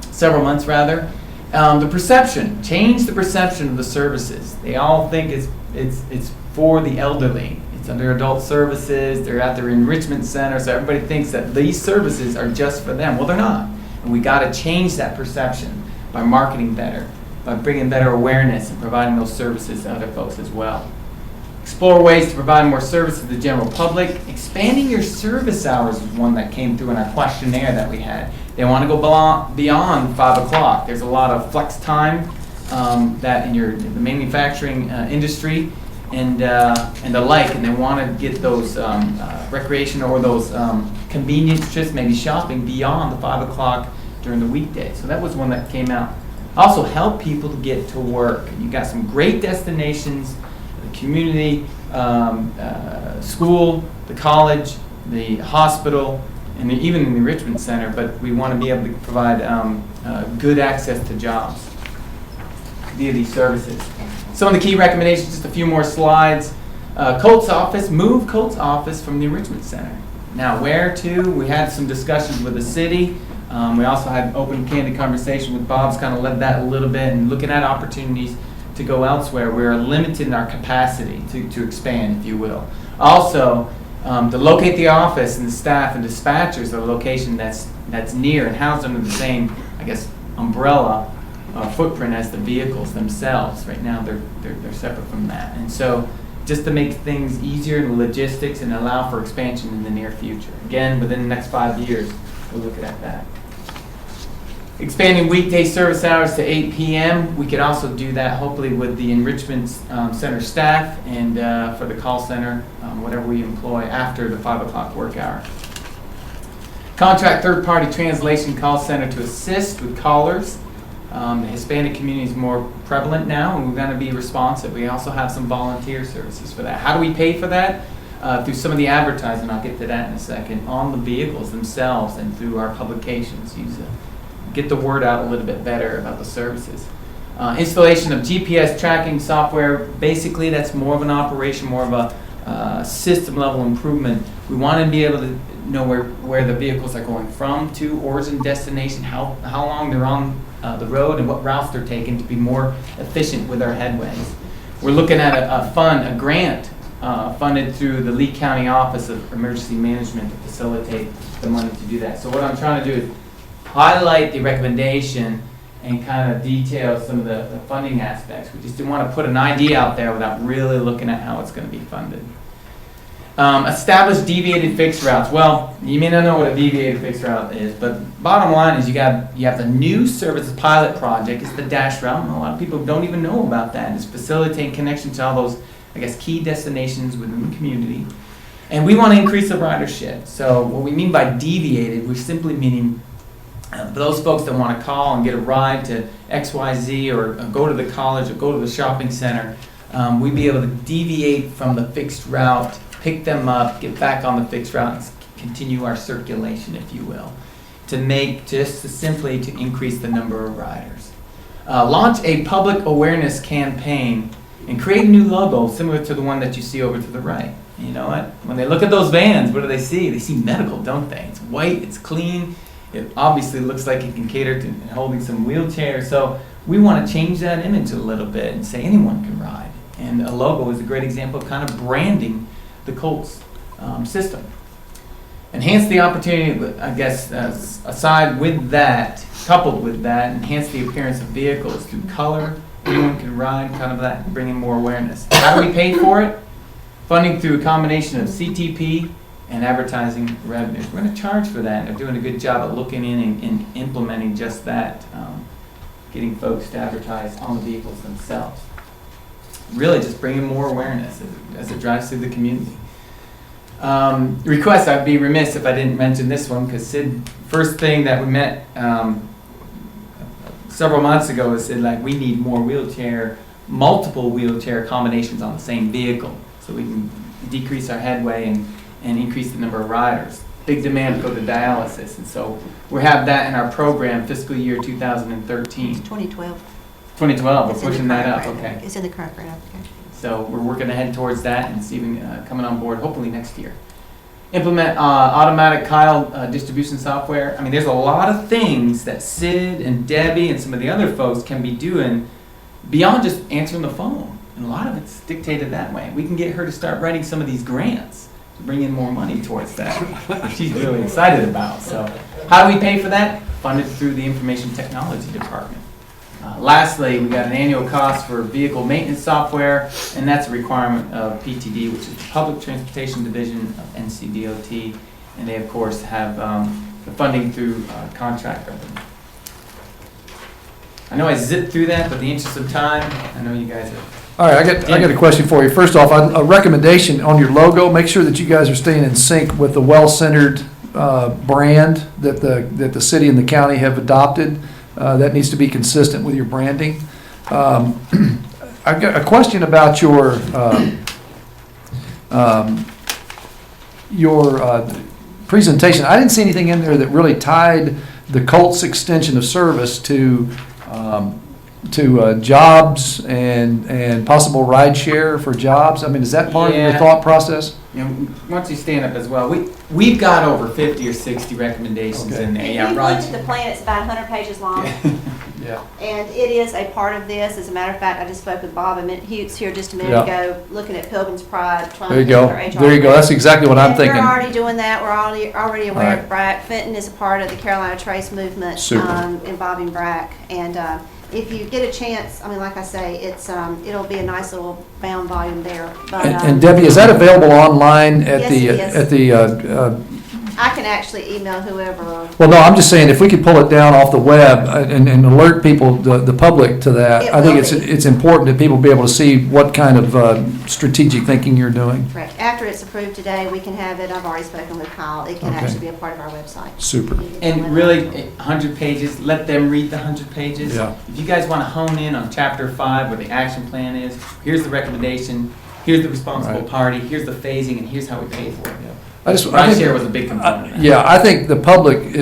several months rather. The perception, change the perception of the services. They all think it's for the elderly. It's under adult services. They're at their enrichment center, so everybody thinks that these services are just for them. Well, they're not. And we got to change that perception by marketing better, by bringing better awareness and providing those services to other folks as well. Explore ways to provide more service to the general public. Expanding your service hours is one that came through in our questionnaire that we had. They want to go beyond 5 o'clock. There's a lot of flex time that in the manufacturing industry and the like, and they want to get those recreation or those convenience trips, maybe shopping, beyond the 5 o'clock during the weekday. So that was one that came out. Also help people to get to work. You've got some great destinations, the community, school, the college, the hospital, and even in the enrichment center, but we want to be able to provide good access to jobs via these services. Some of the key recommendations, just a few more slides. COLT's office, move COLT's office from the enrichment center. Now, where to? We had some discussions with the city. We also had open, candid conversation with Bob's kind of led that a little bit, and looking at opportunities to go elsewhere. We're limited in our capacity to expand, if you will. Also, to locate the office and the staff and dispatchers at a location that's near and housed under the same, I guess, umbrella footprint as the vehicles themselves. Right now, they're separate from that. And so, just to make things easier in the logistics and allow for expansion in the near future. Again, within the next 5 years, we're looking at that. Expanding weekday service hours to 8 p.m. We could also do that hopefully with the enrichment center staff and for the call center, whatever we employ after the 5 o'clock work hour. Contract third-party translation call center to assist with callers. The Hispanic community is more prevalent now, and we're going to be responsive. We also have some volunteer services for that. How do we pay for that? Through some of the advertising, I'll get to that in a second, on the vehicles themselves and through our publications. Get the word out a little bit better about the services. Installation of GPS tracking software, basically that's more of an operation, more of a system level improvement. We want to be able to know where the vehicles are going from, to, origin, destination, how long they're on the road and what routes they're taking to be more efficient with our headways. We're looking at a grant funded through the Lee County Office of Emergency Management to facilitate the money to do that. So what I'm trying to do is highlight the recommendation and kind of detail some of the funding aspects. We just didn't want to put an idea out there without really looking at how it's going to be funded. Establish deviated fixed routes. Well, you may not know what a deviated fixed route is, but bottom line is you have the new services pilot project. It's the Dash route, and a lot of people don't even know about that. It's facilitating connection to all those, I guess, key destinations within the community. And we want to increase the ridership. So what we mean by deviated, we're simply meaning for those folks that want to call and get a ride to XYZ or go to the college or go to the shopping center, we'd be able to deviate from the fixed route, pick them up, get back on the fixed route, and continue our circulation, if you will, simply to increase the number of riders. Launch a public awareness campaign and create a new logo similar to the one that you see over to the right. You know what? When they look at those vans, what do they see? They see medical, don't they? It's white, it's clean. It obviously looks like it can cater to holding some wheelchairs. So we want to change that image a little bit and say anyone can ride. And a logo is a great example of kind of branding the Colts system. Enhance the opportunity, I guess, aside with that, coupled with that, enhance the appearance of vehicles through color. Anyone can ride, kind of that, bringing more awareness. How do we pay for it? Funding through a combination of CTP and advertising revenues. We're going to charge for that, and they're doing a good job at looking in and implementing just that, getting folks to advertise on the vehicles themselves. Really just bringing more awareness as it drives through the community. Requests, I'd be remiss if I didn't mention this one, because Sid, first thing that we met several months ago is Sid, like, we need more multiple wheelchair combinations on the same vehicle, so we can decrease our headway and increase the number of riders. Big demand to go to dialysis, and so we have that in our program fiscal year 2013. 2012. 2012, we're It's in the pushing that current up, grant- okay. It's in the current grant application. So we're working ahead towards that and coming on board hopefully next year. Implement automatic Kyle distribution software. I mean, there's a lot of things that Sid and Debbie and some of the other folks can be doing beyond just answering the phone. And a lot of it's dictated that way. We can get her to start writing some of these grants to bring in more money towards that, which she's really excited about. So how do we pay for that? Funded through the Information Technology Department. Lastly, we got an annual cost for vehicle maintenance software, and that's a requirement of PTD, which is the Public Transportation Division of NCDOT, and they of course have the funding through contract revenue. I know I zipped through that, but in the interest of time, I know you guys are. All right, I got a question for you. First off, a recommendation on your logo, make sure that you guys are staying in sync with the well-centered brand that the city and the county have adopted. That needs to be consistent with your branding. I've got a question about your presentation. I didn't see anything in there that really tied the Colts extension of service to jobs and possible ride share for jobs. I mean, is that part of your thought process? You know, once you stand up as well, we've got over 50 or 60 recommendations in there. If Yeah, you right. look at the plan, it's about 100 pages long. Yeah. And it is a part of this. As a matter of fact, I just spoke with Bob Hughes here just a minute Yeah. ago, looking at Pilgrim's Pride. trying There you to go. get their HR There you go. ready. That's exactly what I'm And thinking. We're already doing that. We're already aware Right. of BRAC. Fenton is a part of the Carolina Trace movement, Super. involving BRAC. And if you get a chance, I mean, like I say, it's it'll be a nice little bound volume there. But, And Debbie, is that available online at Yes, it the is. I can actually email whoever. Well, no, I'm just saying if we could pull it down off the web and alert people, the public to that, It I think will be. it's important that people be able to see what kind of strategic thinking you're doing. Correct. After it's approved today, we can have it. I've already spoken with Kyle. It can Okay. actually be a part of our website. Super. And really, 100 pages, let them read the 100 pages. Yeah. If you guys want to hone in on chapter 5, where the action plan is, here's the recommendation, here's the responsible Right. party, here's the phasing, and here's how we pay for it. I Ride think- share was a big component of that. Yeah, I think the public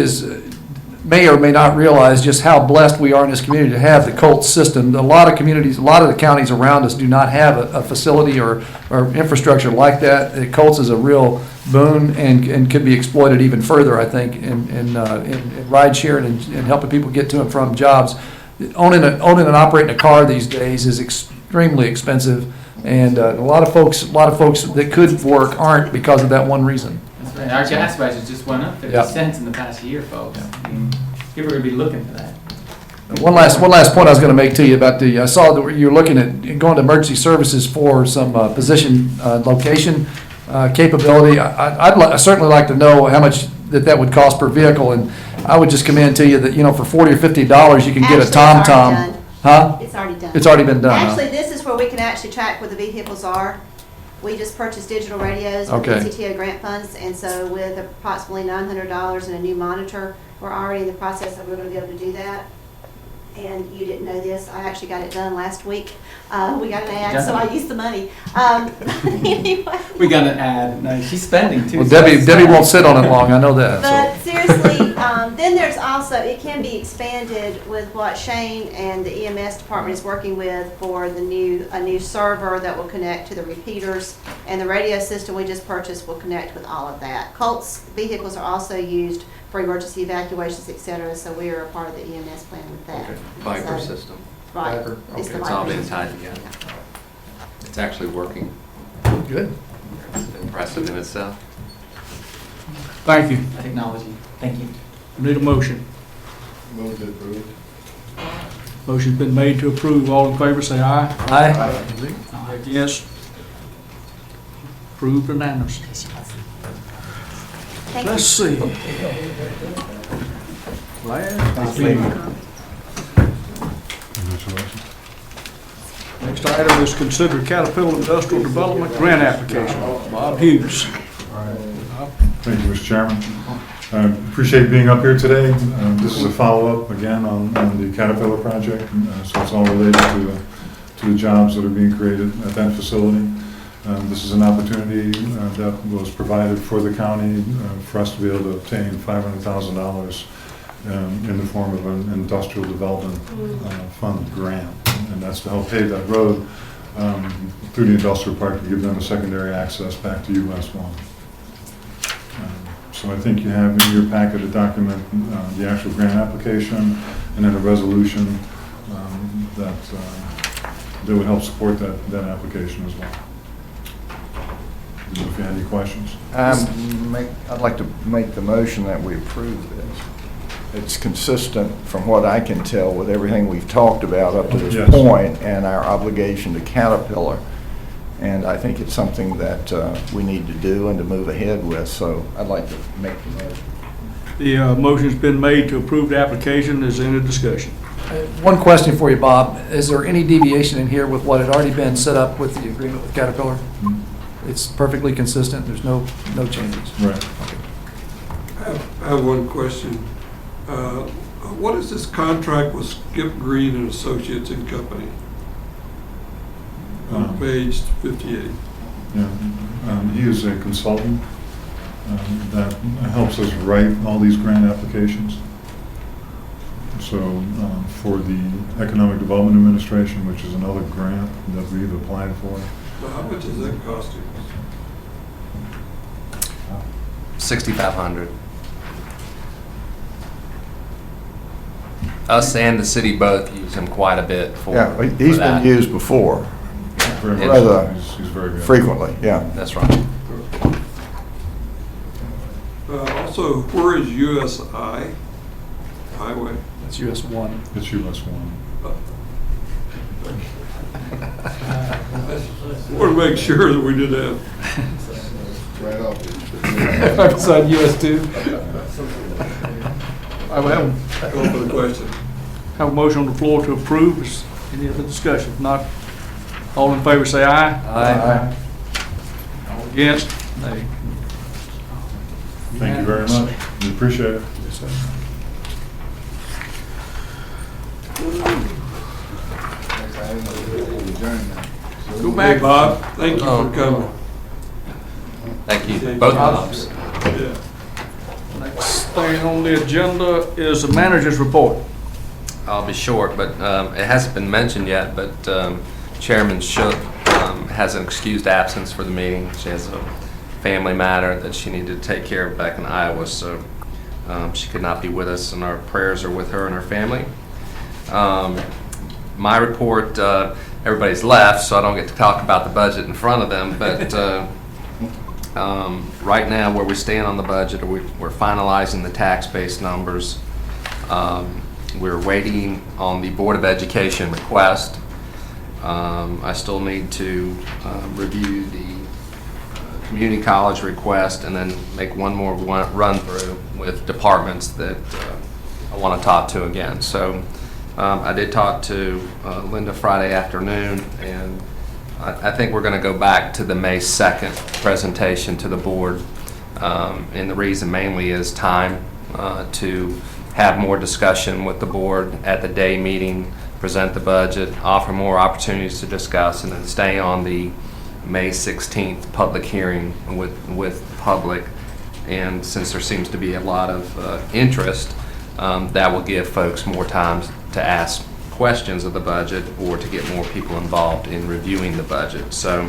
may or may not realize just how blessed we are in this community to have the Colts system. A lot of communities, a lot of the counties around us do not have a facility or infrastructure like that. Colts is a real boon and could be exploited even further, I think, in ride sharing and helping people get to and from jobs. Owning and operating a car these days is extremely expensive. And a lot of folks that could work aren't because of that one reason. That's right. Our gas prices just went up 50 Yeah. cents in the past year, folks. I mean, people are going to be looking for that. One last point I was going to make to you about I saw that you're looking at going to emergency services for some position location capability. I'd certainly like to know how much that would cost per vehicle, and I would just commend to you that, for $40 or $50 you can get a Actually, it's already TomTom. done. Huh? It's already done. It's already been done, huh? Actually, this is where we can actually track where the vehicles are. We just purchased digital radios with Okay. PCTO grant funds, and so with approximately $900 and a new monitor, we're already in the process of we're going to be able to do that. And you didn't know this, I actually got it done last week. We got an ad, so I used the money. Anyway. We got an ad. No, she's spending too. Well, so Debbie that's- won't sit on it long, I know that. But so. seriously, Honestly, then there's also, it can be expanded with what Shane and the EMS department is working with for a new server that will connect to the repeaters, and the radio system we just purchased will connect with all of that. Colt's vehicles are also used for emergency evacuations, et cetera, so we are a part of the EMS plan with that. Viper So- system. Right. Okay. It's the It's all Viper being system. tied together. It's actually working. Good. It's impressive in itself. Thank you. Technology. Thank you. Need a motion. Move to approve. Motion's been made to approve. All in favor, say aye. Aye. Yes. Approved unanimously. Thank you. Let's see. Last thing. Next item is consider Caterpillar Industrial Development Grant Application. Bob Hughes. Thank you, Mr. Chairman. Appreciate being up here today. This is a follow-up again on the Caterpillar project, so it's all related to the jobs that are being created at that facility. This is an opportunity that was provided for the county for us to be able to obtain $500,000 in the form of an industrial development fund grant, and that's to help pave that road through the industrial park to give them a secondary access back to US 1. So I think you have in your packet a document, the actual grant application, and then a resolution that would help support that application as well. I don't know if you had any questions. I'd like to make the motion that we approve this. It's consistent, from what I can tell, with everything we've talked about up to this Yes. point and our obligation to Caterpillar. And I think it's something that we need to do and to move ahead with, so I'd like to make the motion. The motion's been made to approve the application. Is there any discussion? One question for you, Bob. Is there any deviation in here with what had already been set up with the agreement with Caterpillar? It's perfectly consistent, there's no changes? Right. I have one question. What is this contract with Skip Green and Associates and Company? On page 58. Yeah, he is a consultant that helps us write all these grant applications. So for the Economic Development Administration, which is another grant that we've applied for. Well, how much does that cost you? $6,500. Us and the city both use him quite a bit for. Yeah, for he's that. been used before, Very much. rather He's very good. frequently, yeah. That's right. Also, where is USI Highway? That's US 1. It's US 1. I want to make sure that we did have. Right off. It's on US 2. I will have Call for the question. a motion on the floor to approve. Is any other discussion? If not, all in favor say aye. Aye. All against? Nay. Thank you very much. We appreciate it. Go back. Bob, thank you for coming. Thank you, both Bobs. Yeah. Next thing on the agenda is the manager's report. I'll be short, but it hasn't been mentioned yet, but Chairman Shook has an excused absence for the meeting. She has a family matter that she needed to take care of back in Iowa, so she could not be with us, and our prayers are with her and her family. My report, everybody's left, so I don't get to talk about the budget in front of them, but right now where we stand on the budget, we're finalizing the tax-based numbers. We're waiting on the Board of Education request. I still need to review the community college request and then make one more run through with departments that I want to talk to again. So I did talk to Linda Friday afternoon, and I think we're going to go back to the May 2nd presentation to the board. And the reason mainly is time to have more discussion with the board at the day meeting, present the budget, offer more opportunities to discuss, and then stay on the May 16th public hearing with public And since there seems to be a lot of interest, that will give folks more time to ask questions of the budget or to get more people involved in reviewing the budget. So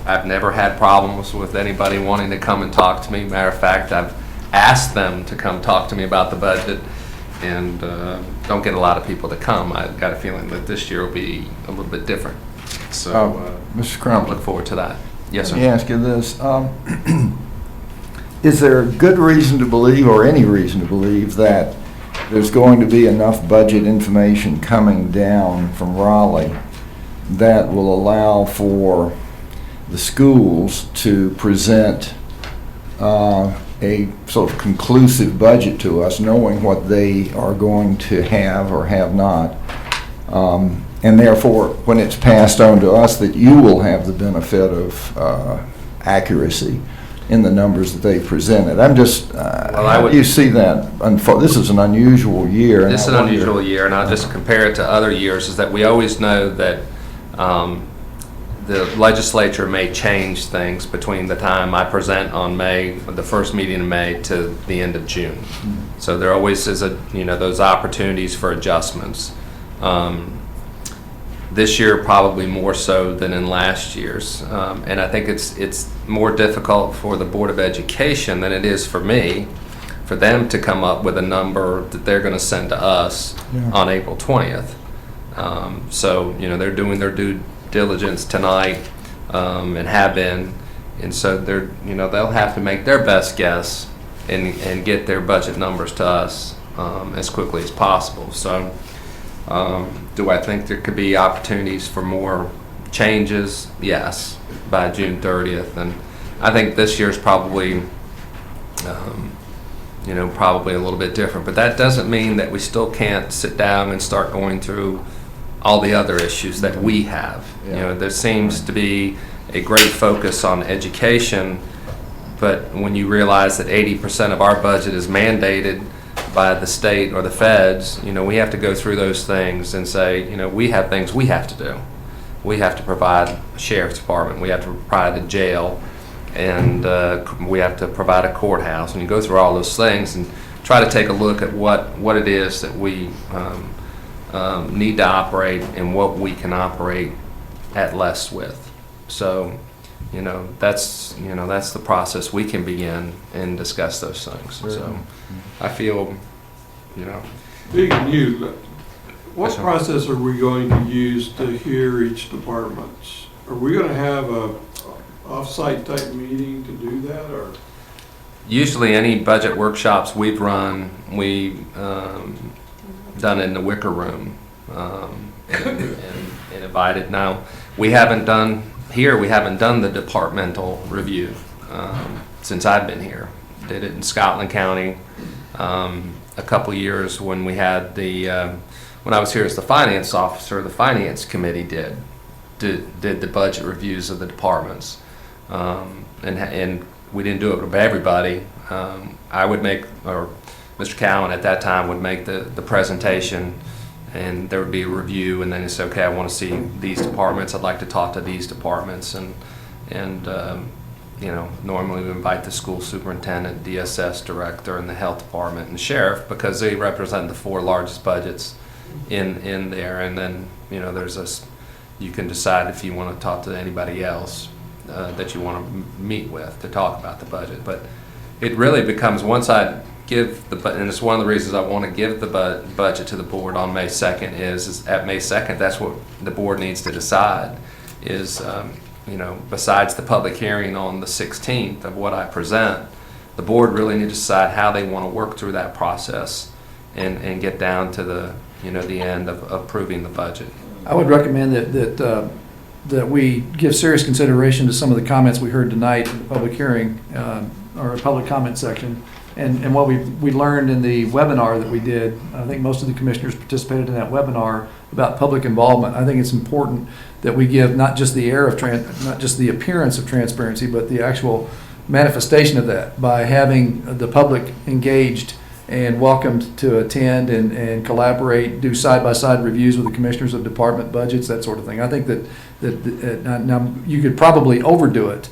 I've never had problems with anybody wanting to come and talk to me. Matter of fact, I've asked them to come talk to me about the budget, and don't get a lot of people to come. I've got a feeling that this year will be a little bit different. So Mr. Crumpler, look forward to that. Yes, sir. Let me ask you this. Is there good reason to believe, or any reason to believe, that there's going to be enough budget information coming down from Raleigh that will allow for the schools to present a sort of conclusive budget to us, knowing what they are going to have or have not, and therefore, when it's passed on to us, that you will have the benefit of accuracy in the numbers that they presented? I'm just, how do you see that unfold? This is an unusual year. This is an unusual year, and I'll just compare it to other years, is that we always know that the legislature may change things between the time I present on May, the first meeting in May, to the end of June. So there always is those opportunities for adjustments. This year probably more so than in last year's, and I think it's more difficult for the Board of Education than it is for me, for them to come up with a number that they're going to send to us on April 20th. So they're doing their due diligence tonight, and have been, and so they'll have to make their best guess and get their budget numbers to us as quickly as possible. So do I think there could be opportunities for more changes? Yes, by June 30th. And I think this year's probably probably a little bit different, but that doesn't mean that we still can't sit down and start going through all the other issues that we have. There seems to be a great focus on education, but when you realize that 80% of our budget is mandated by the state or the feds, we have to go through those things and say, we have things we have to do. We have to provide a sheriff's department, we have to provide a jail, and we have to provide a courthouse. And you go through all those things and try to take a look at what it is that we need to operate and what we can operate at less with. So, that's the process we can begin and discuss those things. So, I feel, Big and you, what process are we going to use to hear each department? Are we going to have a off-site type meeting to do that, or? Usually, any budget workshops we've run, we've done in the Wicker Room and invited. Now, we haven't done the departmental review since I've been here. Did it in Scotland County a couple years when we had when I was here as the finance officer, the finance committee did the budget reviews of the departments, and we didn't do it with everybody. I would make, or Mr. Cowan at that time would make the presentation, and there would be a review, and then it's okay, I want to see these departments, I'd like to talk to these departments, and normally we invite the school superintendent, DSS director, and the health department, and the sheriff, because they represent the 4 largest budgets in there, and then you can decide if you want to talk to anybody else that you want to meet with to talk about the budget. But it really becomes, once I give and it's one of the reasons I want to give the budget to the board on May 2nd is at May 2nd, that's what the board needs to decide is, besides the public hearing on the 16th of what I present, the board really needs to decide how they want to work through that process and get down to the end of approving the budget. I would recommend that we give serious consideration to some of the comments we heard tonight in the public hearing, or public comment section, and what we learned in the webinar that we did. I think most of the commissioners participated in that webinar about public involvement. I think it's important that we give not just the not just the appearance of transparency, but the actual manifestation of that by having the public engaged and welcomed to attend and collaborate, do side-by-side reviews with the commissioners of department budgets, that sort of thing. I think that now you could probably overdo it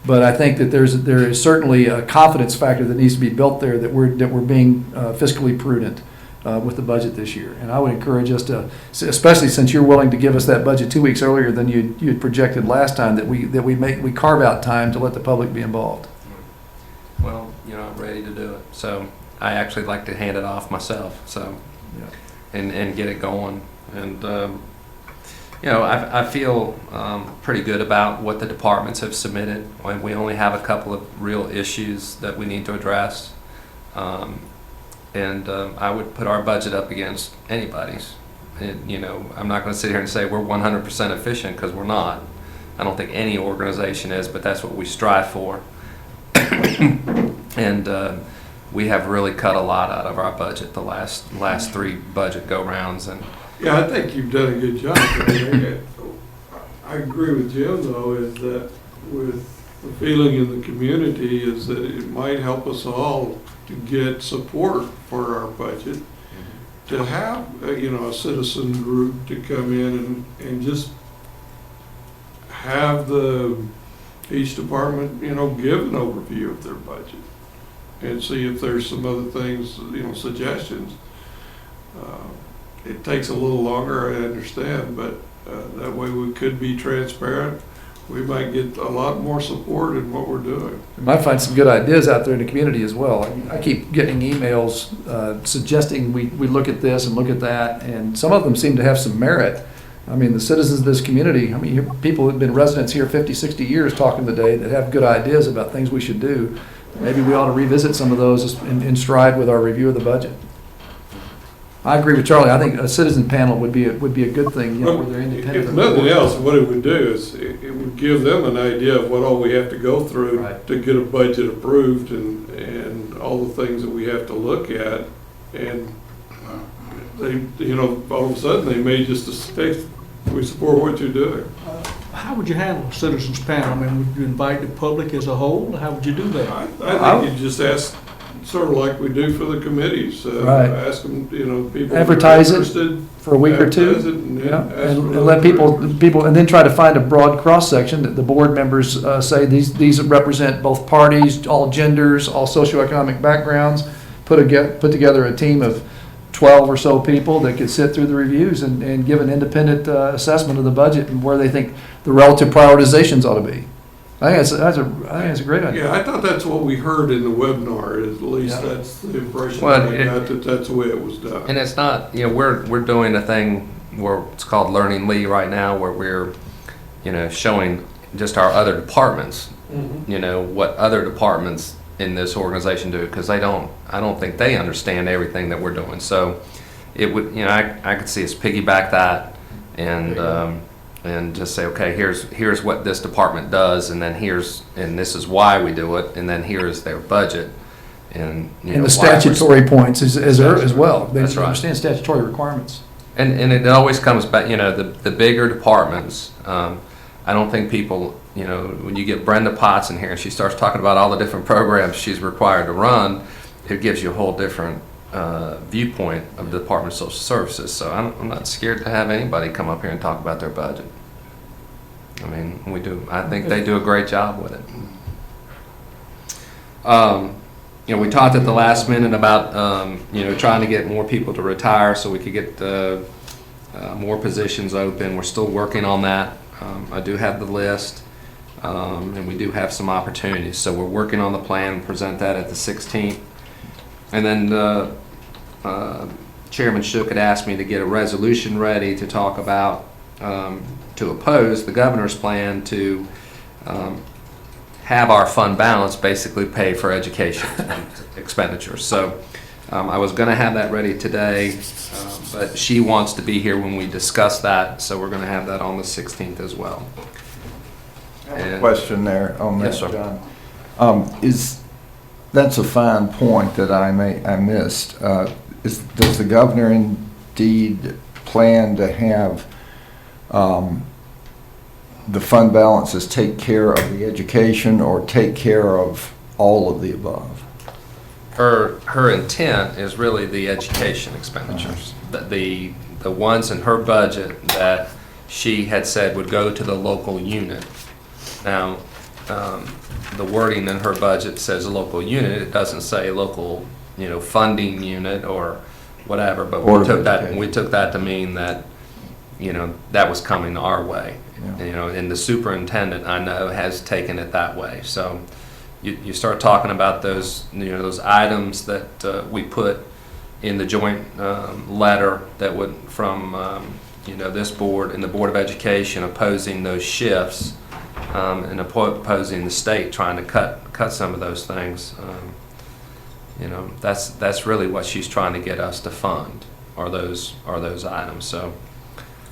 But I think that there is certainly a confidence factor that needs to be built there, that we're being fiscally prudent with the budget this year. And I would encourage us to, especially since you're willing to give us that budget 2 weeks earlier than you had projected last time, that we carve out time to let the public be involved. Well, I'm ready to do it. So I actually like to hand it off myself. So, and get it going. And I feel pretty good about what the departments have submitted. We only have a couple of real issues that we need to address. And I would put our budget up against anybody's. I'm not going to sit here and say we're 100% efficient, because we're not. I don't think any organization is, but that's what we strive for. And we have really cut a lot out of our budget the last 3 budget go-rounds. And Yeah, I think you've done a good job. I agree with Jim, though, is that with the feeling in the community is that it might help us all to get support for our budget, to have, a citizen group to come in and just have each department, give an overview of their budget and see if there's some other things, suggestions. It takes a little longer, I understand, but that way we could be transparent. We might get a lot more support in what we're doing. We might find some good ideas out there in the community as well. I keep getting emails suggesting we look at this and look at that, and some of them seem to have some merit. I mean, the citizens of this community, people who have been residents here 50, 60 years talking today that have good ideas about things we should do. Maybe we ought to revisit some of those in stride with our review of the budget. I agree with Charlie. I think a citizen panel would be a good thing, where they're independent. If nothing else, what it would do is it would give them an idea of what all we have to go through to get a budget approved and all the things that we have to look at. And they, all of a sudden they may just say, we support what you're doing. How would you handle a citizens panel? I mean, would you invite the public as a whole? How would you do that? I think you just ask, sort of like we do for the committees. Ask them, people advertise that are it interested, for a week or two, and let people, and then try to find a broad cross section that the board members say these represent both parties, all genders, all socioeconomic backgrounds. Put together a team of 12 or so people that could sit through the reviews and give an independent assessment of the budget and where they think the relative prioritizations ought to be. I think that's a great idea. Yeah, I thought that's what we heard in the webinar. At least that's the impression I got, that's the way it was done. And it's not, we're doing a thing where it's called Learning Lee right now, where we're, showing just our other departments, what other departments in this organization do, because I don't think they understand everything that we're doing. So it would, I could see us piggyback that and just say, okay, here's what this department does, and then and this is why we do it, and then here's their budget, and the statutory points as well. They That's right. understand statutory requirements. And it always comes back, the bigger departments. I don't think people, when you get Brenda Potts in here and she starts talking about all the different programs she's required to run, it gives you a whole different viewpoint of the Department of Social Services. So I'm not scared to have anybody come up here and talk about their budget. I mean, we do. I think they do a great job with it. We talked at the last minute about trying to get more people to retire so we could get more positions open. We're still working on that. I do have the list, and we do have some opportunities. So we're working on the plan. Present that at the 16th. And then Chairman Shook had asked me to get a resolution ready to talk about, to oppose the governor's plan to have our fund balance basically pay for education expenditures. So I was going to have that ready today, but she wants to be here when we discuss that, so we're going to have that on the 16th as well. I have a question there on that, Yes, sir. John. That's a fine point that I missed. Does the governor indeed plan to have the fund balances take care of the education or take care of all of the above? Her intent is really the education expenditures. The ones in her budget that she had said would go to the local unit. Now, the wording in her budget says a local unit. It doesn't say local, funding unit or whatever, but Board we of took that, Education. we took that to mean that, that was coming our way. And the superintendent, I know, has taken it that way. So you start talking about those, those items that we put in the joint letter that would, from, this board and the Board of Education opposing those shifts, and opposing the state trying to cut some of those things. That's really what she's trying to get us to fund, are those items. So,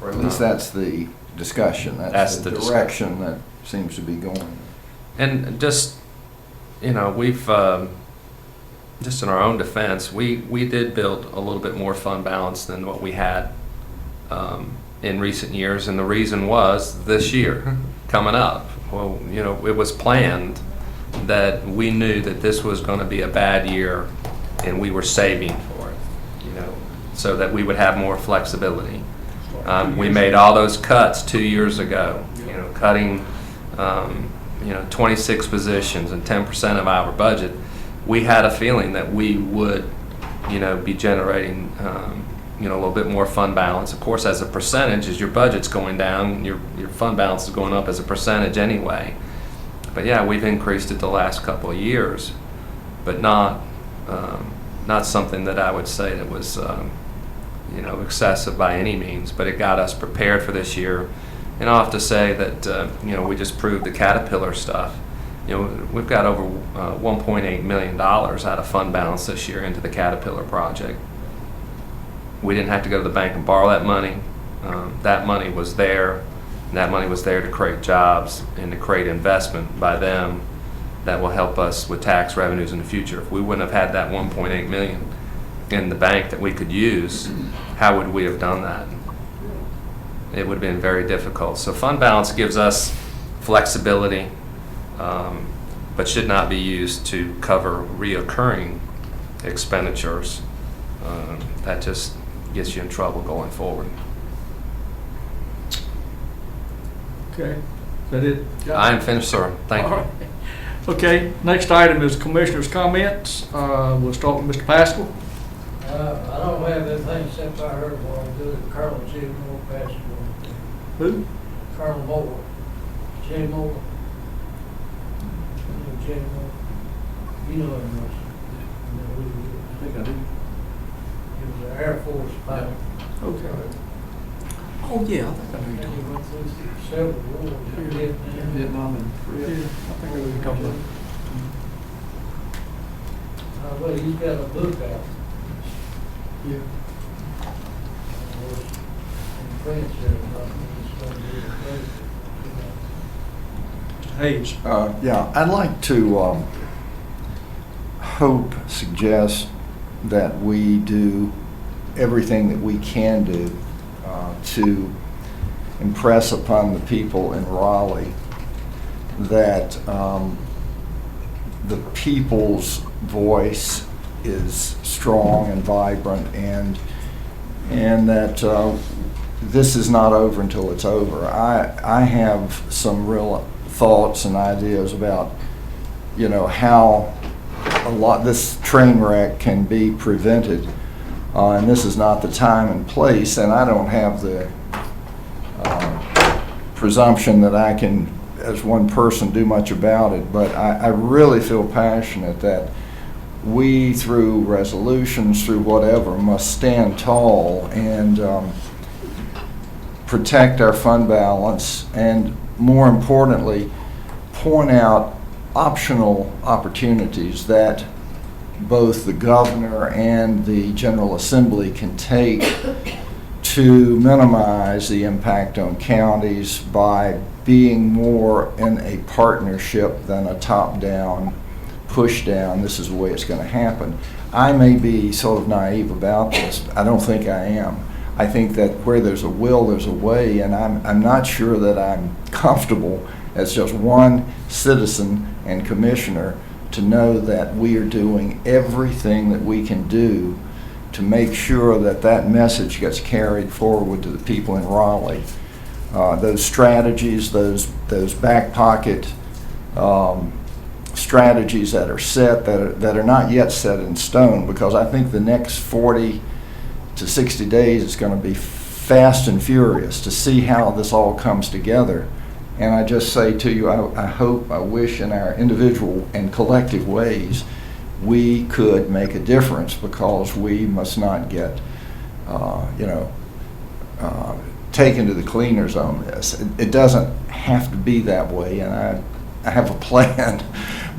Or at least that's the discussion. That's the direction that seems to be going. And just, we've, just in our own defense, we did build a little bit more fund balance than what we had in recent years, and the reason was this year coming up. Well, it was planned that we knew that this was going to be a bad year, and we were saving for it, so that we would have more flexibility. We made all those cuts 2 years ago, cutting 26 positions and 10% of our budget. We had a feeling that we would, be generating, a little bit more fund balance. Of course, as a percentage, as your budget's going down, your fund balance is going up as a percentage anyway. But yeah, we've increased it the last couple of years, but not something that I would say that was, excessive by any means. But it got us prepared for this year. And I'll have to say that, we just proved the Caterpillar stuff. We've got over $1.8 million out of fund balance this year into the Caterpillar project. We didn't have to go to the bank and borrow that money. That money was there. And that money was there to create jobs and to create investment by them that will help us with tax revenues in the future. If we wouldn't have had that $1.8 million in the bank that we could use, how would we have done that? It would have been very difficult. So fund balance gives us flexibility, but should not be used to cover reoccurring expenditures. That just gets you in trouble going forward. Okay, is that it? I am finished, sir. Thank you. All right. Okay, next item is commissioners' comments. We'll start with Mr. Pascal. I don't have anything except I heard what I do. Colonel J. Moore passed away. Who? Colonel Moore. J. Moore. J. Moore. You know him, Russ. I think I do. He was an Air Force pilot. Okay. Oh, yeah, I think I know He went through several wars. Vietnam and Korea. I think I know a couple of. Well, he's got a book out. Yeah. In French there, about it's going to be a place. Hayes. Yeah, I'd like to suggest that we do everything that we can do to impress upon the people in Raleigh that the people's voice is strong and vibrant, and that this is not over until it's over. I have some real thoughts and ideas about, how this train wreck can be prevented, and this is not the time and place, and I don't have the presumption that I can, as one person, do much about it, but I really feel passionate that we, through resolutions, through whatever, must stand tall and protect our fund balance, and more importantly, point out optional opportunities that both the governor and the General Assembly can take to minimize the impact on counties by being more in a partnership than a top-down, push-down, this is the way it's going to happen. I may be sort of naive about this. I don't think I am. I think that where there's a will, there's a way, and I'm not sure that I'm comfortable as just one citizen and commissioner to know that we are doing everything that we can do to make sure that that message gets carried forward to the people in Raleigh. Those strategies, those back pocket strategies that are set, that are not yet set in stone, because I think the next 40 to 60 days is going to be fast and furious to see how this all comes together. And I just say to you, I hope, I wish in our individual and collective ways we could make a difference, because we must not get, taken to the cleaners on this. It doesn't have to be that way, and I have a plan,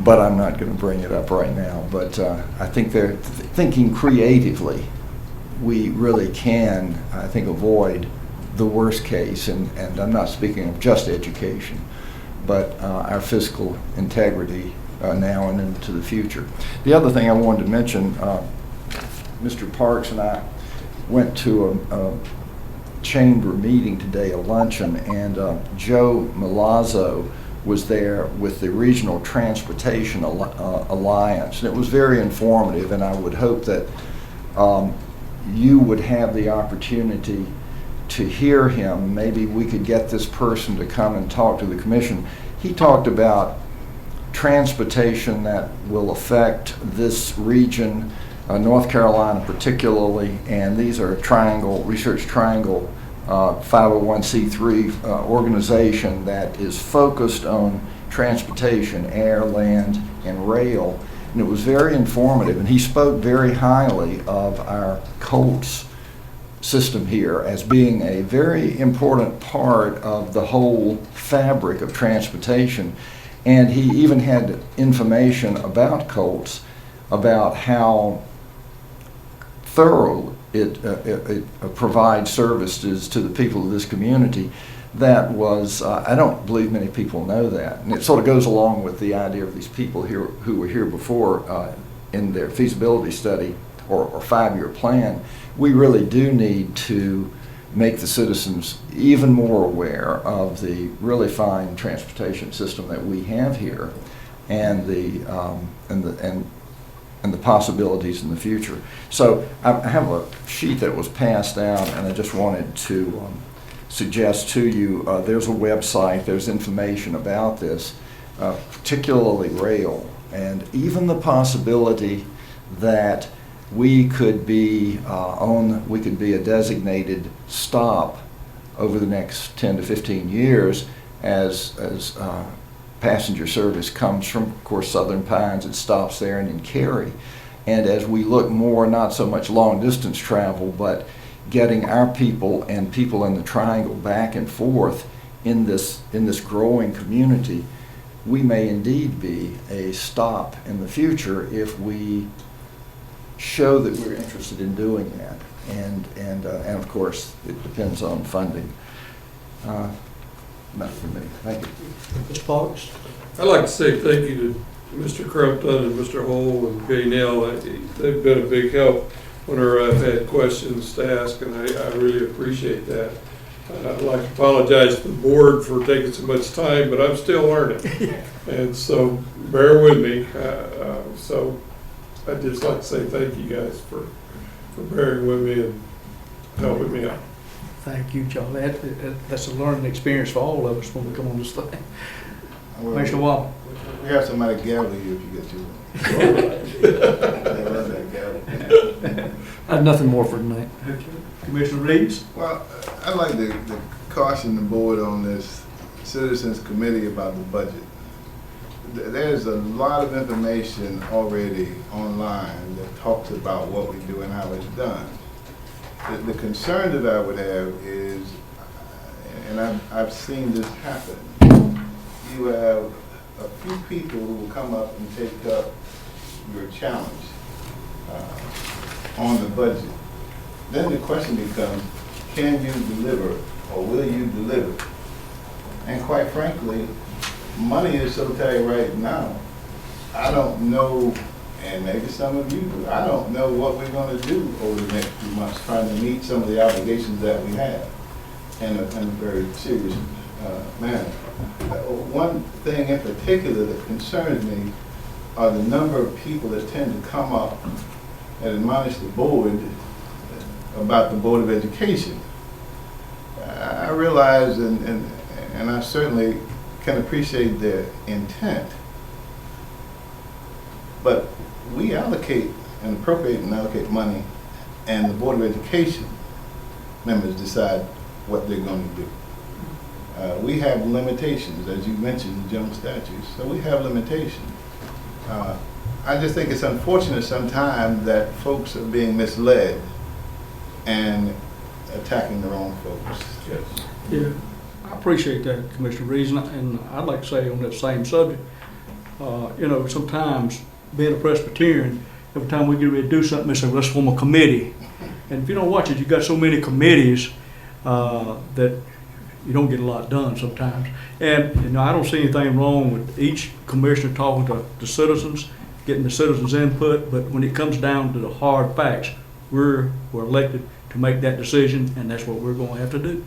but I'm not going to bring it up right now. But I think they're thinking creatively. We really can, I think, avoid the worst case, and I'm not speaking of just education, but our fiscal integrity now and into the future. The other thing I wanted to mention, Mr. Parks and I went to a chamber meeting today, a luncheon, and Joe Milazzo was there with the Regional Transportation Alliance, and it was very informative, and I would hope that you would have the opportunity to hear him. Maybe we could get this person to come and talk to the commission. He talked about transportation that will affect this region, North Carolina particularly, and these are Research Triangle 501c3 organization that is focused on transportation, air, land, and rail. And it was very informative, and he spoke very highly of our Colts system here as being a very important part of the whole fabric of transportation. And he even had information about Colts, about how thorough it provides services to the people of this community. That was, I don't believe many people know that. And it sort of goes along with the idea of these people here who were here before in their feasibility study or 5-year plan. We really do need to make the citizens even more aware of the really fine transportation system that we have here, and the possibilities in the future. So I have a sheet that was passed out, and I just wanted to suggest to you, there's a website, there's information about this, particularly rail, and even the possibility that we could be a designated stop over the next 10 to 15 years as passenger service comes from, of course, Southern Pines. It stops there and in Cary. And as we look more, not so much long distance travel, but getting our people and people in the Triangle back and forth in this growing community, we may indeed be a stop in the future if we show that we're interested in doing that. And of course, it depends on funding. Enough for me. Thank you. Mr. Parks? I'd like to say thank you to Mr. Crumpton and Mr. Hole and Gaynell. They've been a big help whenever I've had questions to ask, and I really appreciate that. I'd like to apologize to the board for taking so much time, but I'm still learning. And so bear with me. So I'd just like to say thank you guys for bearing with me and helping me out. Thank you, John. That's a learning experience for all of us when we come on this thing. Commissioner Waller. We have somebody gavel you if you get too long. I have nothing more for tonight. Commissioner Reeves? Well, I'd like to caution the board on this Citizens Committee about the budget. There's a lot of information already online that talks about what we do and how it's done. The concern that I would have is, and I've seen this happen, you have a few people who will come up and take up your challenge on the budget. Then the question becomes, can you deliver or will you deliver? And quite frankly, money is so tight right now, I don't know, and maybe some of you do, I don't know what we're going to do over the next few months trying to meet some of the obligations that we have in a very serious manner. One thing in particular that concerns me are the number of people that tend to come up and admonish the board about the Board of Education. I realize, and I certainly can appreciate their intent, but we allocate and appropriate and allocate money, and the Board of Education members decide what they're going to do. We have limitations, as you mentioned, the general statutes, so we have limitations. I just think it's unfortunate sometimes that folks are being misled and attacking the wrong folks. Yeah, I appreciate that, Commissioner Reeves, and I'd like to say on that same subject, you know, sometimes being a Presbyterian, every time we get ready to do something, they say, let's form a committee. And if you don't watch it, you've got so many committees that you don't get a lot done sometimes. And, you know, I don't see anything wrong with each commissioner talking to the citizens, getting the citizens' input, but when it comes down to the hard facts, we're elected to make that decision, and that's what we're going to have to do.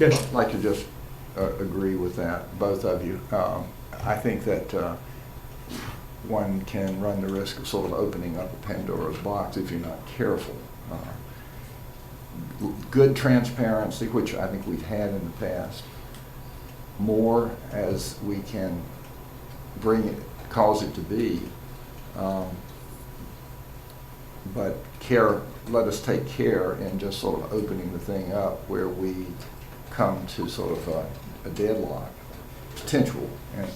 Yes. I'd like to just agree with that, both of you. I think that one can run the risk of sort of opening up a Pandora's box if you're not careful. Good transparency, which I think we've had in the past, more as we can bring it, cause it to be, but let us take care in just sort of opening the thing up where we come to sort of a deadlock, potential,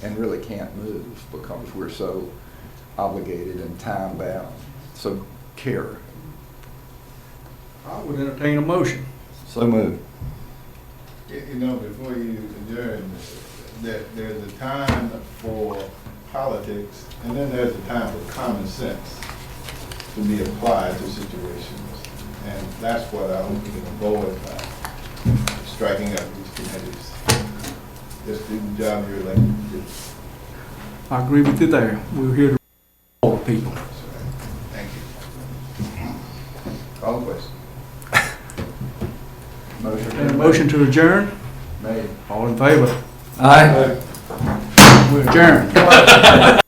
and really can't move because we're so obligated and time bound. So care. I would entertain a motion. So moved. You know, before you adjourn, there's a time for politics, and then there's a time for common sense to be applied to situations. And that's what I hope we can avoid by striking up these committees. Just do the job you're elected to do. I agree with you there. We're here to all the people. Thank you. Call the question. And a motion to adjourn? Made. All in favor? Aye. We adjourn.